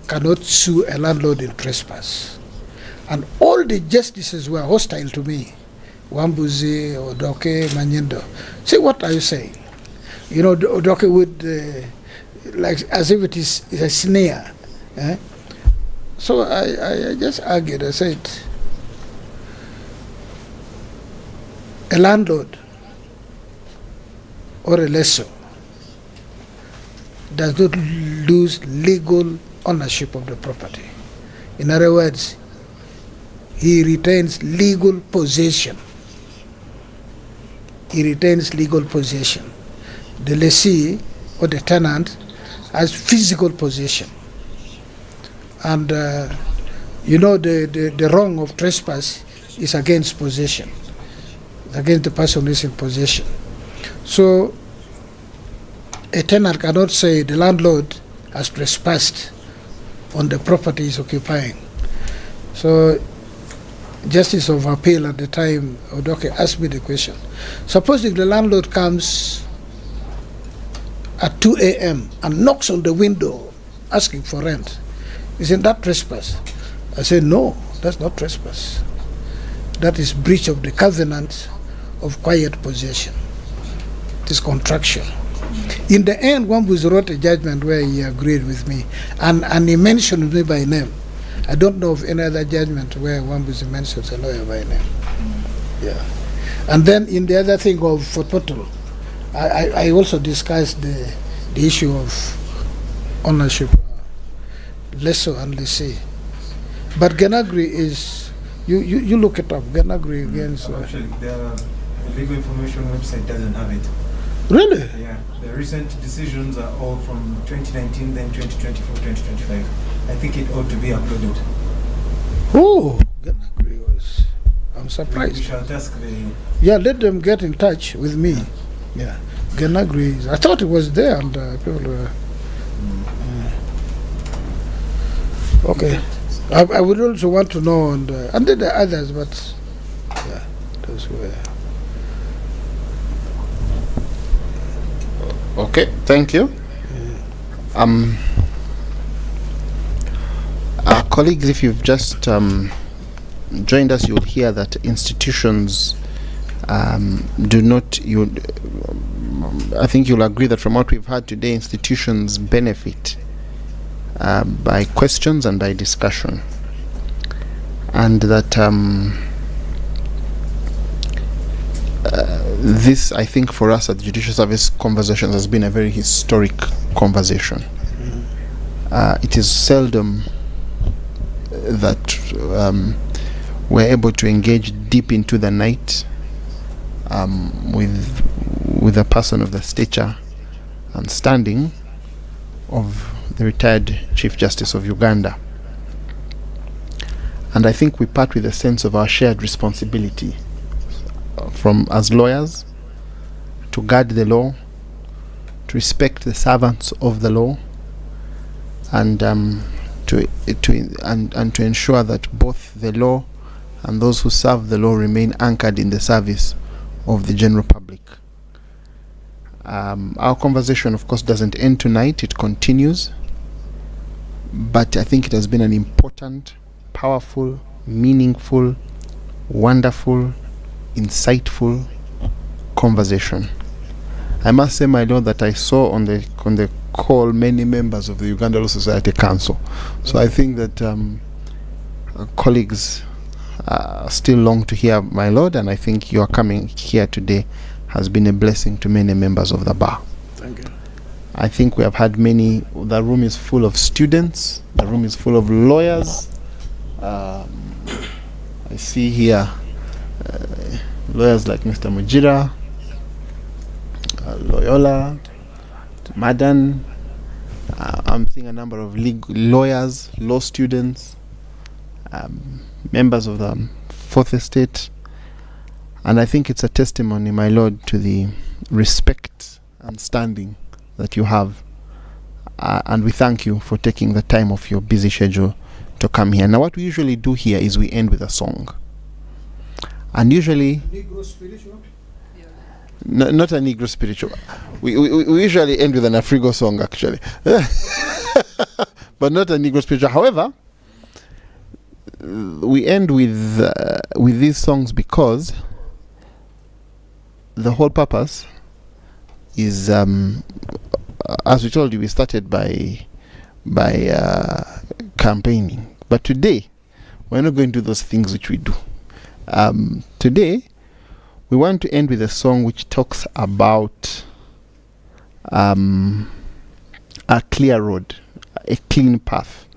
cannot sue a landlord in trespass. And all the justices were hostile to me. Wambuzi, Odoke, Manyindo. Say, what are you saying? You know, Odoke would, like, as if it is a snare. So I just argued. I said, a landlord or a lessor does not lose legal ownership of the property. In other words, he retains legal possession. He retains legal possession. The lessee or the tenant has physical possession. And you know, the wrong of trespass is against possession, against the person who is in possession. So a tenant cannot say the landlord has trespassed on the property he's occupying. So Justice of Appeal at the time, Odoke, asked me the question. Supposing the landlord comes at 2 a.m. and knocks on the window asking for rent, isn't that trespass? I said, no, that's not trespass. That is breach of the covenant of quiet possession. It is contractual. In the end, Wambus wrote a judgment where he agreed with me, and he mentioned me by name. I don't know of any other judgment where Wambus mentions a lawyer by name. Yeah. And then in the other thing of Fototo, I also discussed the issue of ownership, lessor and lessee. But Ganagri is, you look it up, Ganagri against... Actually, the legal information website doesn't have it. Really? Yeah. The recent decisions are all from 2019, then 2024, 2025. I think it ought to be uploaded. Oh, Ganagri was... I'm surprised. We shall task the... Yeah, let them get in touch with me. Yeah. Ganagri, I thought it was there and people were... Okay. I would also want to know, and then the others, but yeah, those were... Okay, thank you. Our colleagues, if you've just joined us, you'll hear that institutions do not... I think you'll agree that from what we've heard today, institutions benefit by questions and by discussion, and that this, I think, for us at the Judicial Service Conversations has been a very historic conversation. It is seldom that we're able to engage deep into the night with a person of the stature and standing of the retired Chief Justice of Uganda. And I think we part with a sense of our shared responsibility from as lawyers to guard the law, to respect the servants of the law, and to ensure that both the law and those who serve the law remain anchored in the service of the general public. Our conversation, of course, doesn't end tonight, it continues, but I think it has been an important, powerful, meaningful, wonderful, insightful conversation. I must say, my Lord, that I saw on the call many members of the Uganda Law Society Council. So I think that colleagues still long to hear, my Lord, and I think your coming here today has been a blessing to many members of the bar. Thank you. I think we have had many. The room is full of students. The room is full of lawyers. I see here lawyers like Mr. Mujira, Loyola, Madan. I'm seeing a number of lawyers, law students, members of the Fourth Estate. And I think it's a testimony, my Lord, to the respect and standing that you have. And we thank you for taking the time of your busy schedule to come here. Now, what we usually do here is we end with a song. And usually... Negro spiritual? Not a Negro spiritual. We usually end with an Afrigo song, actually. But not a Negro spiritual. However, we end with these songs because the whole purpose is, as we told you, we started by campaigning. But today, we're not going to do those things which we do. Today, we want to end with a song which talks about a clear road, a clean path,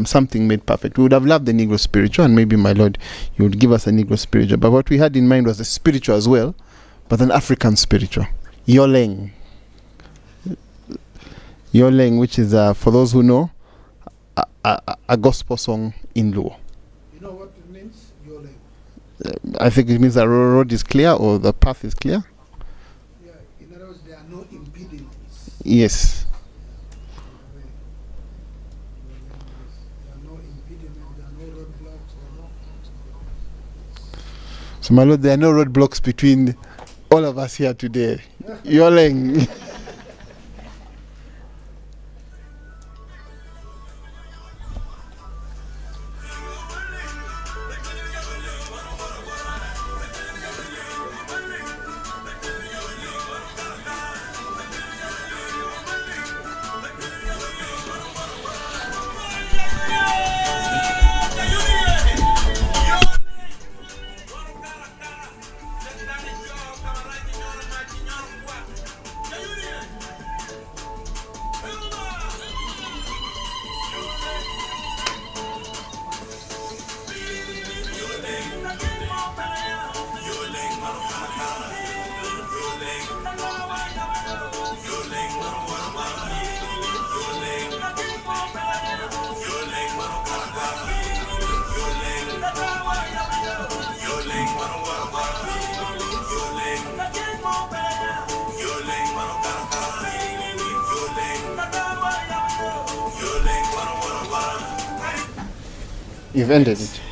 something made perfect. We would have loved the Negro spiritual, and maybe, my Lord, you would give us a Negro spiritual. But what we had in mind was a spiritual as well, but an African spiritual. Yoleng. Yoleng, which is, for those who know, a gospel song in Luo. You know what it means? Yoleng. I think it means the road is clear or the path is clear. Yeah, in other words, there are no impediments. Yes. There are no impediments, there are no roadblocks. So, my lord, there are no roadblocks between all of us here today. Yoleng. You've ended it.